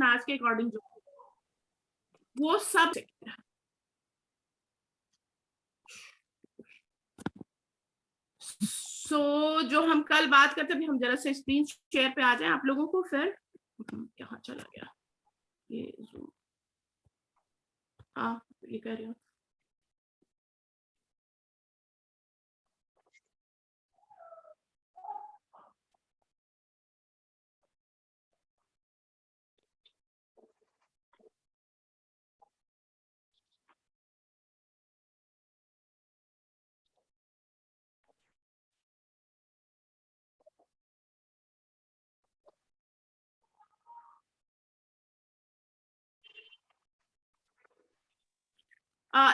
आज के अकॉर्डिंग जो वो सब जो हम कल बात करते हैं, हम जरा से स्क्रीन शेयर पे आ जाए आप लोगों को। फिर कहाँ चला गया ये Zoom? हाँ, ये कह रही हूँ।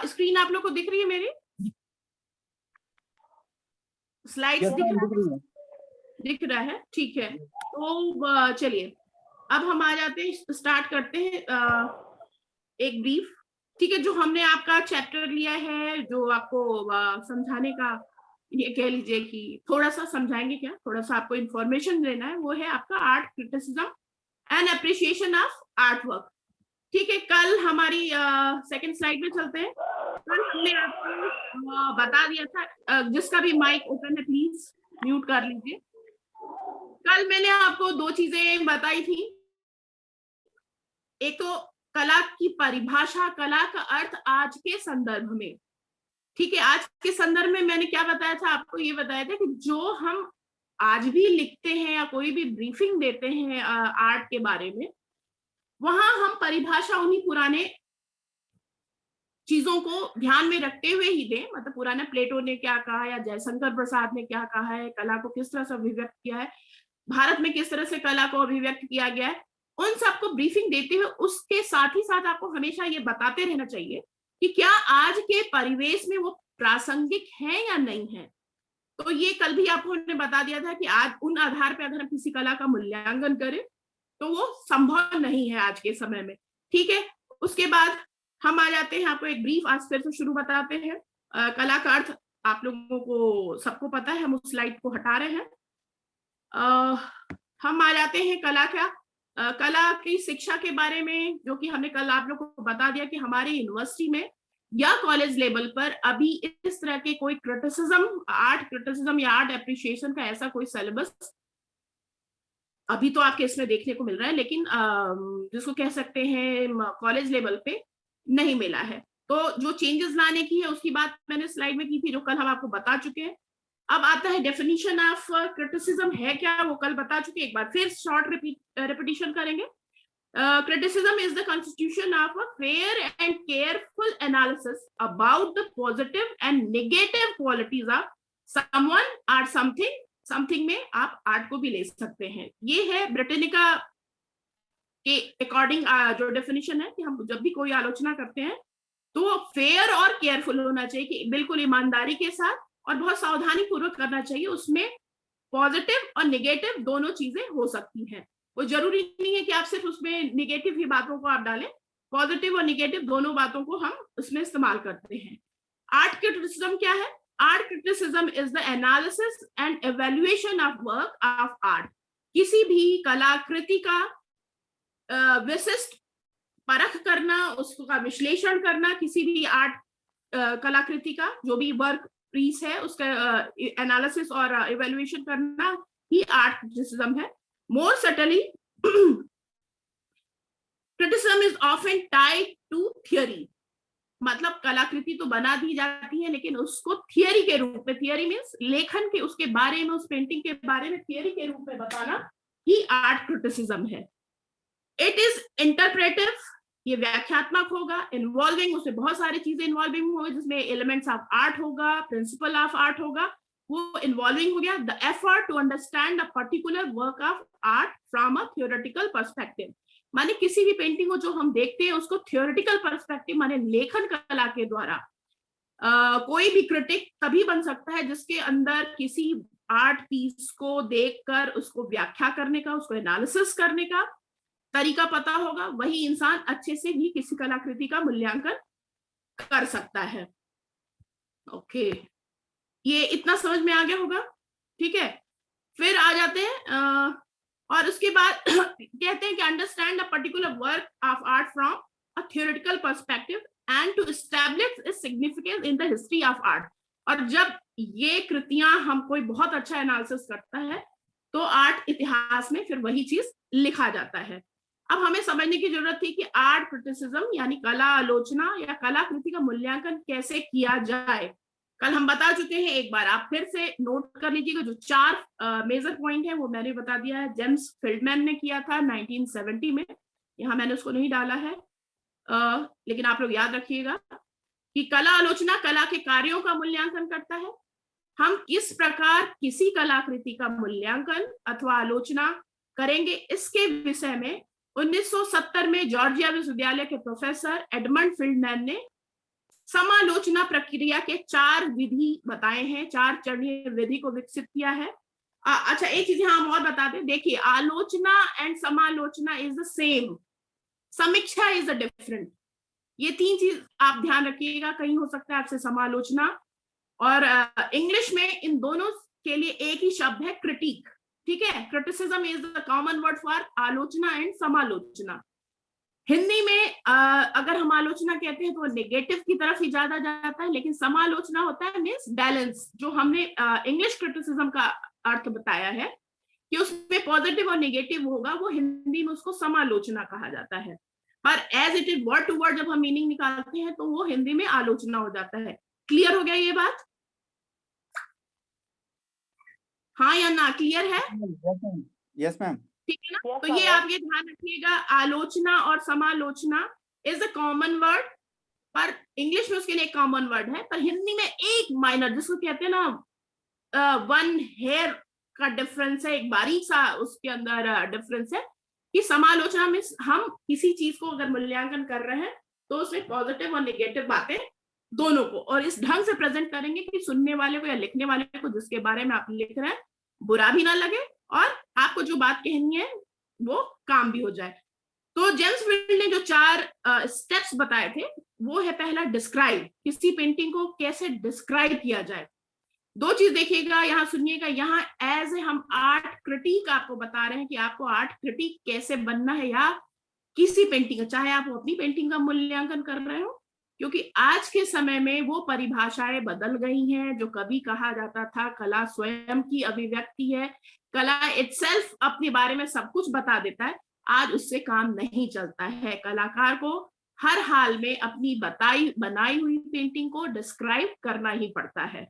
स्क्रीन आप लोग को दिख रही है मेरी? स्लाइड्स दिख रहा है? ठीक है, तो चलिए अब हम आ जाते हैं, स्टार्ट करते हैं एक ब्रीफ। ठीक है, जो हमने आपका चैप्टर लिया है, जो आपको समझाने का, ये कह लीजिए कि थोड़ा सा समझाएंगे, क्या थोड़ा सा आपको इंफॉर्मेशन देना है, वो है आपका art criticism and appreciation of art work. ठीक है, कल हमारी सेकंड स्लाइड में चलते हैं। कल हमने आपको बता दिया था, जिसका भी माइक ओपन है प्लीज म्यूट कर लीजिए। कल मैंने आपको दो चीजें बताई थी। एक तो कला की परिभाषा, कला का अर्थ आज के संदर्भ में। ठीक है, आज के संदर्भ में मैंने क्या बताया था आपको? ये बताया था कि जो हम आज भी लिखते हैं या कोई भी ब्रीफिंग देते हैं आर्ट के बारे में, वहां हम परिभाषा उन्हीं पुराने चीजों को ध्यान में रखते हुए ही दें। मतलब पुराने प्लेटो ने क्या कहा या जयशंकर प्रसाद ने क्या कहा है, कला को किस तरह से अभिव्यक्त किया है, भारत में किस तरह से कला को अभिव्यक्त किया गया है, उन सबको ब्रीफिंग देते हुए उसके साथ ही साथ आपको हमेशा ये बताते रहना चाहिए कि क्या आज के परिवेश में वो प्रासंगिक है या नहीं है। तो ये कल भी आपको ने बता दिया था कि आज उन आधार पर अगर हम किसी कला का मूल्यांकन करें तो वो संभव नहीं है आज के समय में। ठीक है, उसके बाद हम आ जाते हैं, आपको एक ब्रीफ आज फिर से शुरू बताते हैं। कला का अर्थ आप लोगों को सबको पता है, हम उस स्लाइड को हटा रहे हैं। हम आ जाते हैं कला क्या, कला की शिक्षा के बारे में, जो कि हमने कल आप लोगों को बता दिया कि हमारे यूनिवर्सिटी में या कॉलेज लेवल पर अभी इस तरह के कोई क्रिटिसिज्म, आर्ट क्रिटिसिज्म या आर्ट एप्रिशिएशन का ऐसा कोई सिलेबस अभी तो आपके इसमें देखने को मिल रहा है, लेकिन जिसको कह सकते हैं कॉलेज लेवल पे नहीं मिला है। तो जो चेंजेस लाने की है उसकी बात मैंने स्लाइड में की थी, जो कल हम आपको बता चुके हैं। अब आता है डेफिनेशन ऑफ क्रिटिसिज्म है क्या, वो कल बता चुके, एक बार फिर शॉर्ट रिपीटिशन करेंगे। criticism is the constitution of a fair and careful analysis about the positive and negative qualities of someone or something। Something में आप आर्ट को भी ले सकते हैं। ये है ब्रिटेनिका के अकॉर्डिंग जो डेफिनेशन है कि हम जब भी कोई आलोचना करते हैं तो फेयर और केयरफुल होना चाहिए, कि बिल्कुल ईमानदारी के साथ और बहुत सावधानी पूर्वक करना चाहिए। उसमें पॉजिटिव और निगेटिव दोनों चीजें हो सकती हैं। वो जरूरी नहीं है कि आप सिर्फ उसमें निगेटिव ही बातों को आप डालें, पॉजिटिव और निगेटिव दोनों बातों को हम उसमें इस्तेमाल करते हैं। आर्ट क्रिटिसिज्म क्या है? Art criticism is the analysis and evaluation of work of art. किसी भी कलाकृति का विशिष्ट परख करना, उसका विश्लेषण करना, किसी भी आर्ट कलाकृति का जो भी वर्क पीस है उसका एनालिसिस और इवैल्यूएशन करना ही आर्ट क्रिटिसिज्म है। More subtly criticism is often tied to theory. मतलब कलाकृति तो बना दी जाती है लेकिन उसको थियरी के रूप में, थियरी मीन्स लेखन के, उसके बारे में, उस पेंटिंग के बारे में थियरी के रूप में बताना ही आर्ट क्रिटिसिज्म है। इट इज इंटरप्रेटिव, ये व्याख्यात्मक होगा, इन्वॉल्विंग, उसमें बहुत सारी चीजें इन्वॉल्विंग होगी, जिसमें एलिमेंट्स ऑफ आर्ट होगा, प्रिंसिपल ऑफ आर्ट होगा, वो इन्वॉल्विंग हो गया। The effort to understand a particular work of art from a theoretical perspective. माने किसी भी पेंटिंग को जो हम देखते हैं उसको थियोरेटिकल पर्सपेक्टिव माने लेखन कला के द्वारा कोई भी क्रिटिक तभी बन सकता है जिसके अंदर किसी आर्ट पीस को देखकर उसको व्याख्या करने का, उसको एनालिसिस करने का तरीका पता होगा। वही इंसान अच्छे से भी किसी कलाकृति का मूल्यांकन कर सकता है। ओके, ये इतना समझ में आ गया होगा? ठीक है, फिर आ जाते हैं और उसके बाद कहते हैं कि understand a particular work of art from a theoretical perspective and to establish its significance in the history of art. और जब ये कृतियां हम कोई बहुत अच्छा एनालिसिस करता है तो आर्ट इतिहास में फिर वही चीज लिखा जाता है। अब हमें समझने की जरूरत थी कि आर्ट क्रिटिसिज्म यानी कला आलोचना या कलाकृति का मूल्यांकन कैसे किया जाए। कल हम बता चुके हैं, एक बार आप फिर से नोट कर लीजिएगा। जो 4 मेजर पॉइंट है वो मैंने बता दिया है, जेम्स फील्डमैन ने किया था 1970 में। यहाँ मैंने उसको नहीं डाला है, लेकिन आप लोग याद रखिएगा कि कला आलोचना कला के कार्यों का मूल्यांकन करता है। हम किस प्रकार किसी कलाकृति का मूल्यांकन अथवा आलोचना करेंगे, इसके विषय में 1970 में जॉर्जिया विश्वविद्यालय के प्रोफेसर एडमंड फील्डमैन ने समालोचना प्रक्रिया के 4 विधि बताए हैं, 4 चरणीय विधि को विकसित किया है। अच्छा, एक चीज यहाँ हम और बता दें, देखिए आलोचना एंड समालोचना इज द सेम, समीक्षा इज द डिफरेंट। ये 3 चीज आप ध्यान रखिएगा। कहीं हो सकता है आपसे समालोचना और इंग्लिश में इन दोनों के लिए एक ही शब्द है क्रिटिक, ठीक है। Criticism is the common word for आलोचना एंड समालोचना। हिंदी में अगर हम आलोचना कहते हैं तो नेगेटिव की तरफ ही ज्यादा जाता है, लेकिन समालोचना होता है मीन्स बैलेंस। जो हमने इंग्लिश क्रिटिसिज्म का अर्थ बताया है कि उसमें पॉजिटिव और नेगेटिव होगा, वो हिंदी में उसको समालोचना कहा जाता है। पर as it is word to word जब हम मीनिंग निकालते हैं तो वो हिंदी में आलोचना हो जाता है। क्लियर हो गया ये बात? हाँ या ना, क्लियर है? Yes ma'am. ठीक है ना? तो ये आप ये ध्यान रखिएगा, आलोचना और समालोचना इज अ कॉमन वर्ड, पर इंग्लिश में उसके लिए कॉमन वर्ड है, पर हिंदी में एक माइनर जिसको कहते हैं ना 1 हेयर का डिफरेंस है, एक बारीक सा उसके अंदर डिफरेंस है कि समालोचना में हम किसी चीज को अगर मूल्यांकन कर रहे हैं तो उसमें पॉजिटिव और नेगेटिव बातें दोनों को और इस ढंग से प्रेजेंट करेंगे कि सुनने वाले को या लिखने वाले को जिसके बारे में आप लिख रहे हैं बुरा भी ना लगे और आपको जो बात कहनी है वो काम भी हो जाए। तो जेम्स फील्ड ने जो 4 स्टेप्स बताए थे वो है, पहला डिस्क्राइब, किसी पेंटिंग को कैसे डिस्क्राइब किया जाए। 2 चीज देखिएगा, यहाँ सुनिएगा, यहाँ एज ए हम आर्ट क्रिटिक आपको बता रहे हैं कि आपको आर्ट क्रिटिक कैसे बनना है, या किसी पेंटिंग का, चाहे आप अपनी पेंटिंग का मूल्यांकन कर रहे हो, क्योंकि आज के समय में वो परिभाषाएं बदल गई हैं। जो कभी कहा जाता था कला स्वयं की अभिव्यक्ति है, कला इटसेल्फ अपने बारे में सब कुछ बता देता है, आज उससे काम नहीं चलता है। कलाकार को हर हाल में अपनी बनाई हुई पेंटिंग को डिस्क्राइब करना ही पड़ता है,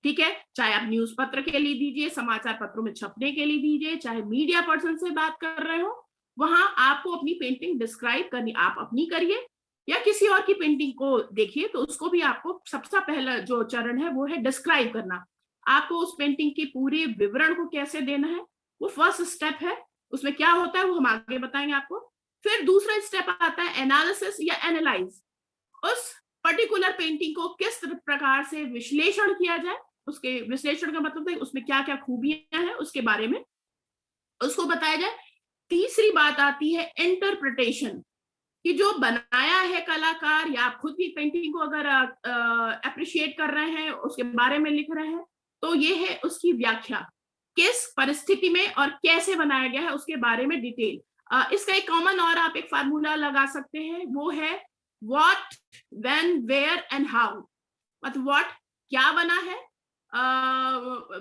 ठीक है। चाहे आप न्यूज पत्र के लिए दीजिए, समाचार पत्रों में छपने के लिए दीजिए, चाहे मीडिया पर्सन से बात कर रहे हो, वहां आपको अपनी पेंटिंग डिस्क्राइब करनी, आप अपनी करिए या किसी और की पेंटिंग को देखिए तो उसको भी आपको सबसे पहला जो चरण है वो है डिस्क्राइब करना। आपको उस पेंटिंग के पूरे विवरण को कैसे देना है, वो फर्स्ट स्टेप है। उसमें क्या होता है वो हम आगे बताएंगे आपको। फिर दूसरा स्टेप आता है एनालिसिस या एनालाइज। उस पर्टिकुलर पेंटिंग को किस प्रकार से विश्लेषण किया जाए, उसके विश्लेषण का मतलब है उसमें क्या क्या खूबियां हैं उसके बारे में उसको बताया जाए। तीसरी बात आती है इंटरप्रिटेशन, कि जो बनाया है कलाकार या आप खुद भी पेंटिंग को अगर अप्रिशिएट कर रहे हैं, उसके बारे में लिख रहे हैं, तो ये है उसकी व्याख्या, किस परिस्थिति में और कैसे बनाया गया है उसके बारे में डिटेल। इसका एक कॉमन और आप एक फार्मूला लगा सकते हैं, वो है what, when, where and how. मतलब व्हाट क्या बना है,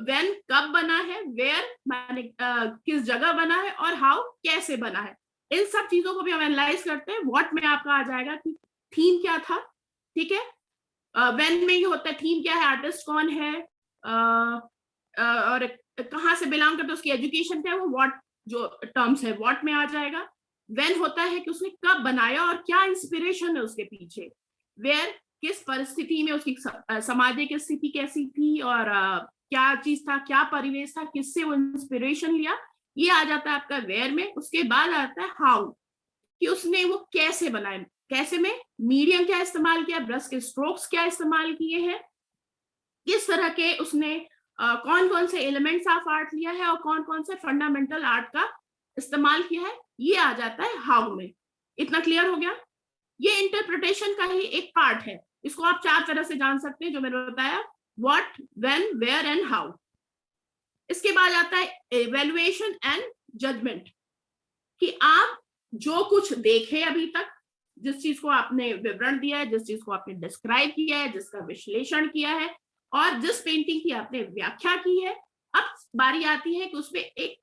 व्हेन कब बना है, वेयर माने किस जगह बना है, और हाउ कैसे बना है। इन सब चीजों को भी हम एनालाइज करते हैं। व्हाट में आपका आ जाएगा कि थीम क्या था, ठीक है। व्हेन में ये होता है थीम क्या है, आर्टिस्ट कौन है, और कहाँ से बिलोंग करता है, उसकी एजुकेशन क्या है, वो व्हाट जो टर्म्स है व्हाट में आ जाएगा। व्हेन होता है कि उसने कब बनाया और क्या इंस्पिरेशन है उसके पीछे। वेयर किस परिस्थिति में उसकी सामाजिक स्थिति कैसी थी और क्या चीज था, क्या परिवेश था, किससे वो इंस्पिरेशन लिया, ये आ जाता है आपका वेयर में। उसके बाद आता है हाउ, कि उसने वो कैसे बनाए, कैसे में मीडियम क्या इस्तेमाल किया, ब्रश के स्ट्रोक्स क्या इस्तेमाल किए हैं, किस तरह के उसने कौन कौन से एलिमेंट्स ऑफ आर्ट लिया है और कौन कौन से फंडामेंटल आर्ट का इस्तेमाल किया है, ये आ जाता है हाउ में। इतना क्लियर हो गया? ये इंटरप्रिटेशन का ही एक पार्ट है। इसको आप 4 तरह से जान सकते हैं जो मैंने बताया, what, when, where and how. इसके बाद आता है इवैल्यूएशन एंड जजमेंट, कि आप जो कुछ देखे अभी तक, जिस चीज को आपने विवरण दिया है, जिस चीज को आपने डिस्क्राइब किया है, जिसका विश्लेषण किया है, और जिस पेंटिंग की आपने व्याख्या की है, अब बारी आती है कि उसमें एक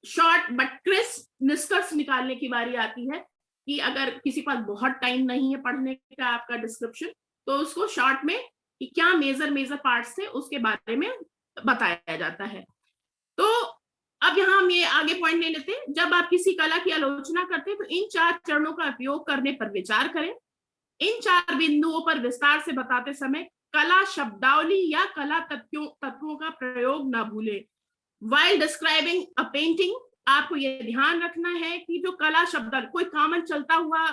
शॉर्ट बट क्रिस्प निष्कर्ष निकालने की बारी आती है कि अगर किसी पास बहुत टाइम नहीं है पढ़ने का आपका डिस्क्रिप्शन, तो उसको शॉर्ट में कि क्या मेजर पार्ट्स थे उसके बारे में बताया जाता है। तो अब यहाँ हम ये आगे पॉइंट ले लेते हैं, जब आप किसी कला की आलोचना करते हैं तो इन 4 चरणों का उपयोग करने पर विचार करें। इन 4 बिंदुओं पर विस्तार से बताते समय कला शब्दावली या कला तत्वों का प्रयोग ना भूलें। While describing a painting, आपको ये ध्यान रखना है कि जो कला शब्द, कोई कॉमन चलता हुआ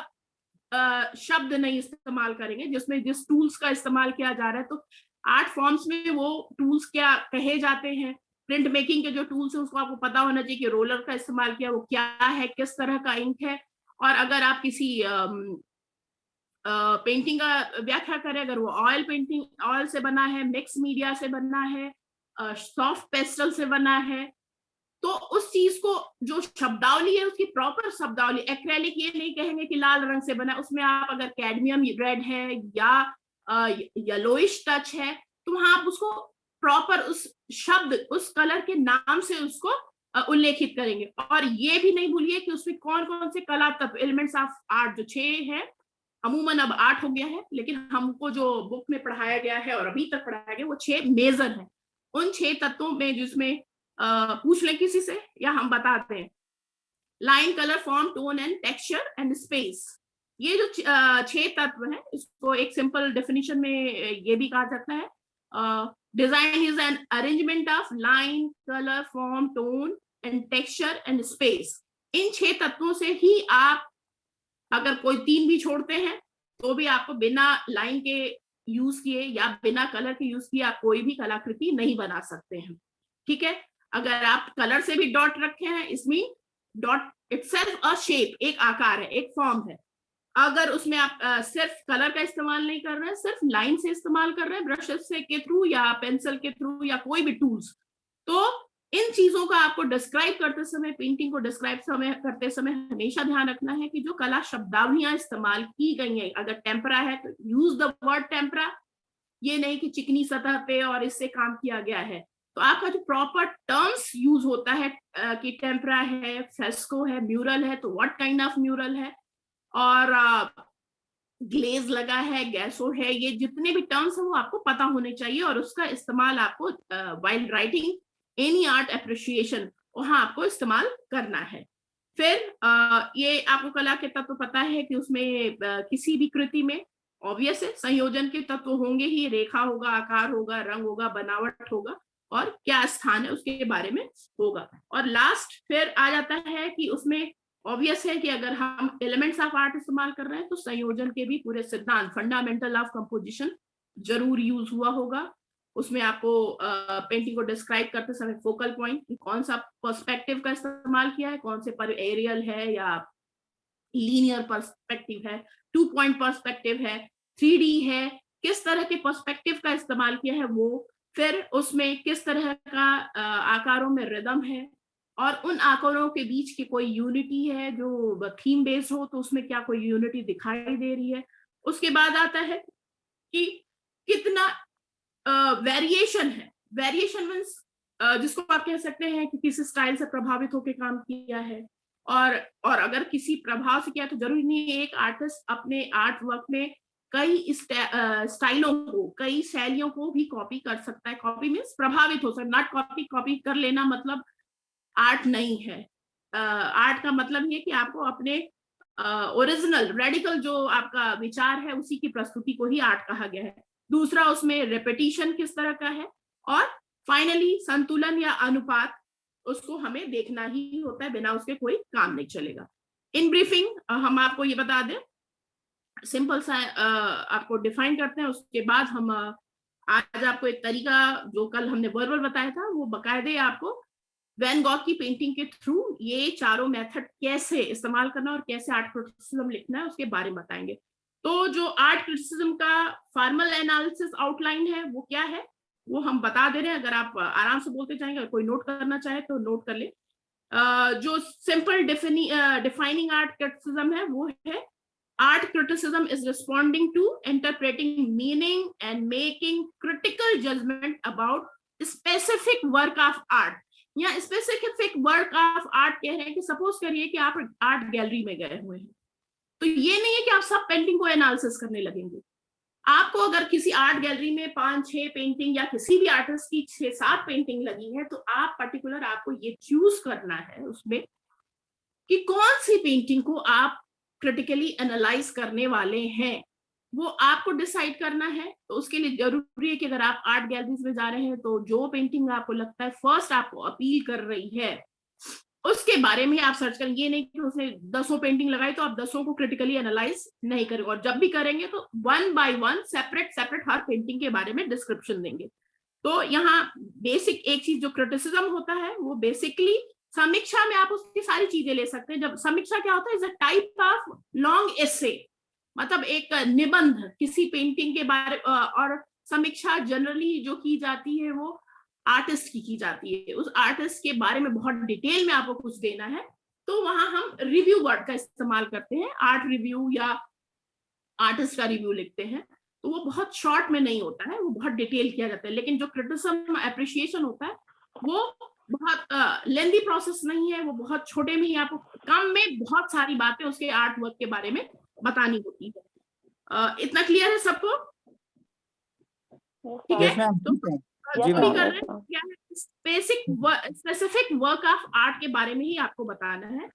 शब्द नहीं इस्तेमाल करेंगे जिसमें जिस टूल्स का इस्तेमाल किया जा रहा है। तो आर्ट फॉर्म्स में वो टूल्स क्या कहे जाते हैं, प्रिंट मेकिंग के जो टूल्स है उसको आपको पता होना चाहिए कि रोलर का इस्तेमाल किया वो क्या है, किस तरह का इंक है। और अगर आप किसी पेंटिंग का व्याख्या करें, अगर वो ऑयल पेंटिंग, ऑयल से बना है, मिक्स मीडिया से बना है, सॉफ्ट पेस्टल से बना है, तो उस चीज को जो शब्दावली है उसकी प्रॉपर शब्दावली, एक्रेलिक ये नहीं कहेंगे कि लाल रंग से बना, उसमें आप अगर कैडमियम रेड है या येलोइश टच है तो वहां आप उसको प्रॉपर उस शब्द, उस कलर के नाम से उसको उल्लेखित करेंगे। और ये भी नहीं भूलिए कि उसमें कौन कौन से कला तत्व, एलिमेंट्स ऑफ आर्ट, जो 6 है, अमूमन अब 8 हो गया है, लेकिन हमको जो बुक में पढ़ाया गया है और अभी तक पढ़ाया गया वो 6 मेजर है। उन 6 तत्वों में जिसमें पूछ ले किसी से या हम बताते हैं, line, colour, form, tone and texture and space. ये जो 6 तत्व हैं, इसको एक सिंपल डेफिनेशन में ये भी कहा जाता है, design is an arrangement of line, colour, form, tone and texture and space. इन 6 तत्वों से ही आप, अगर कोई 3 भी छोड़ते हैं तो भी आपको बिना लाइन के यूज किए या बिना कलर के यूज किए आप कोई भी कलाकृति नहीं बना सकते हैं। ठीक है, अगर आप कलर से भी डॉट रखे हैं, इसमें डॉट इटसेल्फ अ शेप, एक आकार है, एक फॉर्म है। अगर उसमें आप सिर्फ कलर का इस्तेमाल नहीं कर रहे हैं, सिर्फ लाइन से इस्तेमाल कर रहे हैं, ब्रशेस से के थ्रू या पेंसिल के थ्रू या कोई भी टूल्स, तो इन चीजों का आपको डिस्क्राइब करते समय, पेंटिंग को डिस्क्राइब करते समय हमेशा ध्यान रखना है कि जो कला शब्दावलियां इस्तेमाल की गई हैं, अगर टेम्परा है तो यूज द वर्ड टेम्परा, ये नहीं कि चिकनी सतह पे और इससे काम किया गया है। तो आपका जो प्रॉपर टर्म्स यूज होता है कि टेम्परा है, फ्रेस्को है, म्यूरल है, तो व्हाट काइंड ऑफ म्यूरल है, और ग्लेज लगा है, गैसो है, ये जितने भी टर्म्स हैं वो आपको पता होने चाहिए और उसका इस्तेमाल आपको while writing any art appreciation वहां आपको इस्तेमाल करना है। फिर ये आपको कला के तत्व पता है कि उसमें किसी भी कृति में ऑब्वियस है संयोजन के तत्व होंगे ही, रेखा होगा, आकार होगा, रंग होगा, बनावट होगा, और क्या स्थान है उसके बारे में होगा। और लास्ट फिर आ जाता है कि उसमें ऑब्वियस है कि अगर हम एलिमेंट्स ऑफ आर्ट इस्तेमाल कर रहे हैं तो संयोजन के भी पूरे सिद्धांत, फंडामेंटल ऑफ कंपोजिशन जरूर यूज हुआ होगा। उसमें आपको पेंटिंग को डिस्क्राइब करते समय फोकल पॉइंट, कौन सा पर्सपेक्टिव का इस्तेमाल किया है, कौन से पर एरियल है या लीनियर पर्सपेक्टिव है, 2 पॉइंट पर्सपेक्टिव है, 3D है, किस तरह के पर्सपेक्टिव का इस्तेमाल किया है वो, फिर उसमें किस तरह का आकारों में रिदम है, और उन आकारों के बीच की कोई यूनिटी है, जो थीम बेस्ड हो तो उसमें क्या कोई यूनिटी दिखाई दे रही है। उसके बाद आता है कि कितना वेरिएशन है, वेरिएशन मीन्स जिसको आप कह सकते हैं कि किसी स्टाइल से प्रभावित होकर काम किया है, और अगर किसी प्रभाव से किया तो जरूरी नहीं है एक आर्टिस्ट अपने आर्ट वर्क में कई स्टाइलों को, कई शैलियों को भी कॉपी कर सकता है। कॉपी मीन्स प्रभावित हो सकता, नॉट कॉपी, कॉपी कर लेना मतलब आर्ट नहीं है। आर्ट का मतलब ये कि आपको अपने ओरिजिनल रेडिकल जो आपका विचार है उसी की प्रस्तुति को ही आर्ट कहा गया है। दूसरा, उसमें रेपिटेशन किस तरह का है, और फाइनली संतुलन या अनुपात, उसको हमें देखना ही होता है, बिना उसके कोई काम नहीं चलेगा। इन ब्रीफिंग हम आपको ये बता दें, सिंपल सा आपको डिफाइन करते हैं, उसके बाद हम आज आपको एक तरीका जो कल हमने वर्बल बताया था वो बकायदे आपको वैन गॉग की पेंटिंग के थ्रू ये चारों मेथड कैसे इस्तेमाल करना और कैसे आर्ट क्रिटिसिज्म लिखना है उसके बारे में बताएंगे। तो जो आर्ट क्रिटिसिज्म का फॉर्मल एनालिसिस आउटलाइन है वो क्या है वो हम बता दे रहे हैं, अगर आप आराम से बोलते जाएंगे, अगर कोई नोट करना चाहे तो नोट कर ले। जो सिंपल डिफाइनिंग आर्ट क्रिटिसिज्म है वो है art criticism is responding to interpreting meaning and making critical judgment about specific work of art. या specific work of art कह रहे हैं कि सपोज करिए कि आप आर्ट गैलरी में गए हुए हैं, तो ये नहीं है कि आप सब पेंटिंग को एनालिसिस करने लगेंगे। आपको अगर किसी आर्ट गैलरी में 5-6 पेंटिंग या किसी भी आर्टिस्ट की 6-7 पेंटिंग लगी है, तो आप पर्टिकुलर आपको ये चूज करना है उसमें कि कौन सी पेंटिंग को आप क्रिटिकली एनालाइज करने वाले हैं, वो आपको डिसाइड करना है। तो उसके लिए जरूरी है कि अगर आप आर्ट गैलरीज में जा रहे हैं तो जो पेंटिंग आपको लगता है फर्स्ट आपको अपील कर रही है उसके बारे में आप सर्च करें। ये नहीं कि उसने 10 पेंटिंग लगाई तो आप 10 को क्रिटिकली एनालाइज नहीं करेंगे, और जब भी करेंगे तो 1 by 1 सेपरेट हर पेंटिंग के बारे में डिस्क्रिप्शन देंगे। तो यहाँ बेसिक एक चीज जो क्रिटिसिज्म होता है वो बेसिकली समीक्षा में आप उसकी सारी चीजें ले सकते हैं। जब समीक्षा क्या होता है, is a type of long essay, मतलब एक निबंध किसी पेंटिंग के बारे, और समीक्षा जनरली जो की जाती है वो आर्टिस्ट की जाती है। उस आर्टिस्ट के बारे में बहुत डिटेल में आपको कुछ देना है, तो वहां हम रिव्यू वर्ड का इस्तेमाल करते हैं। आर्ट रिव्यू या आर्टिस्ट का रिव्यू लिखते हैं, तो वो बहुत शॉर्ट में नहीं होता है, वो बहुत डिटेल किया जाता है। लेकिन जो क्रिटिसिज्म एप्रिशिएशन होता है वो बहुत लेंदी प्रोसेस नहीं है, वो बहुत छोटे में ही आपको कम में बहुत सारी बातें उसके आर्ट वर्क के बारे में बतानी होती है। इतना क्लियर है सबको? ठीक है, तो जी जो भी मैम। कर रहे हैं क्या है, स्पेसिफिक वर्क ऑफ आर्ट के बारे में ही आपको बताना है।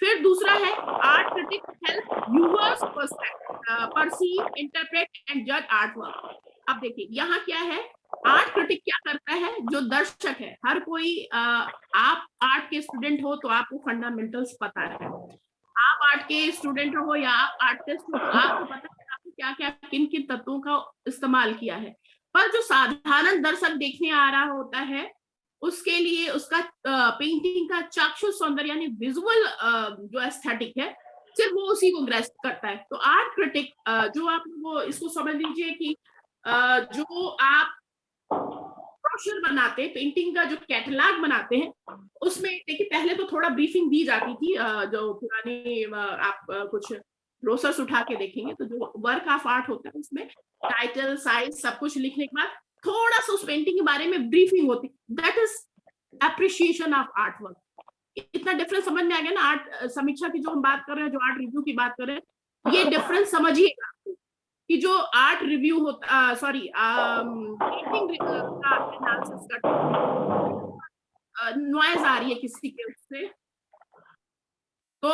फिर दूसरा है art critic help viewers perceive, interpret and जज आर्ट वर्क। अब देखिए यहाँ क्या है, आर्ट क्रिटिक क्या करता है, जो दर्शक है, हर कोई आप आर्ट के स्टूडेंट हो तो आपको फंडामेंटल्स पता है, आप आर्ट के स्टूडेंट हो या आप आर्टिस्ट हो तो आपको पता है आपको क्या क्या किन किन तत्वों का इस्तेमाल किया है। पर जो साधारण दर्शक देखने आ रहा होता है उसके लिए उसका पेंटिंग का चाक्षुष सौंदर्य यानी विजुअल जो एस्थेटिक है सिर्फ वो उसी को ग्रैस्प करता है। तो आर्ट क्रिटिक जो आप वो इसको समझ लीजिए कि जो आप ब्रोशर बनाते हैं, पेंटिंग का जो कैटलॉग बनाते हैं, उसमें देखिए पहले तो थोड़ा ब्रीफिंग दी जाती थी। जो पुराने आप कुछ ब्रोशर्स उठा के देखेंगे तो जो वर्क ऑफ आर्ट होता है उसमें टाइटल, साइज सब कुछ लिखने के बाद थोड़ा सा उस पेंटिंग के बारे में ब्रीफिंग होती, that is appreciation of art work. इतना डिफरेंस समझ में आ गया ना? आर्ट समीक्षा की जो हम बात कर रहे हैं, जो आर्ट रिव्यू की बात कर रहे हैं, ये डिफरेंस समझिएगा कि जो आर्ट रिव्यू होता, सॉरी पेंटिंग का एनालिसिस करते नॉइज आ रही है किसी के उससे, तो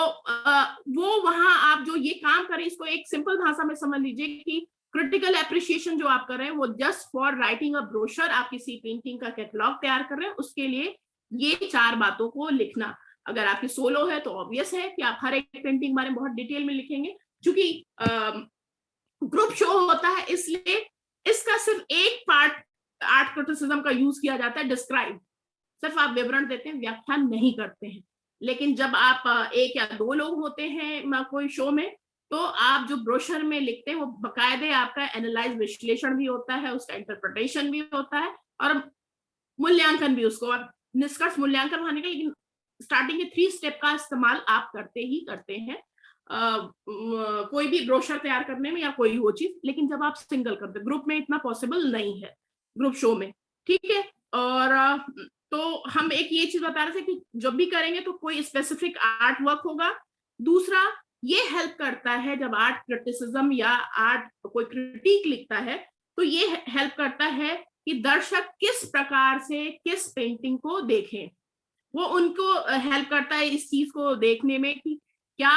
वो वहां आप जो ये काम करें इसको एक सिंपल भाषा में समझ लीजिए कि क्रिटिकल एप्रिशिएशन जो आप कर रहे हैं वो just for writing a brochure, आप किसी पेंटिंग का कैटलॉग तैयार कर रहे हैं उसके लिए ये 4 बातों को लिखना। अगर आपकी सोलो है तो ऑब्वियस है कि आप हर एक पेंटिंग बारे में बहुत डिटेल में लिखेंगे। क्योंकि ग्रुप शो होता है इसलिए इसका सिर्फ एक पार्ट आर्ट क्रिटिसिज्म का यूज किया जाता है, डिस्क्राइब, सिर्फ आप विवरण देते हैं, व्याख्यान नहीं करते हैं। लेकिन जब आप 1 या 2 लोग होते हैं कोई शो में, तो आप जो ब्रोशर में लिखते हैं वो बकायदे आपका एनालाइज विश्लेषण भी होता है, उसका इंटरप्रिटेशन भी होता है और मूल्यांकन भी, उसको आप निष्कर्ष मूल्यांकन होने का। लेकिन स्टार्टिंग के 3 स्टेप का इस्तेमाल आप करते ही करते हैं कोई भी ब्रोशर तैयार करने में या कोई वो चीज। लेकिन जब आप सिंगल करते, ग्रुप में इतना पॉसिबल नहीं है, ग्रुप शो में, ठीक है। और तो हम एक ये चीज बता रहे थे कि जब भी करेंगे तो कोई स्पेसिफिक आर्ट वर्क होगा। दूसरा ये हेल्प करता है जब आर्ट क्रिटिसिज्म या आर्ट कोई क्रिटिक लिखता है तो ये हेल्प करता है कि दर्शक किस प्रकार से किस पेंटिंग को देखें। वो उनको हेल्प करता है इस चीज को देखने में कि क्या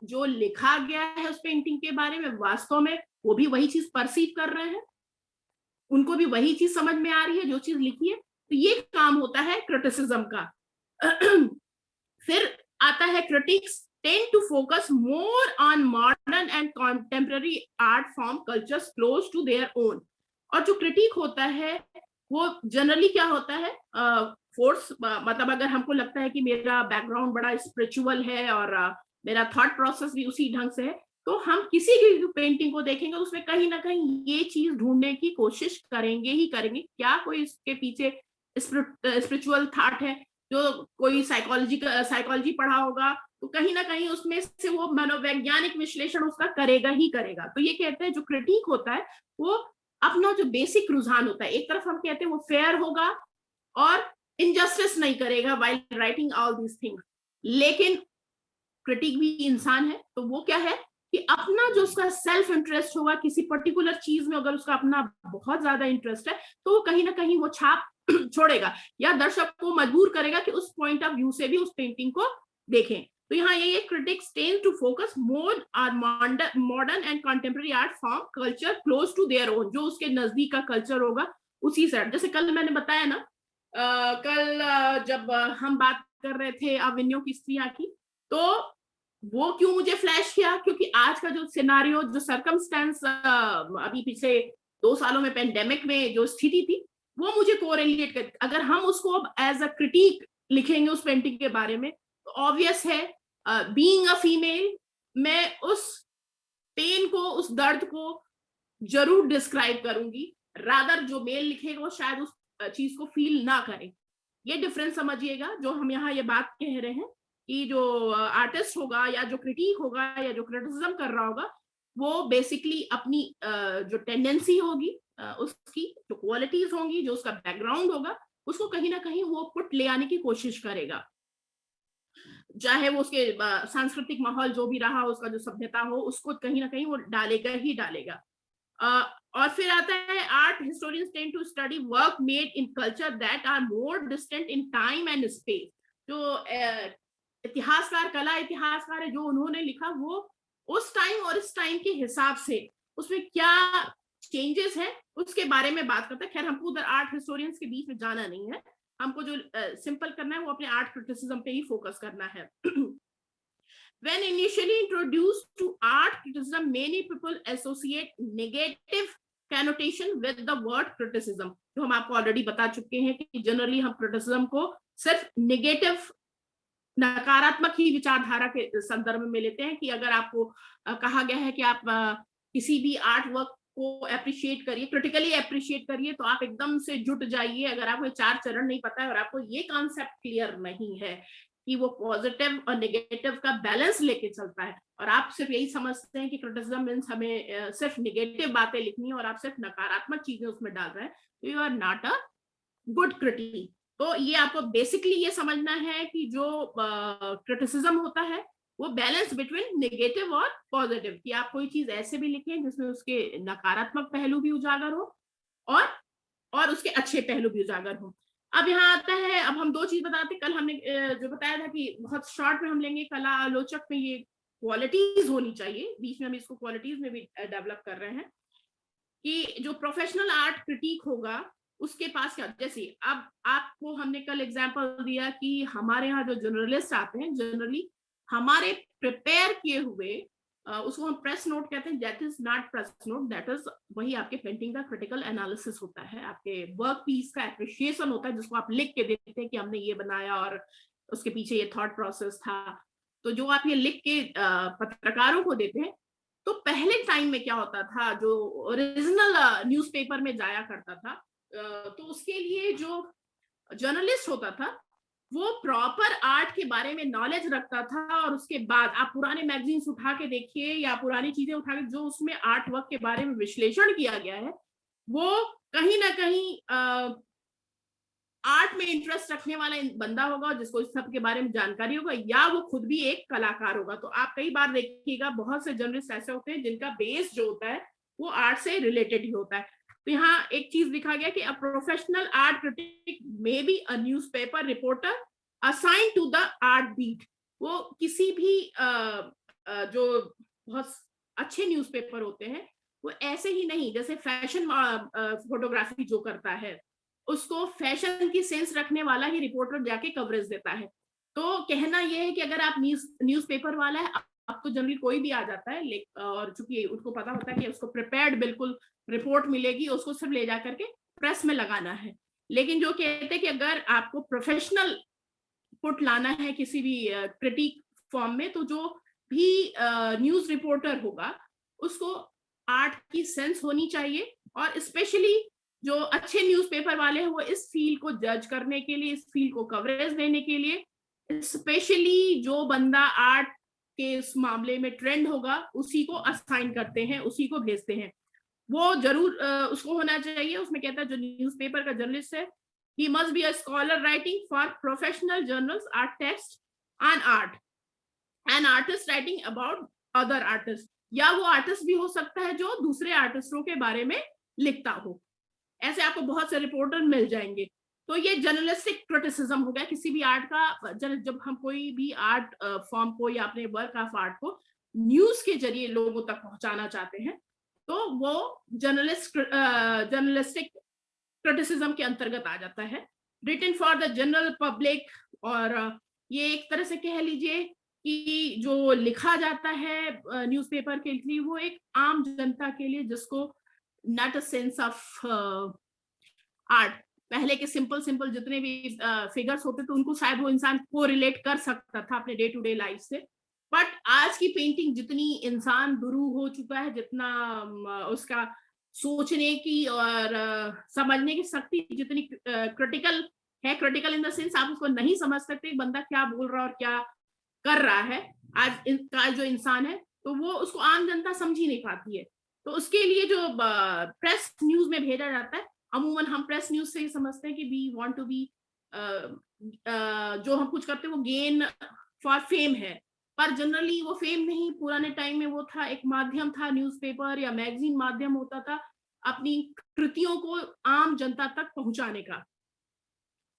जो लिखा गया है उस पेंटिंग के बारे में वास्तव में वो भी वही चीज परसीव कर रहे हैं, उनको भी वही चीज समझ में आ रही है जो चीज लिखी है। तो ये काम होता है क्रिटिसिज्म का। फिर आता है critics tend to focus more on modern and contemporary art form cultures close to their own। और जो क्रिटिक होता है वो जनरली क्या होता है, फोर्स, मतलब अगर हमको लगता है कि मेरा बैकग्राउंड बड़ा स्पिरिचुअल है और मेरा थॉट प्रोसेस भी उसी ढंग से है, तो हम किसी भी पेंटिंग को देखेंगे उसमें कहीं ना कहीं ये चीज ढूंढने की कोशिश करेंगे ही करेंगे, क्या कोई इसके पीछे स्पिरिचुअल थॉट है, जो कोई साइकोलॉजी पढ़ा होगा तो कहीं ना कहीं उसमें से वो मनोवैज्ञानिक विश्लेषण उसका करेगा ही करेगा। तो ये कहते हैं जो क्रिटिक होता है वो अपना जो बेसिक रुझान होता है, एक तरफ हम कहते हैं वो फेयर होगा और इनजस्टिस नहीं करेगा while writing all these things, लेकिन क्रिटिक भी इंसान है तो वो क्या है कि अपना जो उसका सेल्फ इंटरेस्ट होगा किसी पर्टिकुलर चीज में, अगर उसका अपना बहुत ज्यादा इंटरेस्ट है तो वो कहीं ना कहीं वो छाप छोड़ेगा या दर्शक को मजबूर करेगा कि उस पॉइंट ऑफ व्यू से भी उस पेंटिंग को देखें। तो यहाँ ये critics tend to focus more on modern and contemporary art form culture close to their own, जो उसके नजदीक का कल्चर होगा उसी साइड। जैसे कल मैंने बताया ना, कल जब हम बात कर रहे थे अविन्यों की स्त्रियां की, तो वो क्यों मुझे फ्लैश किया, क्योंकि आज का जो सिनारियो, जो सर्कमस्टेंस अभी पिछले 2 सालों में पेंडेमिक में जो स्थिति थी वो मुझे कोरिलेट कर, अगर हम उसको अब एज अ क्रिटिक लिखेंगे उस पेंटिंग के बारे में तो ऑब्वियस है बीइंग अ फीमेल मैं उस पेन को, उस दर्द को जरूर डिस्क्राइब करूंगी, रादर जो मेल लिखेगा वो शायद उस चीज को फील ना करे। ये डिफरेंस समझिएगा जो हम यहाँ ये बात कह रहे हैं कि जो आर्टिस्ट होगा या जो क्रिटिक होगा या जो क्रिटिसिज्म कर रहा होगा वो बेसिकली अपनी जो टेंडेंसी होगी, उसकी जो क्वालिटीज होंगी, जो उसका बैकग्राउंड होगा, उसको कहीं ना कहीं वो पुट ले आने की कोशिश करेगा, चाहे वो उसके सांस्कृतिक माहौल जो भी रहा, उसका जो सभ्यता हो, उसको कहीं ना कहीं वो डालेगा ही डालेगा। और फिर आता है art historians tend to study work made in culture that are more distant in time and space. जो इतिहासकार, कला इतिहासकार है, जो उन्होंने लिखा वो उस टाइम और इस टाइम के हिसाब से उसमें क्या चेंजेस है उसके बारे में बात करता है। खैर हमको उधर आर्ट हिस्टोरियंस के बीच में जाना नहीं है, हमको जो सिंपल करना है वो अपने आर्ट क्रिटिसिज्म पे ही फोकस करना है। When initially introduced to art criticism, many people associate negative connotation with the word criticism, जो हम आपको ऑलरेडी बता चुके हैं कि जनरली हम क्रिटिसिज्म को सिर्फ नेगेटिव, नकारात्मक ही विचारधारा के संदर्भ में लेते हैं कि अगर आपको कहा गया है कि आप किसी भी आर्ट वर्क को अप्रिशिएट करिए, क्रिटिकली अप्रिशिएट करिए, तो आप एकदम से जुट जाइए। अगर आपको 4 चरण नहीं पता है और आपको ये कॉन्सेप्ट क्लियर नहीं है कि वो पॉजिटिव और नेगेटिव का बैलेंस लेके चलता है और आप सिर्फ यही समझते हैं कि क्रिटिसिज्म मींस हमें सिर्फ नेगेटिव बातें लिखनी है और आप सिर्फ नकारात्मक चीजें उसमें डाल रहे हैं, तो you are not a good critic. तो ये आपको बेसिकली ये समझना है कि जो क्रिटिसिज्म होता है वो बैलेंस बिटवीन नेगेटिव और पॉजिटिव, कि आप कोई चीज ऐसे भी लिखें जिसमें उसके नकारात्मक पहलू भी उजागर हो और उसके अच्छे पहलू भी उजागर हो। अब यहाँ आता है, अब हम 2 चीज बताते, कल हमने जो बताया था कि बहुत शॉर्ट में हम लेंगे, कला आलोचक में ये क्वालिटीज होनी चाहिए, बीच में हम इसको क्वालिटीज में भी डेवलप कर रहे हैं कि जो प्रोफेशनल आर्ट क्रिटिक होगा उसके पास क्या, जैसे अब आपको हमने कल एग्जांपल दिया कि हमारे यहाँ जो जर्नलिस्ट आते हैं जनरली हमारे प्रिपेयर किए हुए उसको हम प्रेस नोट कहते हैं, that is not press note, that is वही आपके पेंटिंग का क्रिटिकल एनालिसिस होता है, आपके वर्क पीस का एप्रिशिएशन होता है, जिसको आप लिख के देते हैं कि हमने ये बनाया और उसके पीछे ये थॉट प्रोसेस था। तो जो आप ये लिख के पत्रकारों को देते हैं, तो पहले टाइम में क्या होता था, जो ओरिजिनल न्यूज़पेपर में जाया करता था, तो उसके लिए जो जर्नलिस्ट होता था वो प्रॉपर आर्ट के बारे में नॉलेज रखता था, और उसके बाद आप पुराने मैगजीन्स उठा के देखिए या पुरानी चीजें उठा के जो उसमें आर्ट वर्क के बारे में विश्लेषण किया गया है, वो कहीं ना कहीं आर्ट में इंटरेस्ट रखने वाला बंदा होगा जिसको इस सब के बारे में जानकारी होगा, या वो खुद भी एक कलाकार होगा। तो आप कई बार देखिएगा बहुत से जर्नलिस्ट ऐसे होते हैं जिनका बेस जो होता है वो आर्ट से रिलेटेड ही होता है। तो यहाँ एक चीज लिखा गया कि a professional art critic may be a newspaper reporter assign to the art beat. वो किसी भी जो बहुत अच्छे न्यूज़पेपर होते हैं वो ऐसे ही नहीं, जैसे फैशन फोटोग्राफी जो करता है उसको फैशन की सेंस रखने वाला ही रिपोर्टर जाके कवरेज देता है। तो कहना यह है कि अगर आप न्यूज़पेपर वाला है, अब तो जनरली कोई भी आ जाता है, और चूंकि उसको पता होता है कि उसको प्रिपेयर्ड बिल्कुल रिपोर्ट मिलेगी, उसको सिर्फ ले जा करके प्रेस में लगाना है। लेकिन जो कहते हैं कि अगर आपको प्रोफेशनल पुट लाना है किसी भी क्रिटिक फॉर्म में, तो जो भी न्यूज रिपोर्टर होगा उसको आर्ट की सेंस होनी चाहिए, और स्पेशली जो अच्छे न्यूज़पेपर वाले हैं वो इस फील्ड को जज करने के लिए, इस फील्ड को कवरेज देने के लिए, स्पेशली जो बंदा आर्ट के इस मामले में ट्रेंड होगा उसी को असाइन करते हैं, उसी को भेजते हैं। वो जरूर उसको होना चाहिए। उसमें कहता है जो न्यूज़पेपर का जर्नलिस्ट है, he must be a scholar writing for professional journals, art text and art, an artist writing about other artists, या वो आर्टिस्ट भी हो सकता है जो दूसरे आर्टिस्टों के बारे में लिखता हो। ऐसे आपको बहुत से रिपोर्टर मिल जाएंगे। तो ये जर्नलिस्टिक क्रिटिसिज्म हो गया किसी भी आर्ट का। जब हम कोई भी आर्ट फॉर्म को या अपने वर्क ऑफ आर्ट को न्यूज के जरिए लोगों तक पहुंचाना चाहते हैं, तो वो जर्नलिस्टिक क्रिटिसिज्म के अंतर्गत आ जाता है। Written for the general public, और ये एक तरह से कह लीजिए कि जो लिखा जाता है न्यूज़पेपर के लिए वो एक आम जनता के लिए, जिसको not a sense of art, पहले के सिंपल जितने भी फिगर्स होते थे उनको शायद वो इंसान को रिलेट कर सकता था अपने डे टू डे लाइफ से। बट आज की पेंटिंग जितनी इंसान गुरु हो चुका है, जितना उसका सोचने की और समझने की शक्ति जितनी क्रिटिकल है, क्रिटिकल इन द सेंस आप उसको नहीं समझ सकते बंदा क्या बोल रहा है और क्या कर रहा है आज का जो इंसान है, तो वो उसको आम जनता समझ ही नहीं पाती है। तो उसके लिए जो प्रेस न्यूज में भेजा जाता है, अमूमन हम प्रेस न्यूज से ही समझते हैं कि वी वांट टू बी, जो हम कुछ करते हैं वो गेन फॉर फेम है, पर जनरली वो फेम नहीं। पुराने टाइम में वो था, एक माध्यम था, न्यूज़पेपर या मैगजीन माध्यम होता था अपनी कृतियों को आम जनता तक पहुंचाने का।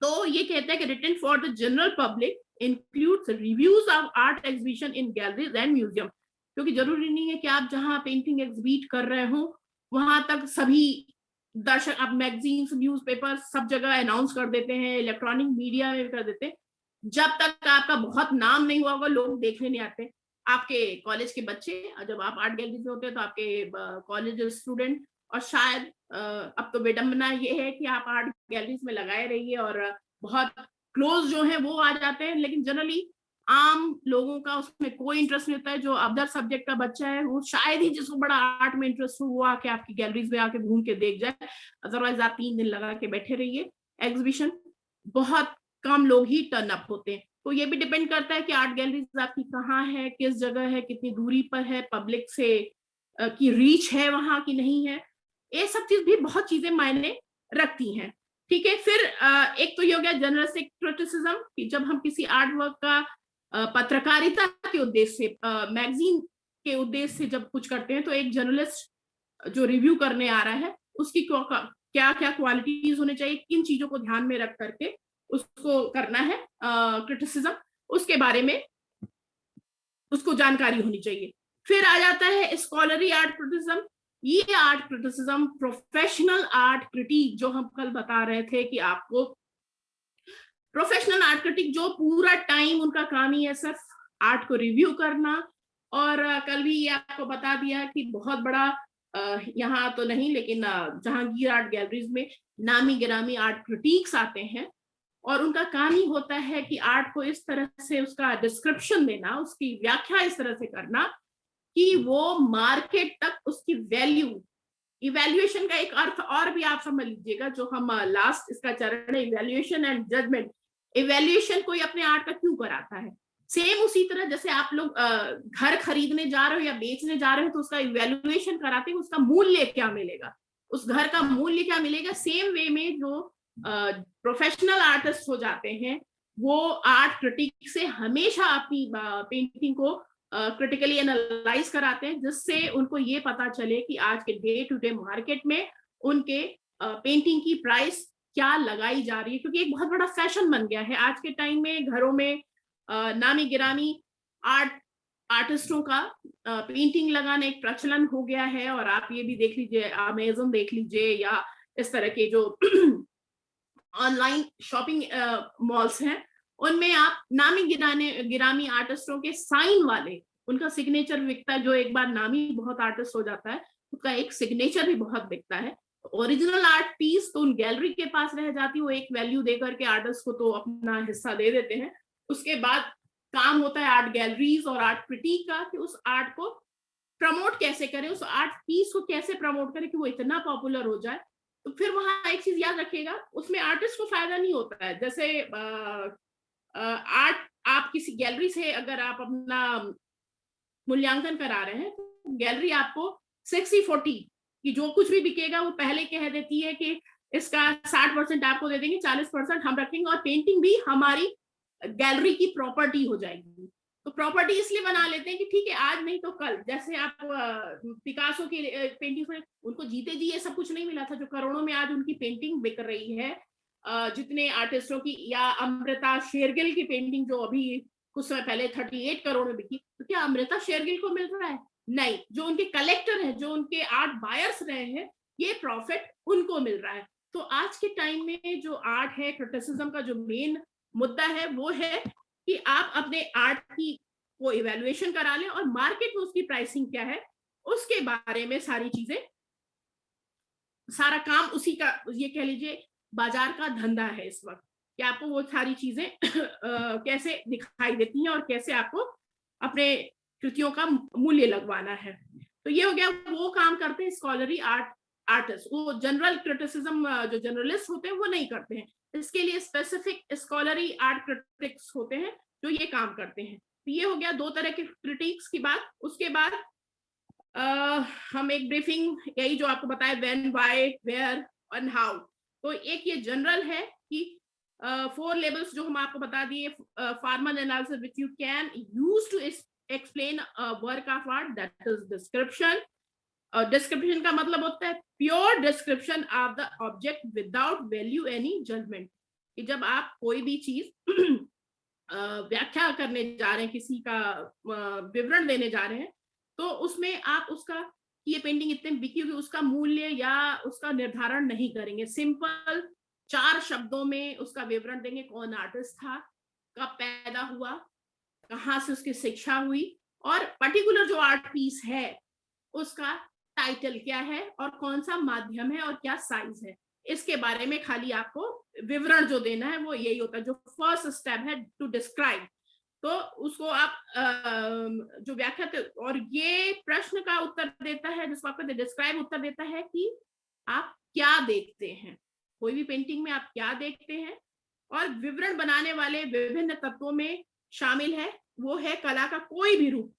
तो ये कहता है कि written for the general public includes reviews of art exhibition in galleries and museum, क्योंकि जरूरी नहीं है कि आप जहां पेंटिंग एग्जिबिट कर रहे हो वहां तक सभी दर्शक, आप मैगजीन्स, न्यूज़पेपर सब जगह अनाउंस कर देते हैं, इलेक्ट्रॉनिक मीडिया में कर देते हैं। जब तक आपका बहुत नाम नहीं हुआ होगा लोग देखने नहीं आते। आपके कॉलेज के बच्चे, जब आप आर्ट गैलरी में होते हैं तो आपके कॉलेज स्टूडेंट, और शायद अब तो विडंबना ये है कि आप आर्ट गैलरीज में लगाए रहिए और बहुत क्लोज जो है वो आ जाते हैं, लेकिन जनरली आम लोगों का उसमें कोई इंटरेस्ट नहीं होता है। जो अदर सब्जेक्ट का बच्चा है वो शायद ही जिसको बड़ा आर्ट में इंटरेस्ट हो वो आके आपकी गैलरीज में आके घूम के देख जाए, अदरवाइज आप 3 दिन लगा के बैठे रहिए एग्जीबिशन, बहुत कम लोग ही टर्न अप होते हैं। तो ये भी डिपेंड करता है कि आर्ट गैलरीज आपकी कहाँ है, किस जगह है, कितनी दूरी पर है, पब्लिक से की रीच है वहां की नहीं है, ये सब चीज भी बहुत चीजें मायने रखती हैं। ठीक है, फिर एक तो ये हो गया जर्नलिस्टिक क्रिटिसिज्म, कि जब हम किसी आर्ट वर्क का पत्रकारिता के उद्देश्य से, मैगजीन के उद्देश्य से जब कुछ करते हैं, तो एक जर्नलिस्ट जो रिव्यू करने आ रहा है उसकी क्या क्या क्वालिटीज होने चाहिए, किन चीजों को ध्यान में रख करके उसको करना है क्रिटिसिज्म, उसके बारे में उसको जानकारी होनी चाहिए। फिर आ जाता है स्कॉलरी आर्ट क्रिटिसिज्म। ये art criticism, professional art critic, जो हम कल बता रहे थे कि आपको प्रोफेशनल आर्ट क्रिटिक जो पूरा टाइम उनका काम ही है सिर्फ आर्ट को रिव्यू करना, और कल भी ये आपको बता दिया कि बहुत बड़ा यहाँ तो नहीं लेकिन जहांगीर आर्ट गैलरीज में नामी गिरामी आर्ट क्रिटिक्स आते हैं, और उनका काम ही होता है कि आर्ट को इस तरह से उसका डिस्क्रिप्शन देना, उसकी व्याख्या इस तरह से करना कि वो मार्केट तक उसकी वैल्यू, इवैल्यूएशन का एक अर्थ और भी आप समझ लीजिएगा, जो हम लास्ट इसका चरण है इवैल्यूएशन एंड जजमेंट। इवैल्यूएशन कोई अपने आर्ट का क्यों कराता है, सेम उसी तरह जैसे आप लोग घर खरीदने जा रहे हो या बेचने जा रहे हो तो उसका इवैल्यूएशन कराते हैं, उसका मूल्य क्या मिलेगा, उस घर का मूल्य क्या मिलेगा। सेम वे में जो प्रोफेशनल आर्टिस्ट हो जाते हैं वो आर्ट क्रिटिक से हमेशा अपनी पेंटिंग को क्रिटिकली एनालाइज कराते हैं, जिससे उनको ये पता चले कि आज के डे टू डे मार्केट में उनके पेंटिंग की प्राइस क्या लगाई जा रही है, क्योंकि एक बहुत बड़ा फैशन बन गया है आज के टाइम में। घरों में नामी गिरामी आर्टिस्टों का पेंटिंग लगाना एक प्रचलन हो गया है, और आप ये भी देख लीजिए, अमेज़न देख लीजिए या इस तरह के जो ऑनलाइन शॉपिंग मॉल्स हैं, उनमें आप नामी गिरामी आर्टिस्टों के साइन वाले, उनका सिग्नेचर बिकता है। जो एक बार नामी बहुत आर्टिस्ट हो जाता है उसका एक सिग्नेचर भी बहुत बिकता है। ओरिजिनल आर्ट पीस तो उन गैलरी के पास रह जाती है, वो एक वैल्यू देकर के आर्टिस्ट को तो अपना हिस्सा दे देते हैं। उसके बाद काम होता है आर्ट गैलरीज और आर्ट क्रिटिक का कि उस आर्ट को प्रमोट कैसे करें, उस आर्ट पीस को कैसे प्रमोट करें कि वो इतना पॉपुलर हो जाए। तो फिर वहां एक चीज याद रखिएगा, उसमें आर्टिस्ट को फायदा नहीं होता है। जैसे आर्ट, आप किसी गैलरी से अगर आप अपना मूल्यांकन करा रहे हैं, तो गैलरी आपको 60-40 कि जो कुछ भी बिकेगा वो पहले कह देती है कि इसका 60% आपको दे देंगे, 40% हम रखेंगे, और पेंटिंग भी हमारी गैलरी की प्रॉपर्टी हो जाएगी। तो प्रॉपर्टी इसलिए बना लेते हैं कि ठीक है, आज नहीं तो कल। जैसे आप पिकासो की पेंटिंग में उनको जीते जी ये सब कुछ नहीं मिला था, जो करोड़ों में आज उनकी पेंटिंग बिक रही है। जितने आर्टिस्टों की, या अमृता शेरगिल की पेंटिंग जो अभी कुछ समय पहले 38 करोड़ में बिकी, तो क्या अमृता शेरगिल को मिल रहा है? नहीं, जो उनके कलेक्टर हैं, जो उनके आर्ट बायर्स रहे हैं, ये प्रॉफिट उनको मिल रहा है। तो आज के टाइम में जो आर्ट है, क्रिटिसिज्म का जो मेन मुद्दा है वो है कि आप अपने आर्ट की को इवैल्यूएशन करा लें, और मार्केट में उसकी प्राइसिंग क्या है उसके बारे में सारी चीजें, सारा काम उसी का, ये कह लीजिए बाजार का धंधा है इस वक्त, कि आपको वो सारी चीजें कैसे दिखाई देती हैं और कैसे आपको अपने कृतियों का मूल्य लगवाना है। तो ये हो गया, वो काम करते हैं स्कॉलरी आर्टिस्ट। वो जनरल क्रिटिसिज्म, जो जर्नलिस्ट होते हैं वो नहीं करते हैं। इसके लिए स्पेसिफिक स्कॉलरी आर्ट क्रिटिक्स होते हैं जो ये काम करते हैं। तो ये हो गया दो तरह के क्रिटिक्स की बात। उसके बाद हम एक ब्रीफिंग, यही जो आपको बताया, when, why, where and how. तो एक ये जनरल है कि 4 लेबल्स जो हम आपको बता दिए, formal analysis which you can use to explain work of art, that is description. Description का मतलब होता है pure description of the object without value any judgment. कि जब आप कोई भी चीज व्याख्या करने जा रहे हैं, किसी का विवरण देने जा रहे हैं, तो उसमें आप उसका, ये पेंटिंग इतने बिकी होगी, उसका मूल्य या उसका निर्धारण नहीं करेंगे। सिंपल 4 शब्दों में उसका विवरण देंगे। कौन आर्टिस्ट था, कब पैदा हुआ, कहाँ से उसकी शिक्षा हुई, और पर्टिकुलर जो आर्ट पीस है उसका टाइटल क्या है, और कौन सा माध्यम है, और क्या साइज है। इसके बारे में खाली आपको विवरण जो देना है वो यही होता है, जो फर्स्ट स्टेप है टू डिस्क्राइब। तो उसको आप जो व्याख्या, और ये प्रश्न का उत्तर देता है, जिसको आपको डिस्क्राइब उत्तर देता है कि आप क्या देखते हैं, कोई भी पेंटिंग में आप क्या देखते हैं। और विवरण बनाने वाले विभिन्न तत्वों में शामिल है, वो है कला का कोई भी रूप।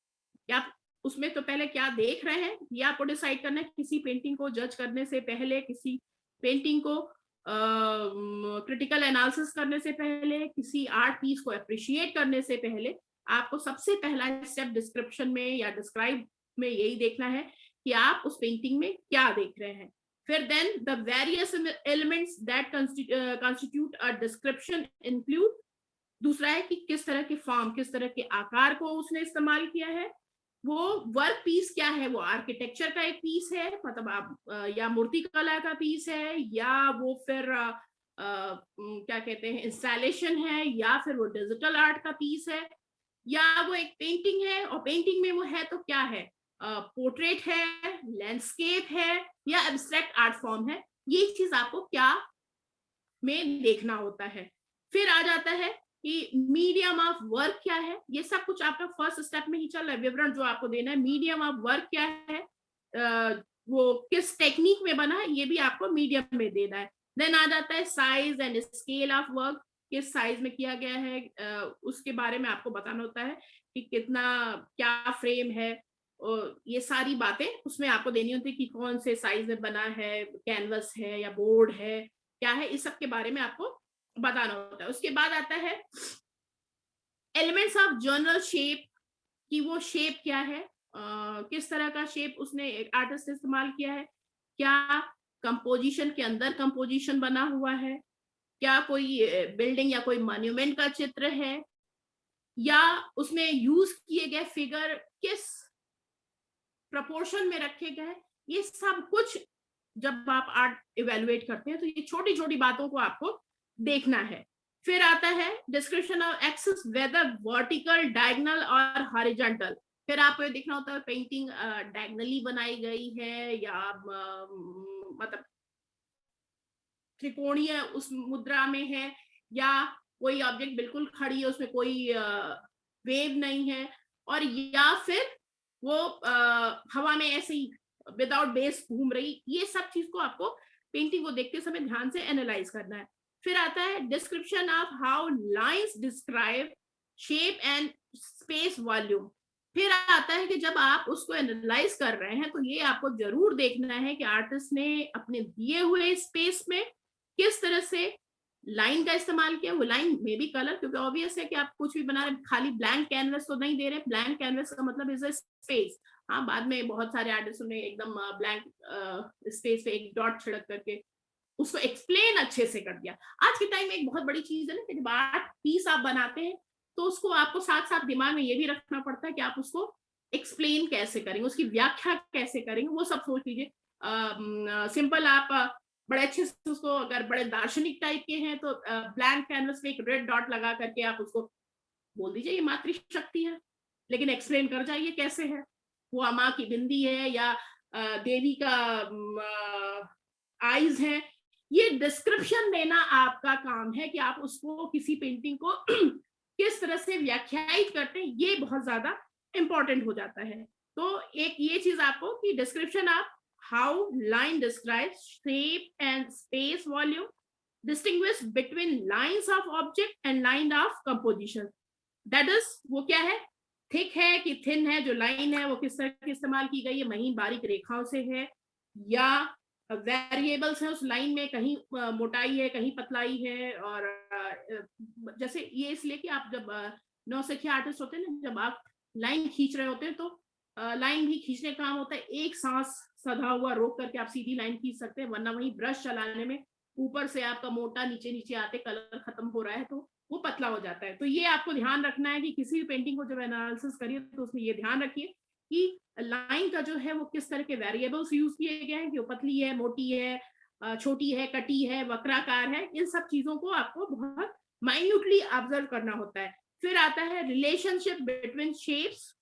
या उसमें तो पहले क्या देख रहे हैं ये आपको डिसाइड करना है। किसी पेंटिंग को जज करने से पहले, किसी पेंटिंग को क्रिटिकल एनालिसिस करने से पहले, किसी आर्ट पीस को अप्रिशिएट करने से पहले, आपको सबसे पहला स्टेप डिस्क्रिप्शन में या डिस्क्राइब में यही देखना है कि आप उस पेंटिंग में क्या देख रहे हैं। फिर then the various elements that constitute a description include, दूसरा है कि किस तरह के फॉर्म, किस तरह के आकार को उसने इस्तेमाल किया है। वो वर्क पीस क्या है, वो आर्किटेक्चर का एक पीस है, मतलब आप या मूर्ति कला का पीस है, या वो फिर क्या कहते हैं इंस्टॉलेशन है, या फिर वो डिजिटल आर्ट का पीस है, या वो एक पेंटिंग है, और पेंटिंग में वो है तो क्या है, पोर्ट्रेट है, लैंडस्केप है, या एब्स्ट्रैक्ट आर्ट फॉर्म है। ये चीज आपको क्या में देखना होता है। फिर आ जाता है कि मीडियम ऑफ वर्क क्या है। ये सब कुछ आपका फर्स्ट स्टेप में ही चल रहा है। विवरण जो आपको देना है, मीडियम ऑफ वर्क क्या है, वो किस टेक्निक में बना है, ये भी आपको मीडियम में देना है। देन आ जाता है size and scale of work, किस साइज में किया गया है, उसके बारे में आपको बताना होता है कि कितना, क्या फ्रेम है, और ये सारी बातें उसमें आपको देनी होती है कि कौन से साइज में बना है, कैनवस है या बोर्ड है, क्या है, इस सब के बारे में आपको बताना होता है। उसके बाद आता है एलिमेंट्स ऑफ जनरल शेप, कि वो शेप क्या है, किस तरह का शेप उसने एक आर्टिस्ट इस्तेमाल किया है, क्या कंपोजिशन के अंदर कंपोजिशन बना हुआ है, क्या कोई बिल्डिंग या कोई मॉन्यूमेंट का चित्र है, या उसमें यूज किए गए फिगर किस प्रपोर्शन में रखे गए। ये सब कुछ जब आप आर्ट इवेलुएट करते हैं तो ये छोटी छोटी बातों को आपको देखना है। फिर आता है description of axis, whether vertical, diagonal और हॉरिजॉन्टल। फिर आपको ये देखना होता है पेंटिंग डायगोनली बनाई गई है या मतलब त्रिकोणीय उस मुद्रा में है, या कोई ऑब्जेक्ट बिल्कुल खड़ी है, उसमें कोई वेव नहीं है, और या फिर वो हवा में ऐसे ही विदाउट बेस घूम रही। ये सब चीज को आपको पेंटिंग को देखते समय ध्यान से एनालाइज करना है। फिर आता है description of how lines describe shape and space volume. फिर आता है कि जब आप उसको एनालाइज कर रहे हैं तो ये आपको जरूर देखना है कि आर्टिस्ट ने अपने दिए हुए स्पेस में किस तरह से लाइन का इस्तेमाल किया। वो लाइन में भी कलर, क्योंकि ऑब्वियस है कि आप कुछ भी बना रहे, खाली ब्लैंक कैनवस तो नहीं दे रहे। ब्लैंक कैनवस का मतलब इज अ स्पेस। हाँ, बाद में बहुत सारे आर्टिस्ट ने एकदम ब्लैंक स्पेस पे एक डॉट छिड़क करके उसको एक्सप्लेन अच्छे से कर दिया। आज के टाइम में एक बहुत बड़ी चीज है ना कि जब आर्ट पीस आप बनाते हैं तो उसको आपको साथ साथ दिमाग में ये भी रखना पड़ता है कि आप उसको एक्सप्लेन कैसे करेंगे, उसकी व्याख्या कैसे करेंगे, वो सब सोच लीजिए। सिंपल आप बड़े अच्छे से उसको, अगर बड़े दार्शनिक टाइप के हैं तो ब्लैंक कैनवस पे एक रेड डॉट लगा करके आप उसको बोल दीजिए ये मातृशक्ति है, लेकिन एक्सप्लेन कर जाइए कैसे है, वो अमा की बिंदी है या देवी का आईज है। ये डिस्क्रिप्शन देना आपका काम है कि आप उसको किसी पेंटिंग को किस तरह से व्याख्यायित करते हैं, ये बहुत ज्यादा इंपॉर्टेंट हो जाता है। तो एक ये चीज आपको कि डिस्क्रिप्शन आप how line describes shape and space volume, distinguish between lines of object and line of composition. That is, वो क्या है, थिक है कि थिन है, जो लाइन है वो किस तरह की इस्तेमाल की गई है, महीन बारीक रेखाओं से है, या वेरिएबल्स है उस लाइन में, कहीं मोटाई है कहीं पतलाई है। और जैसे ये इसलिए कि आप जब नौसिखिया आर्टिस्ट होते हैं ना, जब आप लाइन खींच रहे होते हैं तो लाइन भी खींचने का काम होता है, एक सांस सधा हुआ रोक करके आप सीधी लाइन खींच सकते हैं, वरना वही ब्रश चलाने में ऊपर से आपका मोटा नीचे नीचे आते कलर खत्म हो रहा है तो वो पतला हो जाता है। तो ये आपको ध्यान रखना है कि किसी भी पेंटिंग को जब एनालिसिस करिए तो उसमें ये ध्यान रखिए कि लाइन का जो है वो किस तरह के वेरिएबल्स यूज किए गए हैं, कि वो पतली है, मोटी है, छोटी है, कटी है, वक्राकार है, इन सब चीजों को आपको बहुत माइन्यूटली ऑब्जर्व करना होता है। फिर आता है रिलेशनशिप बिटवीन शेप्स,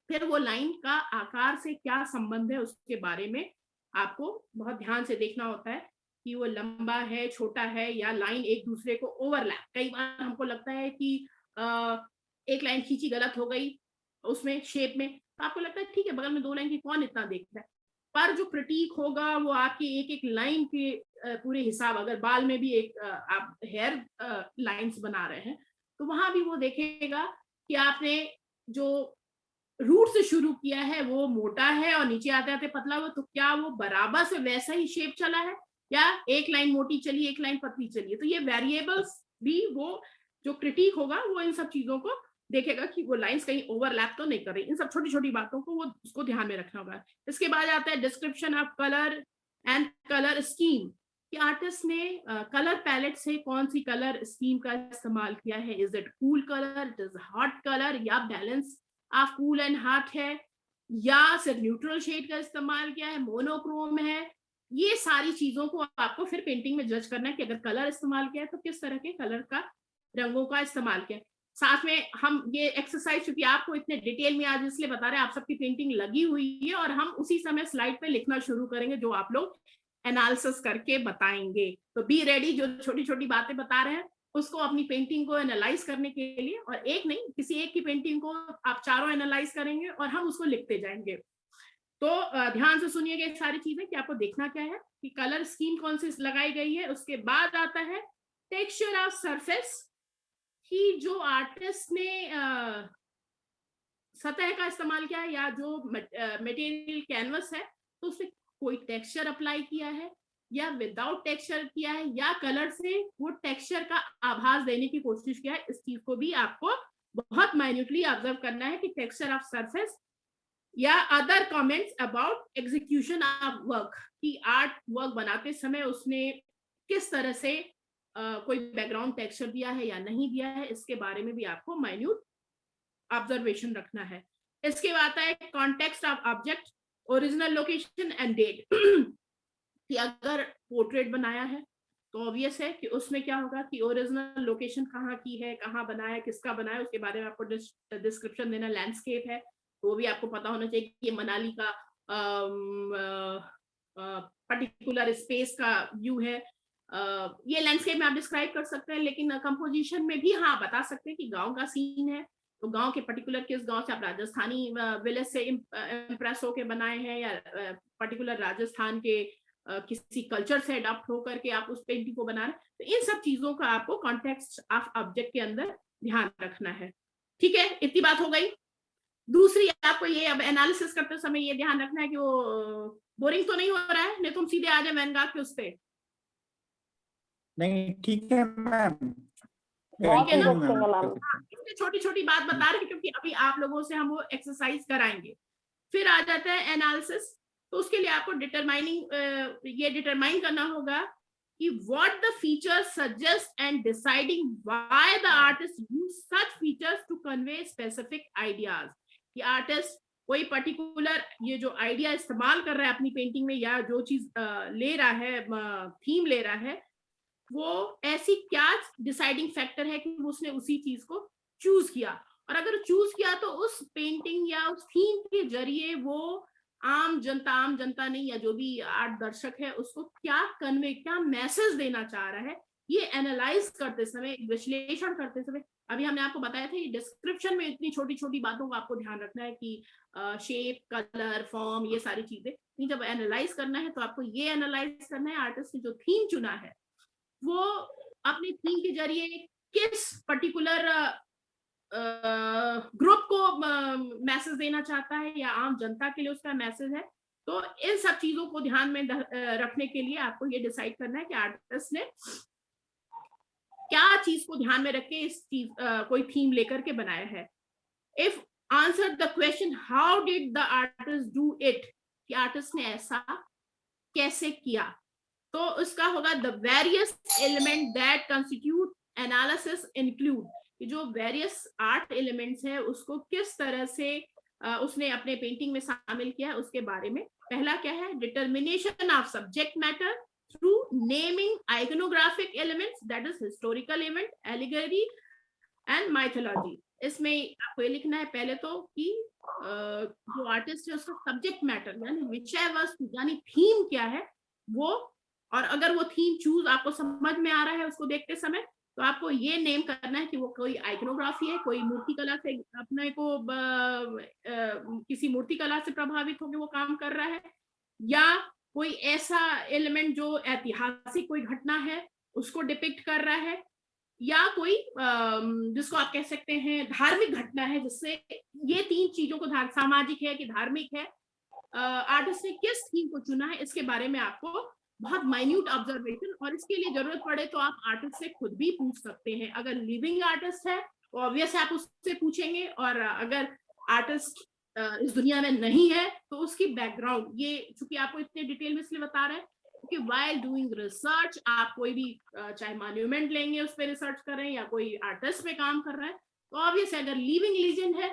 फिर वो लाइन का आकार से क्या संबंध है उसके बारे में आपको बहुत ध्यान से देखना होता है कि वो लंबा है, छोटा है, या लाइन एक दूसरे को ओवरलैप। कई बार हमको लगता है कि एक लाइन खींची गलत हो गई उसमें शेप में, तो आपको लगता है ठीक है बगल में दो लाइन की कौन इतना देखता है, पर जो प्रतीक होगा वो आपकी एक एक लाइन के पूरे हिसाब, अगर बाल में भी एक आप हेयर लाइंस बना रहे हैं तो वहां भी वो देखेगा कि आपने जो रूट से शुरू किया है वो मोटा है और नीचे आते आते पतला हुआ, तो क्या वो बराबर से वैसा ही शेप चला है या एक लाइन मोटी चली एक लाइन पतली चली है। तो ये वेरिएबल्स भी वो जो क्रिटिक होगा वो इन सब चीजों को देखेगा कि वो लाइंस कहीं ओवरलैप तो नहीं कर रही। इन सब छोटी छोटी बातों को वो उसको ध्यान में रखना होगा। इसके बाद आता है description of colour and colour scheme, कि आर्टिस्ट ने कलर पैलेट से कौन सी कलर स्कीम का इस्तेमाल किया है। Is it cool colour, it is hot colour, या balance of cool and hot है, या सिर्फ न्यूट्रल शेड का इस्तेमाल किया है, मोनोक्रोम है। ये सारी चीजों को आपको फिर पेंटिंग में जज करना है कि अगर कलर इस्तेमाल किया है तो किस तरह के कलर का, रंगों का इस्तेमाल किया। साथ में हम ये एक्सरसाइज, क्योंकि आपको इतने डिटेल में आज इसलिए बता रहे हैं, आप सबकी पेंटिंग लगी हुई है और हम उसी समय स्लाइड पे लिखना शुरू करेंगे जो आप लोग एनालिसिस करके बताएंगे। तो बी रेडी, जो छोटी छोटी बातें बता रहे हैं उसको अपनी पेंटिंग को एनालाइज करने के लिए, और एक नहीं किसी एक की पेंटिंग को आप चारों एनालाइज करेंगे और हम उसको लिखते जाएंगे। तो ध्यान से सुनिएगा ये सारी चीजें कि आपको देखना क्या है कि कलर स्कीम कौन सी लगाई गई है। उसके बाद आता है टेक्सचर ऑफ सरफेस, कि जो आर्टिस्ट ने सतह का इस्तेमाल किया है या जो मटेरियल कैनवस है तो उसमें कोई टेक्सचर अप्लाई किया है या विदाउट टेक्सचर किया है, या कलर से वो टेक्सचर का आभास देने की कोशिश किया है। इस चीज को भी आपको बहुत माइन्यूटली ऑब्जर्व करना है कि टेक्सचर ऑफ सरफेस या other comments about execution of work, कि आर्ट वर्क बनाते समय उसने किस तरह से कोई बैकग्राउंड टेक्सचर दिया है या नहीं दिया है, इसके बारे में भी आपको माइन्यूट ऑब्जर्वेशन रखना है। इसके बाद आता है context of object, original location and date, कि अगर पोर्ट्रेट बनाया है तो ऑब्वियस है कि उसमें क्या होगा कि ओरिजिनल लोकेशन कहाँ की है, कहाँ बनाया, किसका बनाया, उसके बारे में आपको डिस्क्रिप्शन देना। लैंडस्केप है तो भी आपको पता होना चाहिए कि ये मनाली का पर्टिकुलर स्पेस का व्यू है। ये लैंडस्केप में आप डिस्क्राइब कर सकते हैं, लेकिन कंपोजिशन में भी हाँ बता सकते हैं कि गांव का सीन है तो गांव के पर्टिकुलर किस गांव से आप राजस्थानी विलेज से इम्प्रेस होके बनाए हैं, या पर्टिकुलर राजस्थान के किसी कल्चर से अडॉप्ट होकर के आप उस पेंटिंग को बना रहे हैं, तो इन सब चीजों का आपको कॉन्टेक्स्ट ऑफ ऑब्जेक्ट के अंदर ध्यान रखना है। ठीक है, इतनी बात हो गई। दूसरी, आपको ये अब एनालिसिस करते समय ये ध्यान रखना है कि वो बोरिंग तो नहीं हो रहा है, नहीं तुम सीधे आ जाए वैन गाग के उस पे। नहीं ठीक है मैम, ठीक है ना? कंटिन्यू छोटी छोटी बात बता रहे हैं क्योंकि अभी आप लोगों से हम वो एक्सरसाइज कराएंगे। फिर आ जाता है एनालिसिस। तो उसके लिए आपको ये डिटरमाइन करना होगा कि what the features suggest and deciding why the artist use such features to convey specific ideas। कि आर्टिस्ट कोई पर्टिकुलर ये जो आइडिया इस्तेमाल कर रहा है अपनी पेंटिंग में, या जो चीज ले रहा है, थीम ले रहा है, वो ऐसी क्या डिसाइडिंग फैक्टर है कि उसने उसी चीज को चूज किया। और अगर चूज किया तो उस पेंटिंग या उस थीम के जरिए वो आम जनता नहीं, या जो भी आर्ट दर्शक है उसको क्या मैसेज देना चाह रहा है, ये एनालाइज करते समय, विश्लेषण करते समय। अभी हमने आपको बताया था ये डिस्क्रिप्शन में इतनी छोटी छोटी बातों को आपको ध्यान रखना है कि शेप, कलर, फॉर्म, ये सारी चीजें। जब एनालाइज करना है तो आपको ये एनालाइज करना है आर्टिस्ट ने जो थीम चुना है वो अपनी थीम के जरिए किस पर्टिकुलर ग्रुप को मैसेज देना चाहता है, या आम जनता के लिए उसका मैसेज है। तो इन सब चीजों को ध्यान में रखने के लिए आपको ये डिसाइड करना है कि आर्टिस्ट ने क्या चीज को ध्यान में रख के इस चीज कोई थीम लेकर के बनाया है। If answer the question how did the artist do it, कि आर्टिस्ट ने ऐसा कैसे किया, तो उसका होगा the various element that constitute analysis include. जो वेरियस आर्ट एलिमेंट्स है उसको किस तरह से उसने अपने पेंटिंग में शामिल किया है उसके बारे में। पहला क्या है, determination of subject matter through naming iconographic elements, that is historical event, allegory and mythology. इसमें आपको ये लिखना है पहले तो कि जो आर्टिस्ट है उसका सब्जेक्ट मैटर यानी विषय वस्तु यानी थीम क्या है वो, और अगर वो थीम चूज आपको समझ में आ रहा है उसको देखते समय, तो आपको ये नेम करना है कि वो कोई आइकनोग्राफी है, कोई मूर्तिकला से अपने को किसी मूर्तिकला से प्रभावित होकर वो काम कर रहा है, या कोई ऐसा एलिमेंट जो ऐतिहासिक कोई घटना है उसको डिपिक्ट कर रहा है, या कोई जिसको आप कह सकते हैं धार्मिक घटना है, जिससे ये तीन चीजों को सामाजिक है कि धार्मिक है, आर्टिस्ट ने किस थीम को चुना है, इसके बारे में आपको बहुत माइन्यूट ऑब्जर्वेशन, और इसके लिए जरूरत पड़े तो आप आर्टिस्ट से खुद भी पूछ सकते हैं। अगर लिविंग आर्टिस्ट है तो ऑब्वियस आप उससे पूछेंगे, और अगर आर्टिस्ट इस दुनिया में नहीं है तो उसकी बैकग्राउंड, ये चूंकि आपको इतने डिटेल में इसलिए बता रहे हैं क्योंकि व्हाइल डूइंग रिसर्च आप कोई भी चाहे मॉन्यूमेंट लेंगे उस पर रिसर्च कर रहे हैं या कोई आर्टिस्ट पे काम कर रहे हैं, तो ऑब्वियस अगर लिविंग लीजेंड है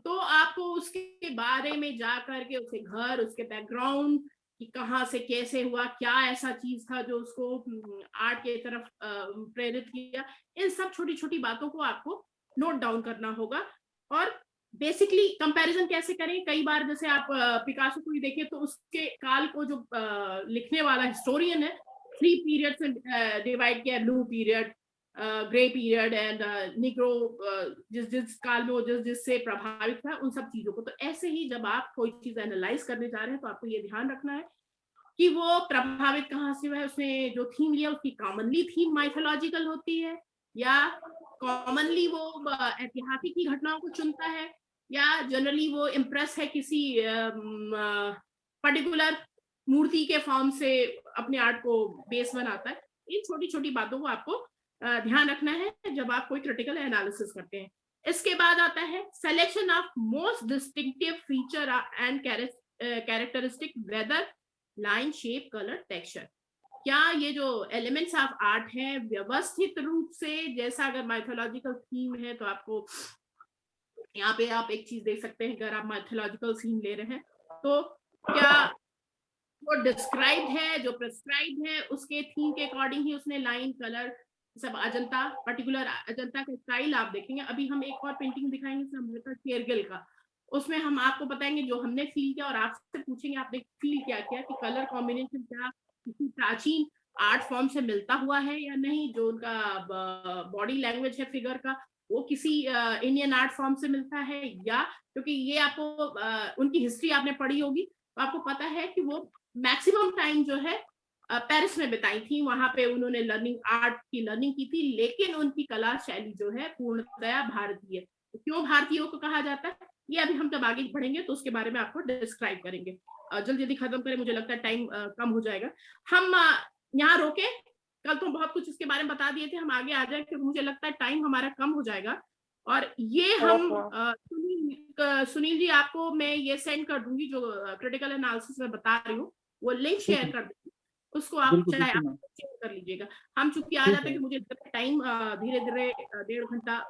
तो आपको उसके बारे में जा करके उसके घर, उसके बैकग्राउंड कि कहाँ से कैसे हुआ, क्या ऐसा चीज था जो उसको आर्ट के तरफ प्रेरित किया, इन सब छोटी छोटी बातों को आपको नोट डाउन करना होगा। और बेसिकली कंपैरिजन कैसे करें, कई बार जैसे आप पिकासो को ही देखें तो उसके काल को जो लिखने वाला हिस्टोरियन है 3 पीरियड से डिवाइड किया, blue period, grey period and Negro, जिस काल में वो जिससे प्रभावित था उन सब चीजों को। तो ऐसे ही जब आप कोई चीज एनालाइज करने जा रहे हैं तो आपको ये ध्यान रखना है कि वो प्रभावित कहाँ से हुआ है, उसने जो थीम लिया उसकी कॉमनली थीम माइथोलॉजिकल होती है, या कॉमनली वो ऐतिहासिक की घटनाओं को चुनता है, या जनरली वो इम्प्रेस है किसी पर्टिकुलर मूर्ति के फॉर्म से अपने आर्ट को बेस बनाता है। इन छोटी छोटी बातों को आपको ध्यान रखना है जब आप कोई क्रिटिकल एनालिसिस करते हैं। इसके बाद आता है selection of most distinctive feature and characteristic, whether line, shape, colour, texture. क्या ये जो एलिमेंट्स ऑफ आर्ट हैं व्यवस्थित रूप से, जैसा अगर माइथोलॉजिकल थीम है तो आपको यहाँ पे आप एक चीज देख सकते हैं, अगर आप माइथोलॉजिकल थीम ले रहे हैं तो क्या वो डिस्क्राइब है, जो प्रिस्क्राइब है उसके थीम के अकॉर्डिंग ही उसने लाइन, कलर सब, अजंता पर्टिकुलर अजंता का स्टाइल आप देखेंगे। अभी हम एक और पेंटिंग दिखाएंगे शेरगिल का, उसमें हम आपको बताएंगे जो हमने फील किया और आपसे पूछेंगे आपने फील क्या किया कि कलर कॉम्बिनेशन क्या किसी प्राचीन आर्ट फॉर्म से मिलता हुआ है या नहीं, जो उनका बॉडी लैंग्वेज है फिगर का वो किसी इंडियन आर्ट फॉर्म से मिलता है, या क्योंकि ये आपको उनकी हिस्ट्री आपने पढ़ी होगी आपको पता है कि वो मैक्सिमम टाइम जो है पेरिस में बिताई थी, वहां पे उन्होंने आर्ट की लर्निंग की थी, लेकिन उनकी कला शैली जो है पूर्णतया भारतीय। तो क्यों भारतीयों को कहा जाता है, ये अभी हम जब आगे बढ़ेंगे तो उसके बारे में आपको डिस्क्राइब करेंगे। जल्दी जल्दी खत्म करें, मुझे लगता है टाइम कम हो जाएगा। हम यहाँ रोके, कल तो बहुत कुछ इसके बारे में बता दिए थे, हम आगे आ जाए क्योंकि मुझे लगता है टाइम हमारा कम हो जाएगा। और ये हम सुनील जी आपको मैं ये सेंड कर दूंगी, जो क्रिटिकल एनालिसिस में बता रही हूँ, वो लिंक शेयर कर दूंगी, उसको आप बिल्कुल चाहे बिल्कुल आप मैम। शेयर कर लीजिएगा। हम चूंकि आ ठीक जाते है। हैं कि मुझे टाइम धीरे धीरे 1.5 घंटा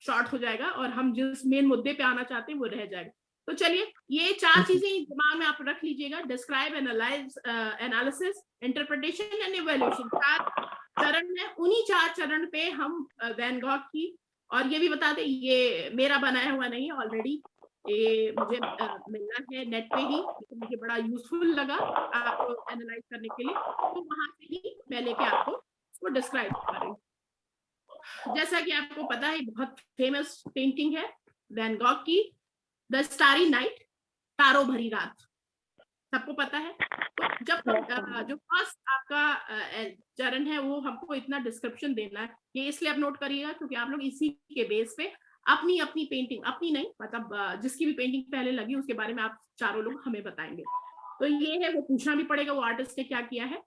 शॉर्ट हो जाएगा और हम जिस मेन मुद्दे पे आना चाहते हैं वो रह जाएगा। तो चलिए, ये 4 ठीक है। चीजें दिमाग में आप रख लीजिएगा, describe, analyse, analysis, interpretation and evaluation. 4 चरण है, उन्हीं 4 चरण पे हम वैन गॉग की, और ये भी बता दें ये मेरा बनाया हुआ नहीं है, ऑलरेडी ये मुझे मिलना है नेट पे ही, लेकिन मुझे बड़ा यूजफुल लगा आपको एनालाइज करने के लिए, तो वहां से ही मैं लेके आपको उसको डिस्क्राइब कर रही हूँ। जैसा कि आपको पता है बहुत फेमस पेंटिंग है वैन गॉग की, द स्टारी नाइट, तारों भरी रात, सबको पता है। तो जब जो फर्स्ट आपका चरण है वो हमको इतना डिस्क्रिप्शन देना है, ये इसलिए आप नोट करिएगा क्योंकि आप लोग इसी के बेस पे अपनी अपनी पेंटिंग, अपनी नहीं मतलब जिसकी भी पेंटिंग पहले लगी उसके बारे में आप चारों लोग हमें बताएंगे। तो ये है, वो पूछना भी पड़ेगा वो आर्टिस्ट ने क्या किया है।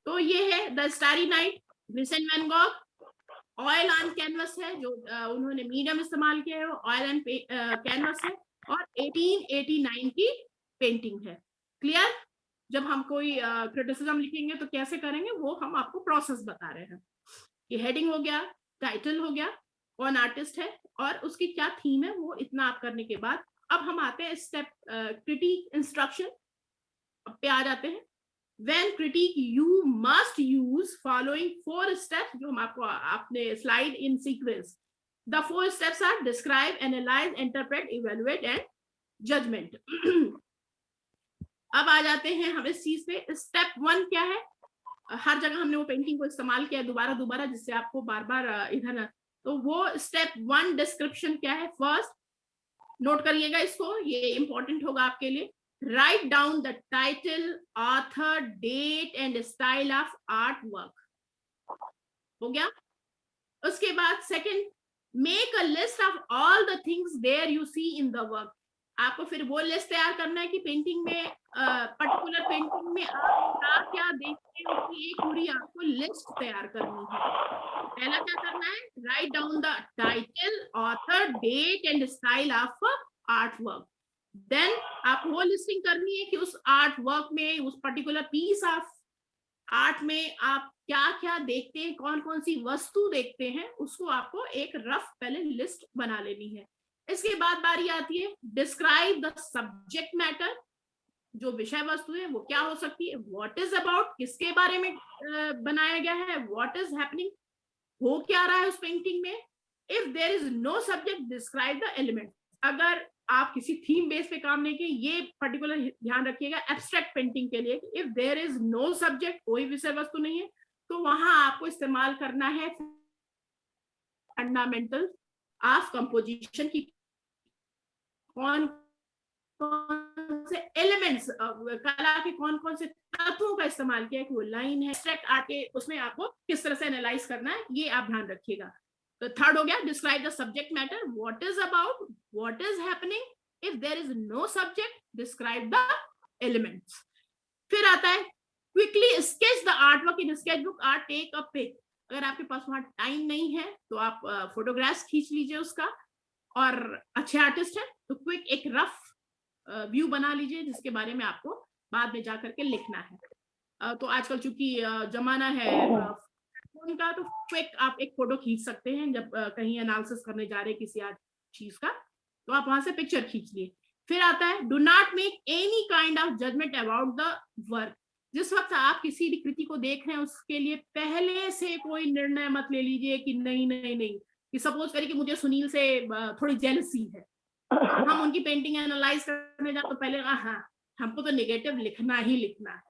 तो ये है the starry night, Vincent van Gogh, oil on canvas है, जो उन्होंने मीडियम इस्तेमाल किया है, ऑयल एंड कैनवस है, और 1889 की पेंटिंग है। क्लियर? जब हम कोई क्रिटिसिज्म लिखेंगे तो कैसे करेंगे वो हम आपको प्रोसेस बता रहे हैं। ये हेडिंग हो गया, टाइटल हो गया, कौन आर्टिस्ट है और उसकी क्या थीम है, वो इतना आप करने के बाद अब हम आते हैं स्टेप क्रिटिक इंस्ट्रक्शन पे आ जाते हैं। When critique, you must use following 4 steps, जो हम आपको आपने slide in sequence. The 4 steps are describe, analyze, interpret, evaluate and judgment. अब आ जाते हैं हम इस चीज पे। स्टेप 1 क्या है? हर जगह हमने वो पेंटिंग को इस्तेमाल किया दोबारा दोबारा, जिससे आपको बार बार इधर, तो वो स्टेप 1 डिस्क्रिप्शन क्या है? फर्स्ट नोट करिएगा इसको, ये इंपॉर्टेंट होगा आपके लिए। Write down the title, author, date and style of art work. हो गया? उसके बाद second, make a list of all the things there you see in the work. आपको फिर वो लिस्ट तैयार करना है कि पेंटिंग में पर्टिकुलर पेंटिंग में आप क्या क्या देखते हैं, उसकी एक पूरी आपको लिस्ट तैयार करनी है। पहला क्या करना है? Write down the title, author, date and style of art work. Then आप वो लिस्टिंग करनी है कि उस आर्ट वर्क में, उस पर्टिकुलर पीस ऑफ आर्ट में आप क्या क्या देखते हैं, कौन कौन सी वस्तु देखते हैं, उसको आपको एक रफ पहले लिस्ट बना लेनी है। इसके बाद बारी आती है डिस्क्राइब द सब्जेक्ट मैटर, जो विषय वस्तु है वो क्या हो सकती है, व्हाट इज अबाउट, किसके बारे में बनाया गया है, व्हाट इज हैपनिंग, हो क्या रहा है उस पेंटिंग में। If there is no subject, describe the element. अगर आप किसी थीम बेस पे काम नहीं किए, ये पर्टिकुलर ध्यान रखिएगा एब्स्ट्रैक्ट पेंटिंग के लिए, if there is no subject, कोई विषय वस्तु नहीं है, तो वहां आपको इस्तेमाल करना है फंडामेंटल ऑफ कंपोजिशन की, कौन कौन से एलिमेंट्स, कला के कौन कौन से तत्वों का इस्तेमाल किया है, वो लाइन है, एब्स्ट्रैक्ट आर्ट के उसमें आपको किस तरह से एनालाइज करना है, ये आप ध्यान रखिएगा। तो थर्ड हो गया describe the subject matter, what is about, what is happening, if there is no subject, describe the elements. फिर आता है quickly sketch the art work in sketchbook or take a pic. अगर आपके पास वहां टाइम नहीं है तो आप फोटोग्राफ्स खींच लीजिए उसका, और अच्छे आर्टिस्ट है तो क्विक एक रफ व्यू बना लीजिए जिसके बारे में आपको बाद में जाकर के लिखना है। तो आजकल चूंकि जमाना है फोन का, तो क्विक आप एक फोटो खींच सकते हैं जब कहीं एनालिसिस करने जा रहे हैं किसी चीज का, तो आप वहां से पिक्चर खींच लिए। फिर आता है do not make any kind of judgment about the work. जिस वक्त आप किसी भी कृति को देख रहे हैं उसके लिए पहले से कोई निर्णय मत ले लीजिए कि नहीं नहीं नहीं, कि सपोज करिए कि मुझे सुनील से थोड़ी जेलसी है, हम उनकी पेंटिंग एनालाइज करने जाए तो पहले हाँ हमको तो नेगेटिव लिखना ही लिखना है,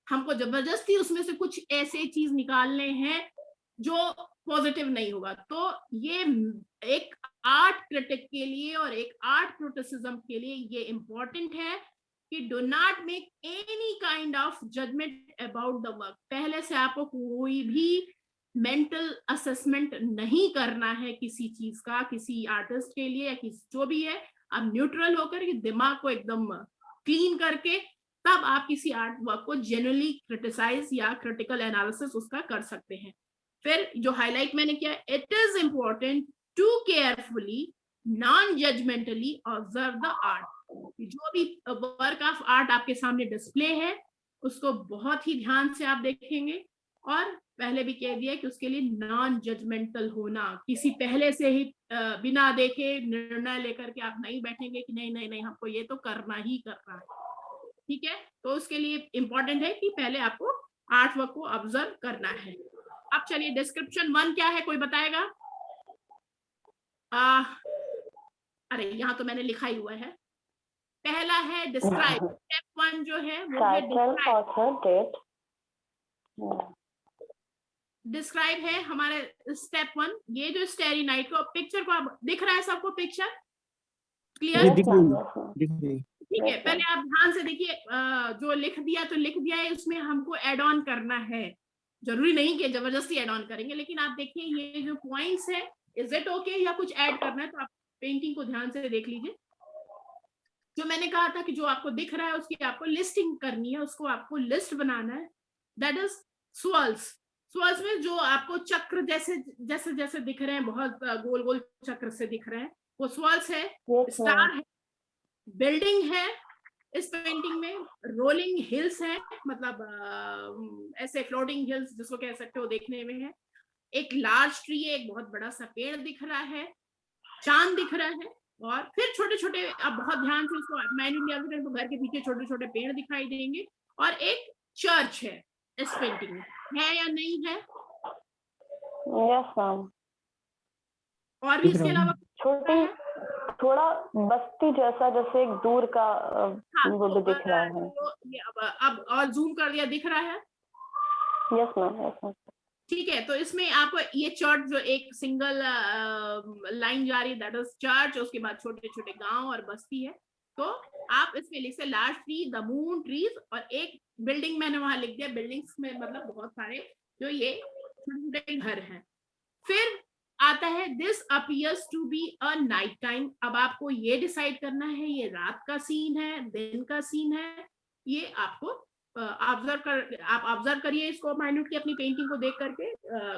हमको जबरदस्ती उसमें से कुछ ऐसे चीज निकालने हैं जो पॉजिटिव नहीं होगा। तो ये एक आर्ट क्रिटिक के लिए और एक आर्ट क्रिटिसिज्म के लिए ये इंपॉर्टेंट है कि do not make any kind of judgment about the work. पहले से आपको कोई भी मेंटल असेसमेंट नहीं करना है किसी चीज का, किसी आर्टिस्ट के लिए या किसी जो भी है। आप न्यूट्रल होकर के दिमाग को एकदम क्लीन करके तब आप किसी आर्ट वर्क को जेन्युइनली क्रिटिसाइज या क्रिटिकल एनालिसिस उसका कर सकते हैं। फिर जो हाईलाइट मैंने किया, it is important to carefully nonjudgmentally observe the art. जो भी वर्क ऑफ आर्ट आपके सामने डिस्प्ले है उसको बहुत ही ध्यान से आप देखेंगे, और पहले भी कह दिया कि उसके लिए नॉन जजमेंटल होना, किसी पहले से ही बिना देखे निर्णय लेकर के आप नहीं बैठेंगे कि नहीं नहीं नहीं हमको ये तो करना ही करना है, ठीक है। तो उसके लिए इंपॉर्टेंट है कि पहले आपको आर्ट वर्क को ऑब्जर्व करना है। अब चलिए डिस्क्रिप्शन 1 क्या है, कोई बताएगा? अरे यहाँ तो मैंने लिखा ही हुआ है। पहला है डिस्क्राइब। स्टेप 1 जो है वो है डिस्क्राइब। डिस्क्राइब है हमारे स्टेप 1। ये जो स्टेरी नाइट को पिक्चर को आप दिख रहा है सबको, पिक्चर क्लियर? ठीक है, पहले आप ध्यान से देखिए। जो लिख दिया तो लिख दिया है, उसमें हमको एड ऑन करना है। जरूरी नहीं कि जबरदस्ती एड ऑन करेंगे, लेकिन आप देखिए ये जो पॉइंट्स है, इज इट ओके या कुछ ऐड करना है तो आप पेंटिंग को ध्यान से देख लीजिए। जो मैंने कहा था कि जो आपको दिख रहा है उसकी आपको लिस्टिंग करनी है, उसको आपको लिस्ट बनाना है। That is swirls। swirls में जो आपको चक्र जैसे जैसे जैसे दिख रहे हैं, बहुत गोल गोल चक्र से दिख रहे हैं, वो swirls है। स्टार है, बिल्डिंग है, इस पेंटिंग में रोलिंग हिल्स है, मतलब ऐसे फ्लोटिंग हिल्स जिसको कह सकते हो देखने में है। एक लार्ज ट्री है, एक बहुत बड़ा सा पेड़ दिख रहा है, चांद दिख रहा है, और फिर छोटे छोटे, आप बहुत ध्यान से इसको मैन्युअली करें तो घर के पीछे छोटे छोटे पेड़ दिखाई देंगे, और एक चर्च है इस पेंटिंग में, है या नहीं है? Yes ma'am. और भी इसके अलावा छोटी थोड़ा बस्ती जैसा, जैसे एक दूर का वो भी दिख रहा है। तो ये अब और जूम कर दिया, दिख रहा है? Yes ma'am, yes ma'am. ठीक है, तो इसमें आपको ये चर्च जो एक सिंगल लाइन जा रही है, दैट इज चर्च। उसके बाद छोटे छोटे गांव और बस्ती है। तो आप इसमें लिख सकते large tree, the moon, trees, और एक बिल्डिंग मैंने वहां लिख दिया। बिल्डिंग्स में मतलब बहुत सारे जो ये छोटे छोटे घर हैं। फिर आता है this appears to be a night time. अब आपको ये डिसाइड करना है ये रात का सीन है, दिन का सीन है। ये आपको आप ऑब्जर्व करिए इसको माइन्यूटली अपनी पेंटिंग को देख करके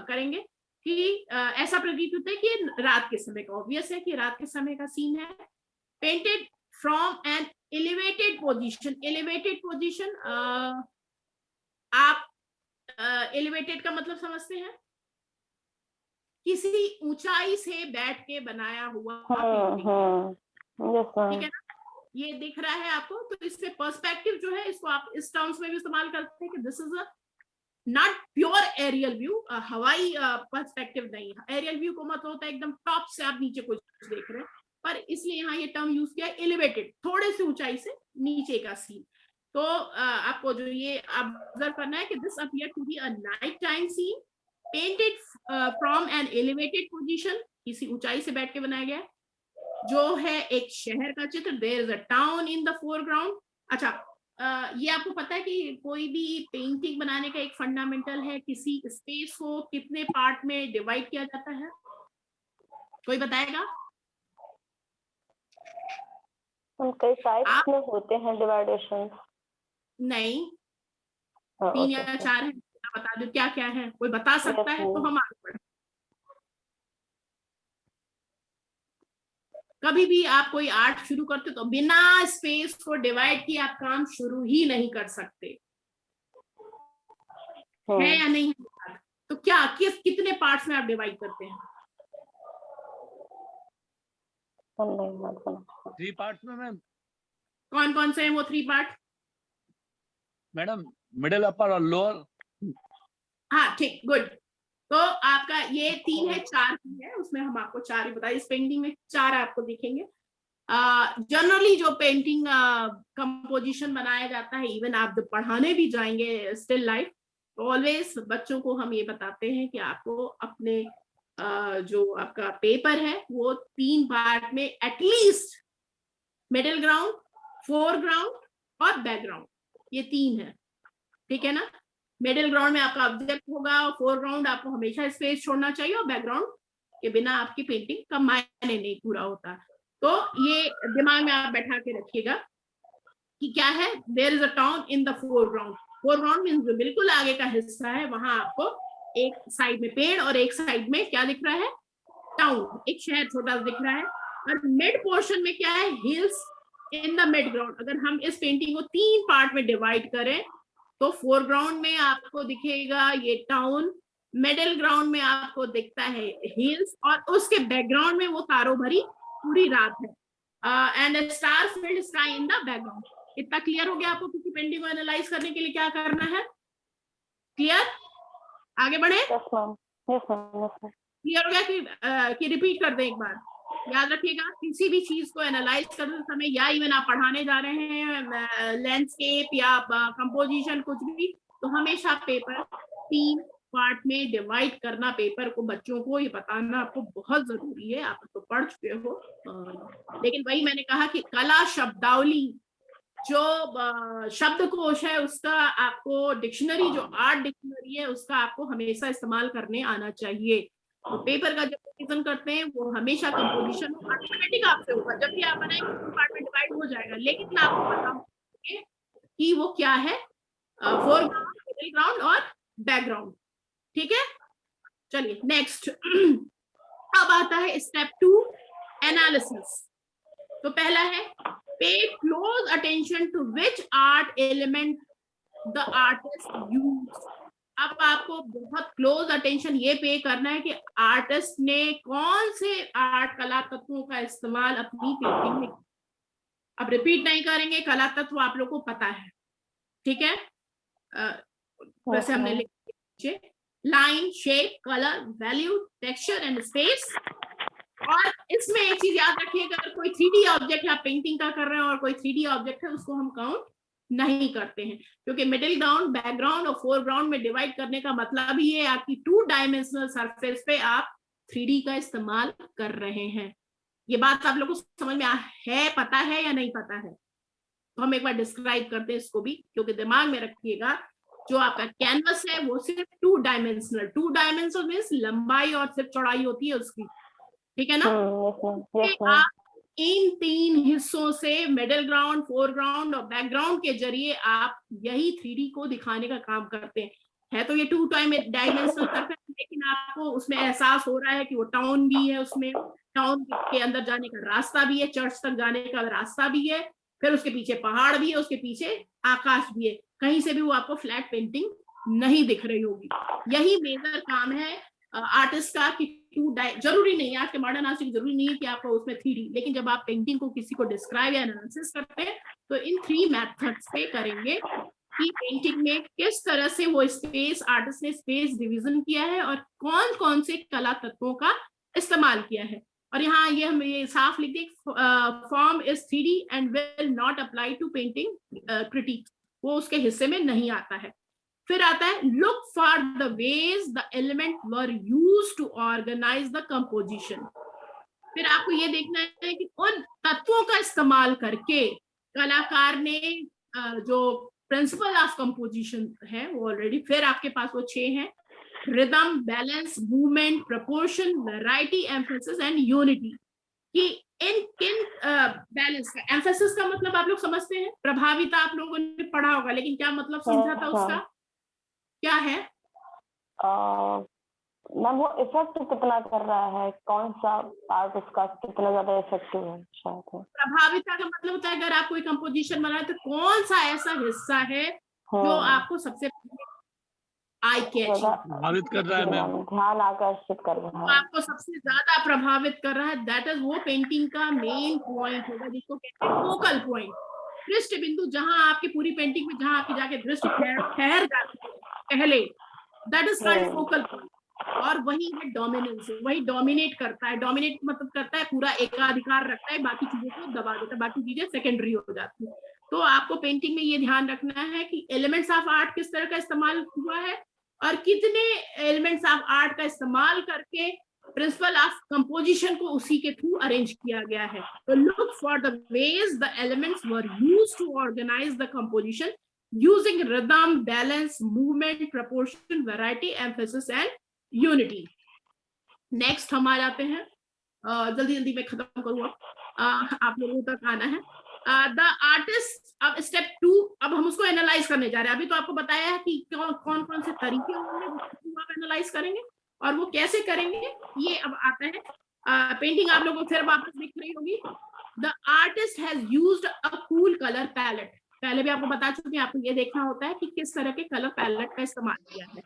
करेंगे कि ऐसा प्रतीत होता है कि रात के समय का, ऑब्वियस है कि रात के समय का सीन है। Painted from an elevated position. Elevated position, आप एलिवेटेड का मतलब समझते हैं? किसी ऊंचाई से बैठ के बनाया हुआ पेंटिंग, ठीक है ना? ये दिख रहा है आपको, तो इस पे पर्सपेक्टिव जो है इसको आप इस टर्म्स में भी इस्तेमाल करते हैं कि this is a not pure aerial view. हवाई पर्सपेक्टिव नहीं है। एरियल व्यू को मतलब होता है एकदम टॉप से आप नीचे कुछ देख रहे हैं, पर इसलिए यहाँ ये टर्म यूज किया एलिवेटेड, थोड़े से ऊंचाई से नीचे का सीन। तो आपको जो ये ऑब्जर्व करना है कि this appear to be a night time scene painted from an elevated position, किसी ऊंचाई से बैठ के बनाया गया। जो है एक शहर का चित्र, there is a town in the foreground. अच्छा, ये आपको पता है कि कोई भी पेंटिंग बनाने का एक फंडामेंटल है, किसी स्पेस को कितने पार्ट में डिवाइड किया जाता है? कोई बताएगा? कई टाइप्स में होते हैं डिवाइडेशन। नहीं, 3 या 4 है, बता दो क्या क्या है, कोई बता सकता है तो हम आगे बढ़े। कभी भी आप कोई आर्ट शुरू करते तो बिना स्पेस को डिवाइड किए आप काम शुरू ही नहीं कर सकते, है या नहीं है? तो क्या कितने पार्ट्स में आप डिवाइड करते हैं? 3 पार्ट्स में मैम। कौन कौन से हैं वो 3 पार्ट? मैडम मिडिल, अपर और लोअर। हाँ ठीक, गुड। तो आपका ये 3 है, 4 है, उसमें हम आपको 4 ही बताए। इस पेंटिंग में 4 आपको दिखेंगे। जनरली जो पेंटिंग कंपोजिशन बनाया जाता है, इवन आप जब पढ़ाने भी जाएंगे स्टिल लाइफ, तो ऑलवेज बच्चों को हम ये बताते हैं कि आपको अपने जो आपका पेपर है वो 3 पार्ट में एटलीस्ट मिडिल ग्राउंड, फोरग्राउंड और बैकग्राउंड, ये 3 है, ठीक है ना। मिडिल ग्राउंड में आपका ऑब्जेक्ट होगा, और फोरग्राउंड आपको हमेशा स्पेस छोड़ना चाहिए, और बैकग्राउंड के बिना आपकी पेंटिंग का मायने नहीं पूरा होता। तो ये दिमाग में आप बैठा के रखिएगा कि क्या है, there is a town in the foreground. Foreground means जो बिल्कुल आगे का हिस्सा है, वहां आपको एक साइड में पेड़ और एक साइड में क्या दिख रहा है, टाउन, एक शहर छोटा सा दिख रहा है। और मिड पोर्शन में क्या है, hills in the mid ground. अगर हम इस पेंटिंग को 3 पार्ट में डिवाइड करें तो फोरग्राउंड में आपको दिखेगा ये टाउन, मिडिल ग्राउंड में आपको दिखता है हिल्स, और उसके बैकग्राउंड में वो तारों भरी पूरी रात है, and star field sky in the background. इतना क्लियर हो गया आपको किसी पेंटिंग को एनालाइज करने के लिए क्या करना है? क्लियर? आगे बढ़े? Yes ma'am, yes ma'am, yes ma'am. Clear हो गया कि रिपीट कर दें एक बार? याद रखिएगा, किसी भी चीज को एनालाइज करते समय, या इवन आप पढ़ाने जा रहे हैं लैंडस्केप या कंपोजिशन कुछ भी, तो हमेशा पेपर 3 पार्ट में डिवाइड करना, पेपर को बच्चों को ये बताना आपको बहुत जरूरी है। आप तो पढ़ चुके हो, लेकिन वही मैंने कहा कि कला शब्दावली, जो शब्दकोश है उसका आपको, डिक्शनरी जो आर्ट डिक्शनरी है उसका आपको हमेशा इस्तेमाल करने आना चाहिए। तो पेपर का जब रिवीजन करते हैं वो हमेशा कंपोजिशन ऑटोमेटिक आपसे होगा, जब भी आप बनाएंगे 2 पार्ट में डिवाइड हो जाएगा, लेकिन आपको पता होगा कि वो क्या है, फोरग्राउंड, मिडिल ग्राउंड और बैकग्राउंड, ठीक है। चलिए नेक्स्ट अब आता है स्टेप 2, एनालिसिस। तो पहला है pay close attention to which art element the artist use. अब आपको बहुत क्लोज अटेंशन ये पे करना है कि आर्टिस्ट ने कौन से आर्ट कला तत्वों का इस्तेमाल अपनी पेंटिंग में। अब रिपीट नहीं करेंगे, कला तत्व आप लोग को पता है, ठीक है। वैसे हमने लिखे line, shape, colour, value, texture and space. और इसमें एक चीज याद रखिएगा, अगर कोई 3D ऑब्जेक्ट है, आप पेंटिंग का कर रहे हैं और कोई 3D ऑब्जेक्ट है, उसको हम काउंट नहीं करते हैं, क्योंकि मिडिल ग्राउंड, बैकग्राउंड और फोरग्राउंड में डिवाइड करने का मतलब ही है आपकी 2 डायमेंशनल सरफेस पे आप 3D का इस्तेमाल कर रहे हैं। ये बात आप लोग को समझ में है, पता है या नहीं पता है? तो हम एक बार डिस्क्राइब करते हैं इसको भी, क्योंकि दिमाग में रखिएगा जो आपका कैनवस है वो सिर्फ 2 डायमेंशनल मीन्स लंबाई और सिर्फ चौड़ाई होती है उसकी, ठीक है ना। आप इन 3 हिस्सों से, मिडिल ग्राउंड, फोरग्राउंड और बैकग्राउंड के जरिए आप यही 3D को दिखाने का काम करते हैं। है तो ये 2 डायमेंशनल सरफेस, लेकिन आपको उसमें एहसास हो रहा है कि वो टाउन भी है, उसमें टाउन के अंदर जाने का रास्ता भी है, चर्च तक जाने का रास्ता भी है, फिर उसके पीछे पहाड़ भी है, उसके पीछे आकाश भी है, कहीं से भी वो आपको फ्लैट पेंटिंग नहीं दिख रही होगी। यही मेजर काम है आर्टिस्ट का कि जरूरी नहीं है, आज के मॉडर्न आर्टिस्ट जरूरी नहीं है कि आपको उसमें 3D, लेकिन जब आप पेंटिंग को किसी को डिस्क्राइब या एनालिसिस करते हैं तो इन 3 मेथड्स पे करेंगे कि पेंटिंग में किस तरह से वो स्पेस, आर्टिस्ट ने स्पेस डिवीजन किया है और कौन कौन से कला तत्वों का इस्तेमाल किया है। और यहाँ ये हम ये साफ लिख दें, form is 3D and will not apply to painting critic, वो उसके हिस्से में नहीं आता है। फिर आता है look for the ways the element were used to organise the composition. फिर आपको ये देखना है कि उन तत्वों का इस्तेमाल करके कलाकार ने जो प्रिंसिपल ऑफ कंपोजिशन है वो ऑलरेडी, फिर आपके पास वो 6 हैं, rhythm, balance, movement, proportion, variety, emphasis and unity. कि इन किन बैलेंस का, एम्फेसिस का मतलब आप लोग समझते हैं, प्रभाविता आप लोगों ने पढ़ा होगा, लेकिन क्या मतलब समझा था उसका, क्या है? मैम वो इफेक्ट कितना कर रहा है, कौन सा पार्ट उसका कितना ज्यादा इफेक्टिव है शायद। प्रभाविता का मतलब होता है अगर आप कोई कंपोजिशन बनाए तो कौन सा ऐसा हिस्सा है जो आपको सबसे आई कैच प्रभावित कर रहा है, मैम ध्यान आकर्षित कर रहा है, आपको सबसे ज्यादा प्रभावित कर रहा है, दैट इज वो पेंटिंग का मेन पॉइंट होगा, जिसको कहते हैं फोकल पॉइंट, दृष्टि बिंदु, जहां आपकी पूरी पेंटिंग में जहां आपकी जाके दृष्टि ठहर जाती है पहले, that is called focal point. और वही है डोमिनेंस, वही डोमिनेट करता है। डोमिनेट मतलब करता है पूरा एकाधिकार रखता है, बाकी चीजों को दबा देता है, बाकी चीजें सेकेंडरी हो जाती है। तो आपको पेंटिंग में ये ध्यान रखना है कि एलिमेंट्स ऑफ आर्ट किस तरह का इस्तेमाल हुआ है और कितने एलिमेंट्स ऑफ आर्ट का इस्तेमाल करके प्रिंसिपल ऑफ कंपोजिशन को उसी के थ्रू अरेंज किया गया है। तो look for the ways the elements were used to organise the composition using rhythm, balance, movement, proportion, variety, emphasis and unity. Next हम आ जाते हैं, जल्दी जल्दी मैं खत्म करूंगा, आप लोगों तक आना है। द आर्टिस्ट, अब स्टेप 2, अब हम उसको एनालाइज करने जा रहे हैं। अभी तो आपको बताया है कि कौन कौन से तरीके होंगे जिसको आप एनालाइज करेंगे और वो कैसे करेंगे, ये अब आता है। पेंटिंग आप लोगों को फिर वापस दिख रही होगी। The artist has used a cool colour palette, पहले भी आपको बता चुकी हूं, आपको ये देखना होता है कि किस तरह के कलर पैलेट का इस्तेमाल किया है।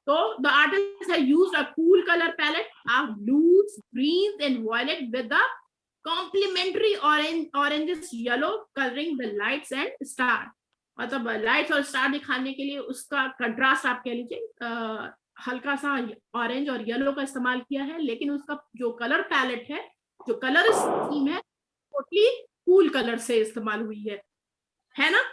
तो the artist has used a cool colour palette of blues, greens and violet with the complementary oranges, yellow colouring the lights and star. मतलब लाइट्स और स्टार दिखाने के लिए उसका कंट्रास्ट आप कह लीजिए हल्का सा ऑरेंज और येलो का इस्तेमाल किया है, लेकिन उसका जो कलर पैलेट है, जो कलर स्कीम है, टोटली कूल कलर से इस्तेमाल हुई है ना।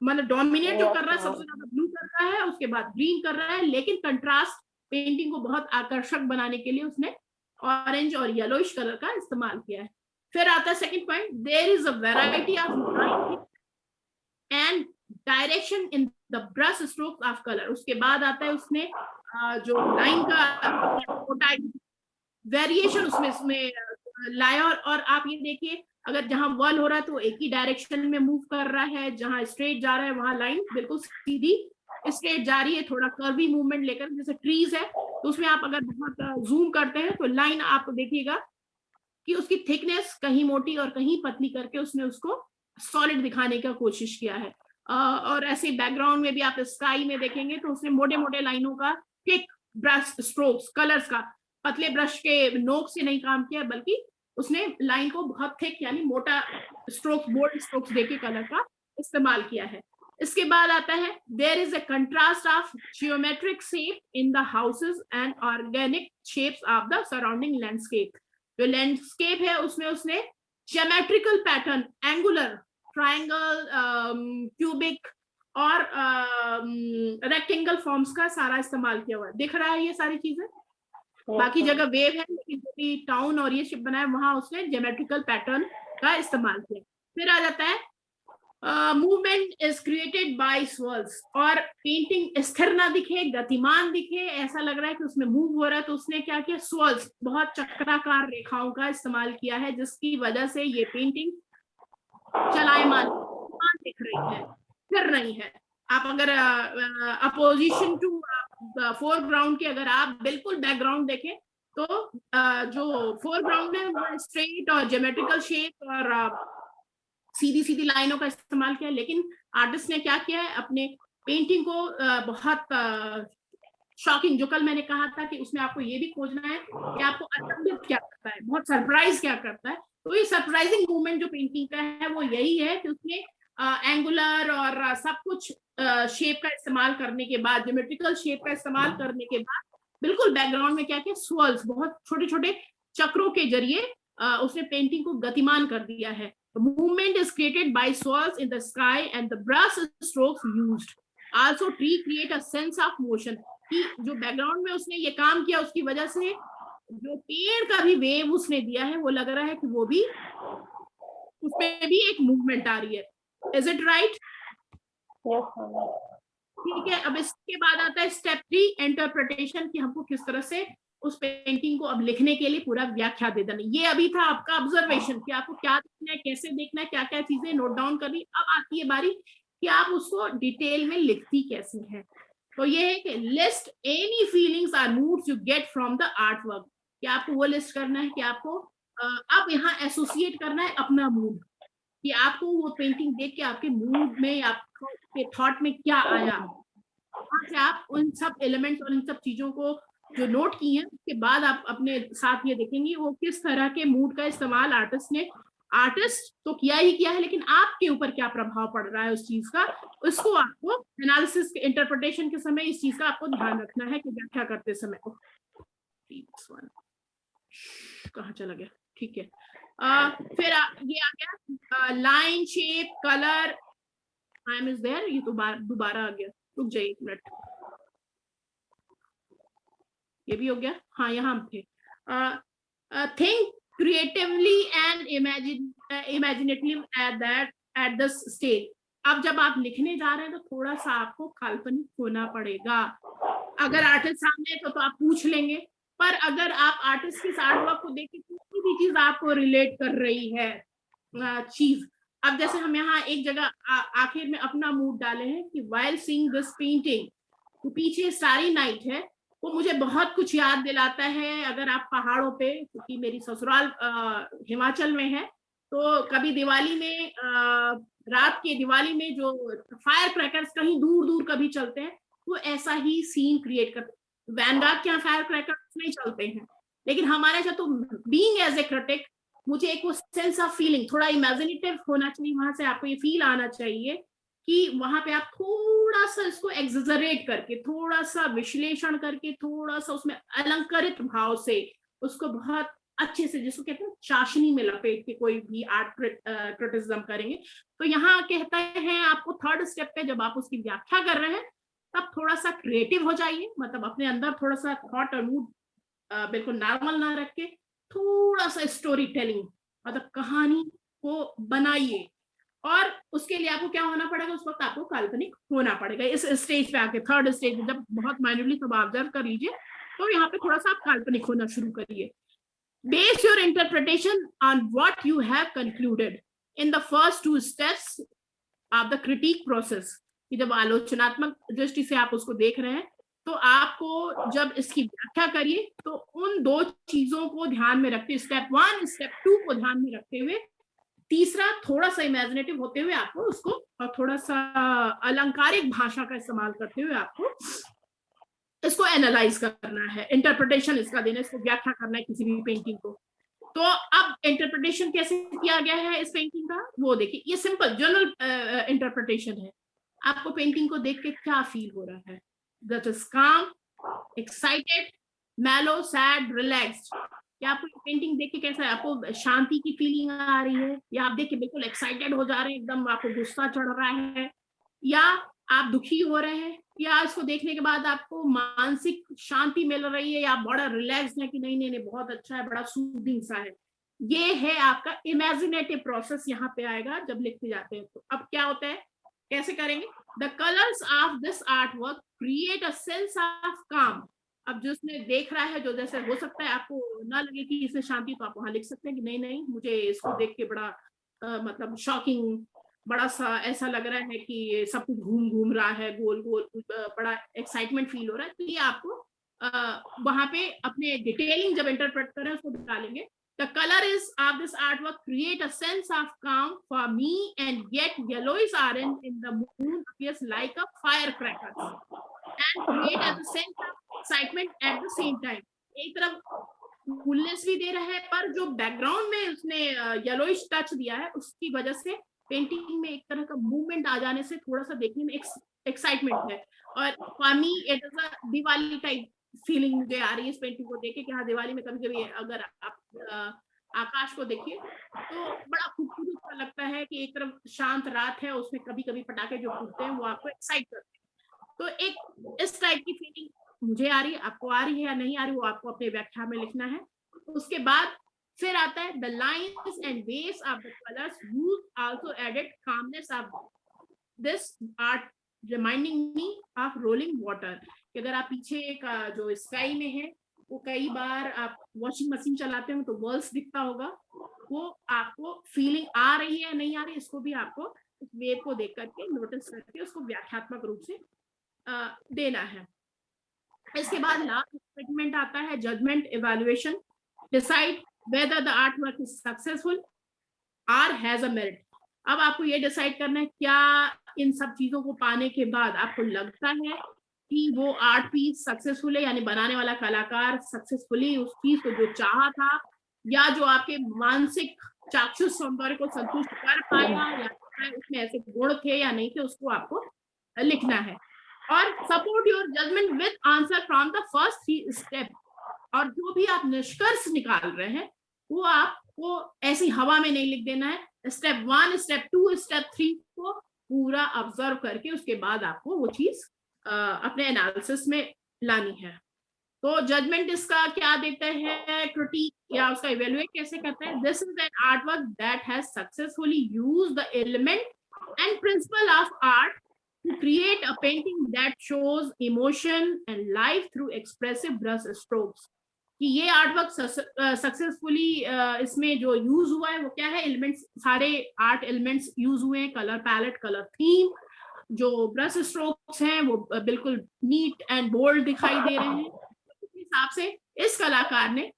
मतलब डोमिनेट जो कर रहा है सबसे ज्यादा ब्लू कर रहा है, उसके बाद ग्रीन कर रहा है, लेकिन कंट्रास्ट पेंटिंग को बहुत आकर्षक बनाने के लिए उसने ऑरेंज और येलोइश कलर का इस्तेमाल किया है। फिर आता है second point, there is a variety of line and direction in the brush strokes of colour. उसके बाद आता है उसने जो लाइन का वेरिएशन उसमें लाया, और आप ये देखिए अगर जहां वर्ल हो रहा है तो एक ही डायरेक्शन में मूव कर रहा है, जहां स्ट्रेट जा रहा है वहां लाइन बिल्कुल सीधी स्ट्रेट जा रही है, थोड़ा कर्वी मूवमेंट लेकर। जैसे ट्रीज है तो उसमें आप अगर बहुत जूम करते हैं तो लाइन आप देखिएगा कि उसकी थिकनेस कहीं मोटी और कहीं पतली करके उसने उसको सॉलिड दिखाने का कोशिश किया है। और ऐसे बैकग्राउंड में भी आप स्काई में देखेंगे तो उसने मोटे मोटे लाइनों का थिक ब्रश स्ट्रोक्स कलर्स का, पतले ब्रश के नोक से नहीं काम किया, बल्कि उसने लाइन को बहुत थिक यानी मोटा स्ट्रोक्स, बोल्ड स्ट्रोक्स देके कलर का इस्तेमाल किया है। इसके बाद आता है there is a contrast of geometric shape in the houses and organic shapes of the surrounding landscape. जो लैंडस्केप है उसमें उसने geometrical pattern, angular, triangle, cubic और रेक्टेंगल फॉर्म्स का सारा इस्तेमाल किया हुआ है। दिख रहा है ये सारी चीजें। बाकी जगह वेव है, लेकिन जो भी टाउन और ये शिप बनाया वहां उसने ज्योमेट्रिकल पैटर्न का इस्तेमाल किया। फिर आ जाता है movement is created by swirls, और पेंटिंग स्थिर ना दिखे, गतिमान दिखे, ऐसा लग रहा है कि उसमें मूव हो रहा है, तो उसने क्या किया, स्वर्ल्स, बहुत चक्राकार रेखाओं का इस्तेमाल किया है, जिसकी वजह से ये पेंटिंग चलायमान दिख रही है, फिर नहीं है। आप अगर अपोजिशन टू फोरग्राउंड के अगर आप बिल्कुल बैकग्राउंड देखें तो जो फोरग्राउंड है वो स्ट्रेट और ज्योमेट्रिकल शेप और सीधी सीधी लाइनों का इस्तेमाल किया, लेकिन आर्टिस्ट ने क्या किया है, अपने पेंटिंग को बहुत शॉकिंग, जो कल मैंने कहा था कि उसमें आपको ये भी खोजना है कि आपको अचंभित क्या करता है, बहुत सरप्राइज क्या करता है। तो ये सरप्राइजिंग मूवमेंट जो पेंटिंग का है वो यही है कि उसने एंगुलर और सब कुछ शेप का इस्तेमाल करने के बाद, ज्योमेट्रिकल शेप का इस्तेमाल करने के बाद, बिल्कुल बैकग्राउंड में क्या किया, स्वर्ल्स, बहुत छोटे छोटे चक्रों के जरिए उसने पेंटिंग को गतिमान कर दिया है। Movement is created by swirls in the sky and the brush strokes used also recreate a sense of motion। कि जो बैकग्राउंड में उसने ये काम किया उसकी वजह से जो पेड़ का भी वेव उसने दिया है वो लग रहा है कि वो भी, उसमें भी एक मूवमेंट आ रही है। Is it right? ठीक है। अब इसके बाद आता है स्टेप 3, इंटरप्रिटेशन, कि हमको किस तरह से उस पेंटिंग को अब लिखने के लिए पूरा व्याख्या दे देना। ये अभी था आपका ऑब्जर्वेशन कि आपको क्या देखना है, कैसे देखना है, क्या क्या चीजें नोट डाउन करनी। अब आती है बारी कि आप उसको डिटेल में लिखती कैसे है। तो ये है कि लिस्ट एनी फीलिंग्स और moods you get from the art work, कि आपको वो लिस्ट करना है कि आपको अब यहाँ एसोसिएट करना है अपना मूड, कि आपको वो पेंटिंग देख के आपके मूड में, आपके थॉट में क्या आया, वहां से आप उन सब एलिमेंट्स और इन सब चीजों को जो नोट की हैं, उसके बाद आप अपने साथ ये देखेंगे वो किस तरह के मूड का इस्तेमाल आर्टिस्ट तो किया ही किया है, लेकिन आपके ऊपर क्या प्रभाव पड़ रहा है उस चीज का, उसको आपको एनालिसिस, इंटरप्रिटेशन के समय इस चीज का आपको ध्यान रखना है कि व्याख्या करते समय। कहाँ चला गया? ठीक है। फिर ये आ गया line, shape, colour, time is there, ये तो दोबारा आ गया, रुक जाइए एक मिनट, ये भी हो गया। हाँ, यहाँ हम थे। Think creatively and imaginative at this stage. अब जब आप लिखने जा रहे हैं तो थोड़ा सा आपको काल्पनिक होना पड़ेगा। अगर आर्टिस्ट सामने है तो आप पूछ लेंगे, पर अगर आप आर्टिस्ट की आर्ट वर्क को देख के कोई भी चीज आपको रिलेट कर रही है चीज। अब जैसे हम यहाँ एक जगह आखिर में अपना मूड डाले हैं कि वाइल सीइंग दिस पेंटिंग, तो पीछे स्टारी नाइट है, वो मुझे बहुत कुछ याद दिलाता है। अगर आप पहाड़ों पे, क्योंकि मेरी ससुराल हिमाचल में है, तो कभी दिवाली में रात के दिवाली में जो फायर क्रैकर्स कहीं दूर दूर कभी चलते हैं, वो ऐसा ही सीन क्रिएट करते हैं। वैन गॉग के यहाँ फायर क्रैकर्स नहीं चलते हैं, लेकिन हमारे यहाँ तो बीइंग एज ए क्रिटिक मुझे एक वो सेंस ऑफ फीलिंग, थोड़ा इमेजिनेटिव होना चाहिए, वहां से आपको ये फील आना चाहिए कि वहां पे आप थोड़ा सा इसको एक्सजरेट करके, थोड़ा सा विश्लेषण करके, थोड़ा सा उसमें अलंकारित भाव से उसको बहुत अच्छे से, जिसको कहते हैं चाशनी में लपेट के कोई भी आर्ट क्रिटिसिज्म करेंगे। तो यहाँ कहता है आपको थर्ड स्टेप पे जब आप उसकी व्याख्या कर रहे हैं तब थोड़ा सा क्रिएटिव हो जाइए, मतलब अपने अंदर थोड़ा सा थॉट और मूड बिल्कुल नॉर्मल ना रख के थोड़ा सा स्टोरी टेलिंग, मतलब कहानी को बनाइए। और उसके लिए आपको क्या होना पड़ेगा, उस वक्त आपको काल्पनिक होना पड़ेगा। इस स्टेज पे आके, थर्ड स्टेज में जब बहुत माइन्यूटली सब ऑब्जर्व कर लीजिए, तो यहाँ पे थोड़ा सा आप काल्पनिक होना शुरू करिए। Base your interpretation on what you have concluded in the first two steps of the critique process। कि जब आलोचनात्मक दृष्टि से आप उसको देख रहे हैं, तो आपको जब इसकी व्याख्या करिए तो उन दो चीजों को ध्यान में रखते, स्टेप 1 स्टेप 2 को ध्यान में रखते हुए, तीसरा थोड़ा सा इमेजिनेटिव होते हुए आपको उसको, और थोड़ा सा अलंकारिक भाषा का इस्तेमाल करते हुए आपको इसको एनालाइज करना है, इंटरप्रिटेशन इसका देना, इसको व्याख्या करना है किसी भी पेंटिंग को। तो अब इंटरप्रिटेशन कैसे किया गया है इस पेंटिंग का, वो देखिए। ये सिंपल जनरल इंटरप्रिटेशन है। आपको पेंटिंग को देख के क्या फील हो रहा है? दैट इज काम, एक्साइटेड, मैलो, सैड, रिलैक्स्ड। या आपको पेंटिंग देख के कैसा है? आपको शांति की फीलिंग आ रही है, या आप देख के बिल्कुल एक्साइटेड हो जा रहे हैं, एकदम आपको गुस्सा चढ़ रहा है, या आप दुखी हो रहे हैं, या इसको देखने के बाद आपको मानसिक शांति मिल रही है, या आप बड़ा रिलैक्स्ड है कि नहीं नहीं नहीं बहुत अच्छा है, बड़ा सूदिंग सा है। ये है आपका इमेजिनेटिव प्रोसेस यहाँ पे आएगा जब लिखते जाते हैं। तो अब क्या होता है, कैसे करेंगे? The colours of this art work create a sense of काम। अब जो उसने देख रहा है, जो जैसे हो सकता है आपको ना लगे कि इसमें शांति, तो आप वहां लिख सकते हैं कि नहीं नहीं मुझे इसको देख के बड़ा मतलब शॉकिंग, बड़ा सा ऐसा लग रहा है कि सब कुछ घूम घूम रहा है, गोल गोल, बड़ा एक्साइटमेंट फील हो रहा है। तो ये आपको वहां पे अपने डिटेलिंग जब इंटरप्रेट करें उसको डालेंगे। The colors of this artwork create a sense of calm for me, and yet yellowish orange in the moon appears like a firecracker and create a sense of excitement at the same time। एक तरफ coolness भी दे रहा है, पर जो background में उसने yellowish touch दिया है उसकी वजह से पेंटिंग में एक तरह का मूवमेंट आ जाने से थोड़ा सा देखने में एक्साइटमेंट है। और for me it is a Diwali type feeling मुझे आ रही है इस पेंटिंग को देख के कि हाँ दिवाली में कभी कभी अगर आप आकाश को देखिए तो बड़ा खूबसूरत सा लगता है कि एक तरफ शांत रात है, उसमें कभी कभी पटाखे जो फूटते हैं वो आपको एक्साइट करते हैं। तो एक इस टाइप की फीलिंग मुझे आ रही है, आपको आ रही है या नहीं आ रही, वो आपको अपने व्याख्या में लिखना है। उसके बाद फिर आता है the lines and waves of the colours use also added calmness of this art reminding me of rolling water. अगर आप पीछे का जो स्काई में है, वो कई बार आप वॉशिंग मशीन चलाते हो तो वर्ल्स दिखता होगा, वो आपको फीलिंग आ रही है या नहीं आ रही, इसको भी आपको उस वेव को देख करके नोटिस करके उसको व्याख्यात्मक रूप से देना है। इसके बाद लास्ट स्टेटमेंट आता है judgment evaluation, decide whether the art work is successful और हैज अ मेरिट। अब आपको ये डिसाइड करना है क्या इन सब चीजों को पाने के बाद आपको लगता है कि वो आर्ट पीस सक्सेसफुल है, यानी बनाने वाला कलाकार सक्सेसफुली उस चीज को जो चाहा था या जो आपके मानसिक चाक्षुष सौंदर्य को संतुष्ट कर पाया, या उसमें ऐसे गुण थे या नहीं थे, उसको आपको लिखना है। और support your judgment with answer from the first 3 step. और जो भी आप निष्कर्ष निकाल रहे हैं वो आपको ऐसी हवा में नहीं लिख देना है। स्टेप 1 स्टेप 2 स्टेप 3 को पूरा ऑब्जर्व करके उसके बाद आपको वो चीज अपने एनालिसिस में लानी है। तो जजमेंट इसका क्या देता है, क्रिटिक या उसका इवेलुएट कैसे करता है? This is an art work that has successfully used the element and principal of art to create a painting that shows emotion and life through expressive brush strokes. कि ये आर्ट वर्क सक्सेसफुली इसमें जो use हुआ है वो क्या है, elements, सारे आर्ट एलिमेंट्स यूज हुए हैं, कलर पैलेट, कलर थीम, जो ब्रश स्ट्रोक्स हैं वो बिल्कुल नीट एंड बोल्ड दिखाई दे रहे हैं। इस हिसाब से इस कलाकार ने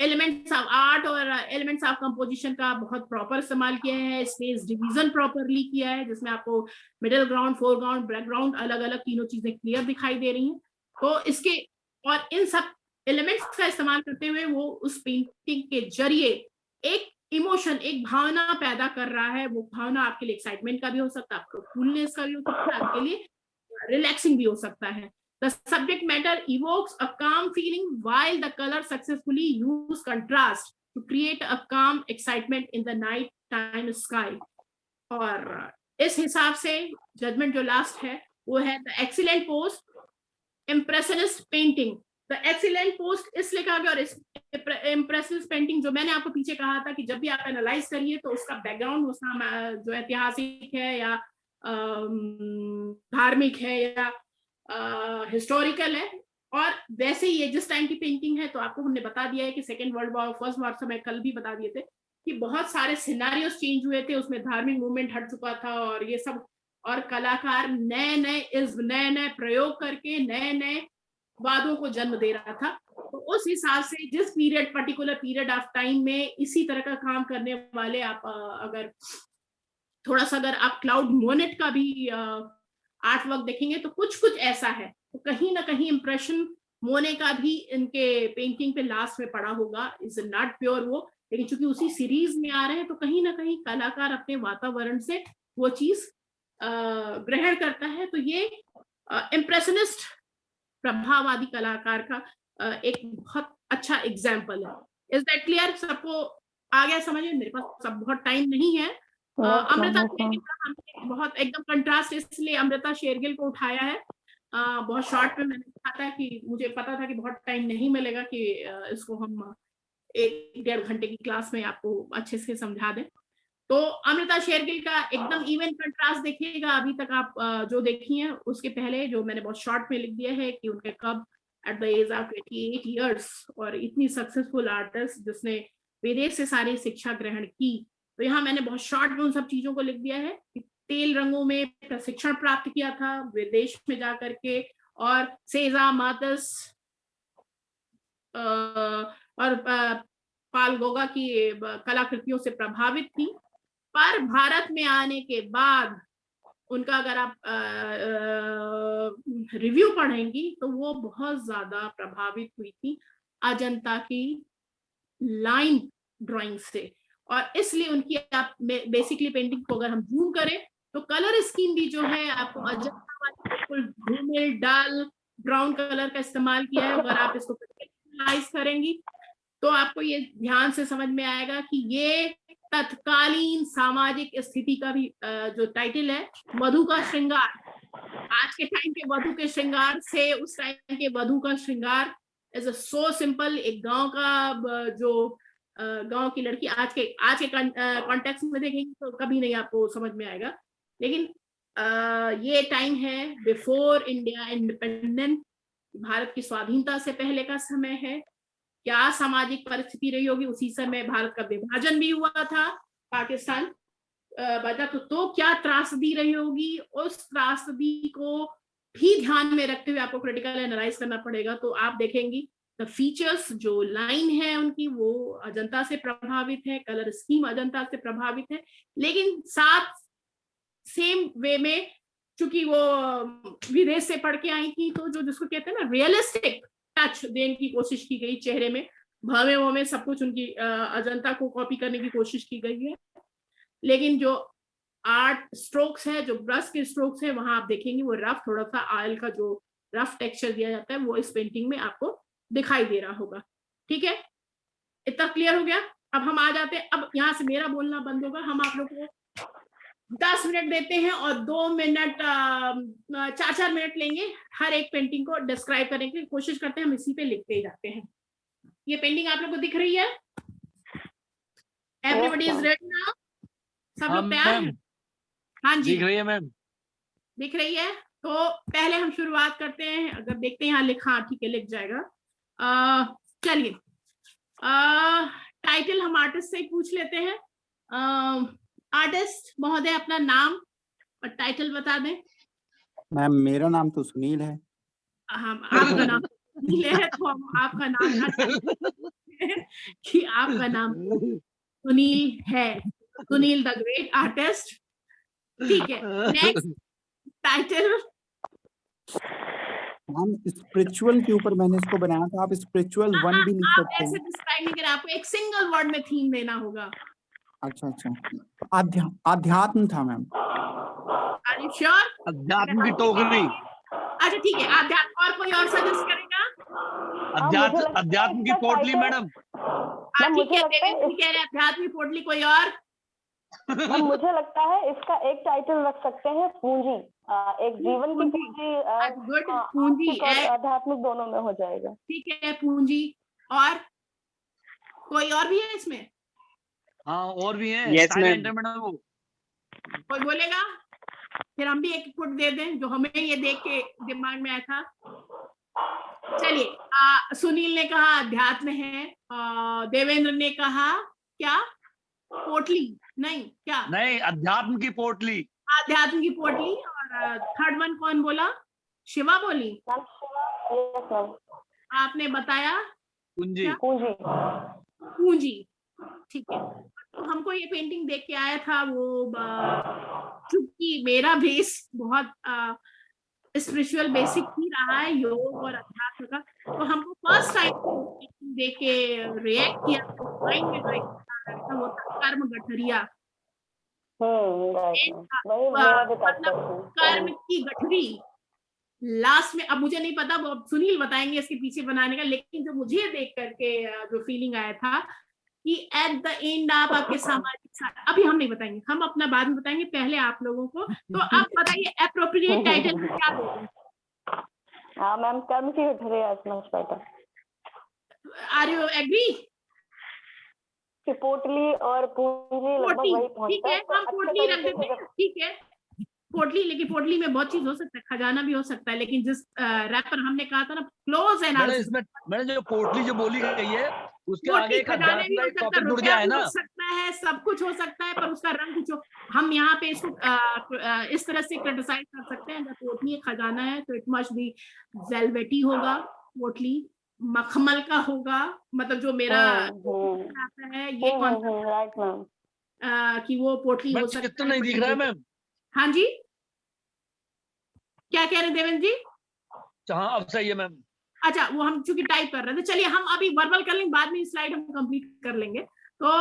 एलिमेंट्स ऑफ आर्ट और एलिमेंट्स ऑफ कंपोजिशन का बहुत प्रॉपर इस्तेमाल किया है, स्पेस डिवीजन प्रॉपरली किया है, जिसमें आपको मिडिल ग्राउंड, फोरग्राउंड, बैकग्राउंड अलग अलग तीनों चीजें क्लियर दिखाई दे रही हैं। तो इसके और इन सब एलिमेंट्स का इस्तेमाल करते हुए वो उस पेंटिंग के जरिए एक इमोशन, एक भावना पैदा कर रहा है। वो भावना आपके लिए एक्साइटमेंट का भी हो सकता है, आपको कूलनेस का भी हो सकता है, आपके लिए रिलैक्सिंग भी हो सकता है। The subject matter evokes a calm feeling while the color successfully use contrast to create a calm excitement in the night time sky. और इस हिसाब से जजमेंट जो लास्ट है वो है the excellent post impressionist painting. The excellent post इसलिए कहा गया, और इस impressionist painting जो मैंने आपको पीछे कहा था कि जब भी आप एनालाइज करिए तो उसका बैकग्राउंड जो ऐतिहासिक है या धार्मिक है या हिस्टोरिकल है, और वैसे ही ये जिस टाइम की पेंटिंग है तो आपको हमने बता दिया है कि second world war, first war समय कल भी बता दिए थे कि बहुत सारे सिनेरियोस चेंज हुए थे, उसमें धार्मिक मूवमेंट हट चुका था और ये सब, और कलाकार नए नए प्रयोग करके नए नए वादों को जन्म दे रहा था। तो उस हिसाब से जिस period, particular period of time में इसी तरह का काम करने वाले आप अगर थोड़ा सा अगर आप क्लाउड मोनेट का भी आर्ट वर्क देखेंगे तो कुछ कुछ ऐसा है, तो कहीं ना कहीं इंप्रेशन मोने का भी इनके पेंटिंग पे लास्ट में पड़ा होगा। इज नॉट प्योर वो, लेकिन चूंकि उसी सीरीज में आ रहे हैं तो कहीं ना कहीं कलाकार अपने वातावरण से वो चीज ग्रहण करता है। तो ये इम्प्रेशनिस्ट प्रभाववादी कलाकार का एक बहुत अच्छा एग्जाम्पल है। Is that clear? सबको आ गया समझ में? मेरे पास सब बहुत टाइम नहीं है। अमृता शेरगिल का हमने बहुत एकदम कंट्रास्ट इसलिए अमृता शेरगिल को उठाया है, बहुत शॉर्ट में मैंने कहा था कि मुझे पता था कि बहुत टाइम नहीं मिलेगा कि इसको हम 1-1.5 घंटे की क्लास में आपको अच्छे से समझा दें। तो अमृता शेरगिल का एकदम इवन कंट्रास्ट देखिएगा। अभी तक आप जो देखी हैं उसके पहले जो मैंने बहुत शॉर्ट में लिख दिया है कि उनके कब at the age of 28 years, और इतनी सक्सेसफुल आर्टिस्ट जिसने विदेश से सारी शिक्षा ग्रहण की। तो यहाँ मैंने बहुत शॉर्ट में उन सब चीजों को लिख दिया है कि तेल रंगों में प्रशिक्षण प्राप्त किया था विदेश में जाकर के, और सेजा मातस और पाल गोगा की कलाकृतियों से प्रभावित थी। पर भारत में आने के बाद उनका अगर आप रिव्यू पढ़ेंगी तो वो बहुत ज्यादा प्रभावित हुई थी अजंता की लाइन ड्राइंग से, और इसलिए उनकी आप बेसिकली पेंटिंग को अगर हम जूम करें तो कलर स्कीम भी जो है आपको अजंता वाली बिल्कुल धूमिल डाल ब्राउन कलर का इस्तेमाल किया है। अगर आप इसको एनालाइज करेंगी तो आपको ये ध्यान से समझ में आएगा कि ये तत्कालीन सामाजिक स्थिति का भी जो टाइटल है वधु का श्रृंगार, आज के टाइम के वधु के श्रृंगार से उस टाइम के वधु का श्रृंगार इज सो सिंपल। एक गांव का जो गांव की लड़की आज के कॉन्टेक्स्ट में देखेंगे तो कभी नहीं आपको समझ में आएगा, लेकिन ये टाइम है बिफोर इंडिया इंडिपेंडेंट, भारत की स्वाधीनता से पहले का समय है। क्या सामाजिक परिस्थिति रही होगी? उसी समय भारत का विभाजन भी हुआ था, पाकिस्तान बचा तो क्या त्रासदी रही होगी, उस त्रासदी को भी ध्यान में रखते हुए आपको क्रिटिकल एनालाइज करना पड़ेगा। तो आप देखेंगी द फीचर्स, जो लाइन है उनकी वो अजंता से प्रभावित है, कलर स्कीम अजंता से प्रभावित है, लेकिन साथ सेम वे में चूंकि वो विदेश से पढ़ के आई थी तो जो जिसको कहते हैं ना रियलिस्टिक टच देने की कोशिश की गई चेहरे में, भावे वो में सब कुछ उनकी अजंता को कॉपी करने की कोशिश की गई है। लेकिन जो आर्ट स्ट्रोक्स है, जो ब्रश के स्ट्रोक्स है, वहां आप देखेंगे वो रफ, थोड़ा सा ऑयल का जो रफ टेक्सचर दिया जाता है वो इस पेंटिंग में आपको दिखाई दे रहा होगा। ठीक है, इतना क्लियर हो गया? अब हम आ जाते हैं, अब यहाँ से मेरा बोलना बंद होगा, हम आप लोग को 10 मिनट देते हैं और 2 मिनट 4-4 मिनट लेंगे हर एक पेंटिंग को डिस्क्राइब करने की कोशिश करते हैं। हम इसी पे लिखते ही जाते हैं। ये पेंटिंग आप लोग को दिख रही है? Everybody is ready now? सब हाँ लोग तैयार हैं? मैम, हाँ जी, दिख रही है मैम। दिख रही है। तो पहले हम शुरुआत करते हैं। अगर देखते हैं यहाँ लिखा, ठीक है, लिख जाएगा। चलिए, टाइटल हम आर्टिस्ट से ही पूछ लेते हैं। आर्टिस्ट महोदय अपना नाम और टाइटल बता दें। मैम मेरा नाम तो सुनील है। हम आपका नाम सुनील है तो हम आपका नाम ना जाने कि आपका नाम सुनील है, सुनील द ग्रेट आर्टिस्ट। ठीक है, नेक्स्ट टाइटल। मैम स्पिरिचुअल के ऊपर मैंने इसको बनाया था, आप स्पिरिचुअल 1 भी लिख आप सकते ऐसे हैं। डिस्क्राइब नहीं करें, आपको एक सिंगल वर्ड में थीम देना होगा। अच्छा अच्छा, आध्यात्म था मैम। Are you sure? अध्यात्म की टोकरी। अच्छा ठीक है, आध्यात्म। और कोई और सजेस्ट करेगा? अध्यात्म की पोटली मैडम। हाँ ठीक है, देवेंद्र जी कह रहे हैं अध्यात्म की पोटली। कोई और? मुझे लगता है इसका एक टाइटल रख सकते हैं, पूंजी। एक जीवन की पूंजी, गुड, पूंजी आर्थिक और आध्यात्मिक दोनों में हो जाएगा। ठीक है, पूंजी। और कोई और भी है इसमें? हाँ और भी है। Yes, साइलेंट है ma'am. मैडम वो। कोई बोलेगा? फिर हम भी एक फुट दे दें जो हमें ये देख के दिमाग में आया था। चलिए, सुनील ने कहा अध्यात्म है, देवेंद्र ने कहा क्या? पोटली? नहीं, क्या? नहीं, अध्यात्म की पोटली। आध्यात्म की पोटली। और थर्ड वन कौन बोला? शिवा बोली। Yes ma'am. आपने बताया पूंजी। पूंजी। पूंजी। ठीक है, तो हमको ये पेंटिंग देख के आया था वो, चूंकि मेरा बेस बहुत स्पिरिचुअल बेसिक ही रहा है, योग और अध्यात्म का, तो हमको फर्स्ट टाइम देख के रिएक्ट किया माइंड में था वो था कर्म गठरिया। मतलब कर्म की गठरी लास्ट में। अब मुझे नहीं पता, वो सुनील बताएंगे इसके पीछे बनाने का, लेकिन जो मुझे देख करके जो फीलिंग आया था कि एट द एंड आप आपके सामाजिक साथ, अभी हम नहीं बताएंगे, हम अपना बाद में बताएंगे, पहले आप लोगों को। तो अब बताइए एप्रोप्रिएट टाइटल क्या दें? हाँ मैम, कर्म की गठरी is much better. Are you agree? पोटली और पूंजी लगभग वही पहुंचता है। ठीक है, हम पोटली रख देते हैं। ठीक है, पोटली, लेकिन पोटली में बहुत चीज हो सकता है, खजाना भी हो सकता है, लेकिन जिस रैपर हमने कहा था ना, क्लोज एनालिसिस, मैंने जो पोटली जो बोली गई है उसके आगे एक खजाने अध्यात्म भी का हो एक सकता है, टॉपिक जुड़ रुपया गया है भी ना। हो सकता है, सब कुछ हो सकता है, पर उसका रंग कुछ हम यहाँ पे इसको इस तरह से क्रिटिसाइज कर सकते हैं। अगर पोटली एक खजाना है तो इट मस्ट बी वेलवेटी होगा, पोटली मखमल का होगा, मतलब जो मेरा आता है ये राइट मैम, कि वो पोटली हो सकता है। कितना नहीं दिख रहा है मैम? हाँ जी, क्या कह रहे हैं देवेंद्र जी? हाँ अब सही है मैम। अच्छा, वो हम चूंकि टाइप कर रहे थे, चलिए हम अभी वर्बल कर लेंगे, बाद में स्लाइड हम कंप्लीट कर लेंगे। तो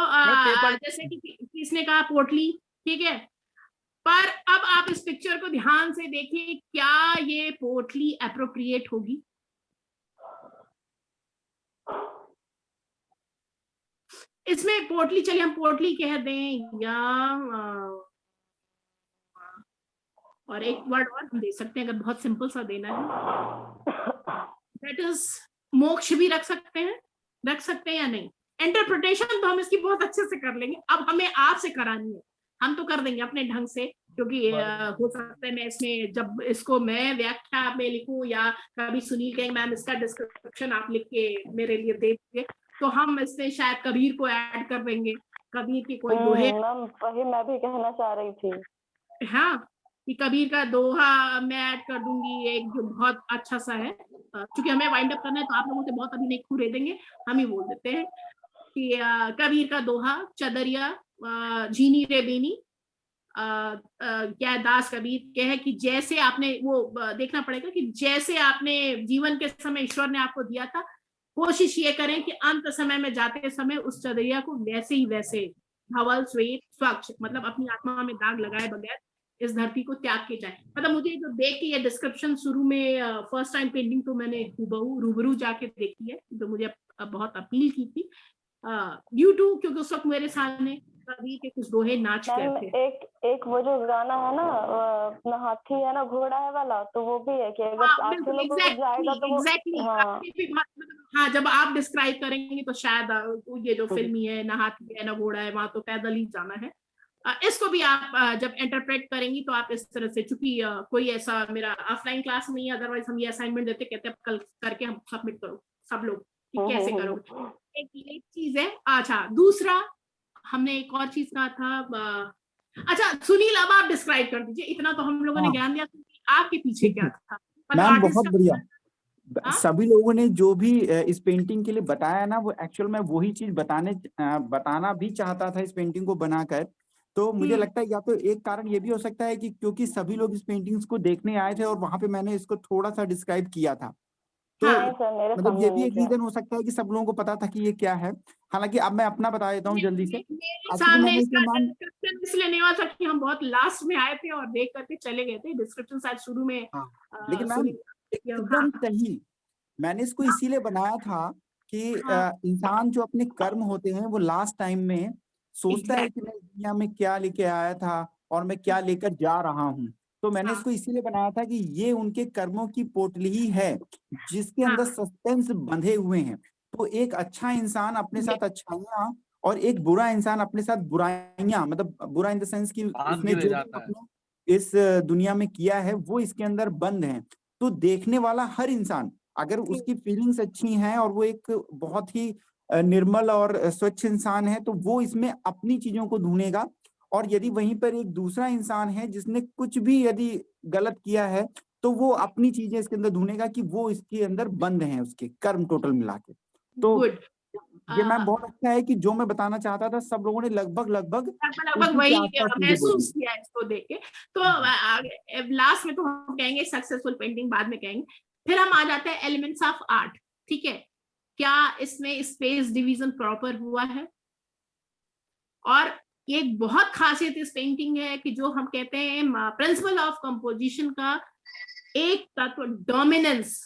जैसे कि किसने कहा पोटली, ठीक है, पर अब आप इस पिक्चर को ध्यान से देखिए, क्या ये पोटली एप्रोप्रिएट होगी? इसमें पोटली, चलिए हम पोटली कह दें, या और एक वर्ड और हम दे सकते हैं अगर बहुत सिंपल सा देना है, दैट इज मोक्ष भी रख सकते हैं या नहीं? इंटरप्रिटेशन तो हम इसकी बहुत अच्छे से कर लेंगे, अब हमें आपसे करानी है, हम तो कर देंगे अपने ढंग से, क्योंकि हो सकता है मैं इसमें जब इसको मैं व्याख्या में लिखूं या कभी सुनील कहेंगे मैम इसका डिस्क्रिप्शन आप लिख के मेरे लिए दे दीजिए, तो हम इसमें शायद कबीर को ऐड कर देंगे, कबीर की कोई दोहे। वही मैं भी कहना चाह रही थी। हाँ, कि कबीर का दोहा मैं ऐड कर दूंगी, एक जो बहुत अच्छा सा है, क्योंकि हमें वाइंड अप करना है तो आप लोगों से बहुत अभी नहीं खुरे देंगे, हम ही बोल देते हैं कि कबीर का दोहा, चदरिया झीनी रे बीनी, क्या दास कबीर के है कि जैसे आपने वो देखना पड़ेगा कि जैसे आपने जीवन के समय ईश्वर ने आपको दिया था, कोशिश ये करें कि अंत समय में जाते समय उस चदरिया को वैसे ही वैसे धवल श्वेत स्वच्छ, मतलब अपनी आत्मा में दाग लगाए बगैर इस धरती को त्याग के जाए। मतलब मुझे जो देख के ये डिस्क्रिप्शन शुरू में फर्स्ट टाइम पेंटिंग तो मैंने हूबहू रूबरू जाके देखी है, जो मुझे बहुत अपील की थी ड्यू टू, क्योंकि उस वक्त मेरे सामने कवि के कुछ दोहे नाच मैम गए थे। एक वो जो गाना है ना, ना हाथी है ना घोड़ा है वाला, तो वो भी है कि अगर हाँ आज के बिल्कुल, लोगों को जाएगा तो वो, एग्जैक्टली हाँ हाँ, जब आप डिस्क्राइब करेंगे तो शायद ये जो तो फिल्मी है, ना हाथी है ना घोड़ा है, वहां तो पैदल ही जाना है। इसको भी आप जब इंटरप्रेट करेंगी तो आप इस तरह से, चूंकि कोई ऐसा मेरा ऑफलाइन क्लास नहीं है, अदरवाइज हम ये असाइनमेंट देते, कहते हैं कल करके हम सबमिट करो सब लोग कि कैसे करोगे। एक चीज है। अच्छा, दूसरा हमने एक और चीज कहा था। अच्छा सुनील, अब आप डिस्क्राइब कर दीजिए, इतना तो हम लोगों ने हाँ ज्ञान दिया कि आपके पीछे ठीक क्या है था, मतलब मैम, आर्टिस्ट बहुत बढ़िया। का। हाँ सभी लोगों ने जो भी इस पेंटिंग के लिए बताया ना, वो एक्चुअल में वही चीज बताना भी चाहता था इस पेंटिंग को बनाकर। तो मुझे लगता है या तो एक कारण ये भी हो सकता है कि क्योंकि सभी लोग इस पेंटिंग्स को देखने आए थे और वहां पे मैंने इसको थोड़ा सा डिस्क्राइब किया था, तो हाँ नहीं सर, मेरे मतलब ये सामने भी नहीं एक किया। रीजन हो सकता है कि सब लोगों को पता था कि ये क्या है। हालांकि अब मैं अपना बता देता हूँ जल्दी से। मेरे एक्चुअली सामने मैंने इसे इसका मैम, डिस्क्रिप्शन इसलिए नहीं हुआ था कि हम बहुत लास्ट में आए थे और देख करके चले गए थे, डिस्क्रिप्शन शायद शुरू में हाँ लेकिन मैम सुनील। हाँ एकदम सही, मैंने इसको इसीलिए बनाया था कि हाँ इंसान जो अपने कर्म होते हैं वो लास्ट टाइम में सोचता है कि एग्जैक्टली। मैं इस दुनिया में क्या लेके आया था और मैं क्या लेकर जा रहा हूँ। तो मैंने हाँ इसको इसीलिए बनाया था कि ये उनके कर्मों की पोटली ही है जिसके अंदर हाँ सस्पेंस बंधे हुए हैं। तो एक अच्छा इंसान अपने साथ अच्छाइयाँ और एक बुरा इंसान अपने साथ बुराइयां, मतलब बुरा इन द सेंस कि बांध उसने के ले जो भी जाता है। अपने इस दुनिया में किया है वो इसके अंदर बंद है। तो देखने वाला हर इंसान अगर उसकी फीलिंग्स अच्छी हैं और वो एक बहुत ही निर्मल और स्वच्छ इंसान है, तो वो इसमें अपनी चीजों को ढूंढेगा। और यदि वहीं पर एक दूसरा इंसान है जिसने कुछ भी यदि गलत किया है, तो वो अपनी चीजें इसके अंदर ढूंढेगा कि वो इसके अंदर बंद हैं, उसके कर्म टोटल मिला के। तो गुड। ये मैम बहुत अच्छा है कि जो मैं बताना चाहता था सब लोगों ने लगभग लगभग लगभग उसी के वही आसपास चीजें बोली। महसूस किया है इसको देख के। तो लास्ट में तो हम कहेंगे सक्सेसफुल पेंटिंग, बाद में कहेंगे। फिर हम आ जाते हैं एलिमेंट्स ऑफ आर्ट। ठीक है, क्या इसमें स्पेस डिवीजन प्रॉपर हुआ है? और ये एक बहुत खासियत इस पेंटिंग है कि जो हम कहते हैं प्रिंसिपल ऑफ कंपोजिशन का एक तत्व, डोमिनेंस।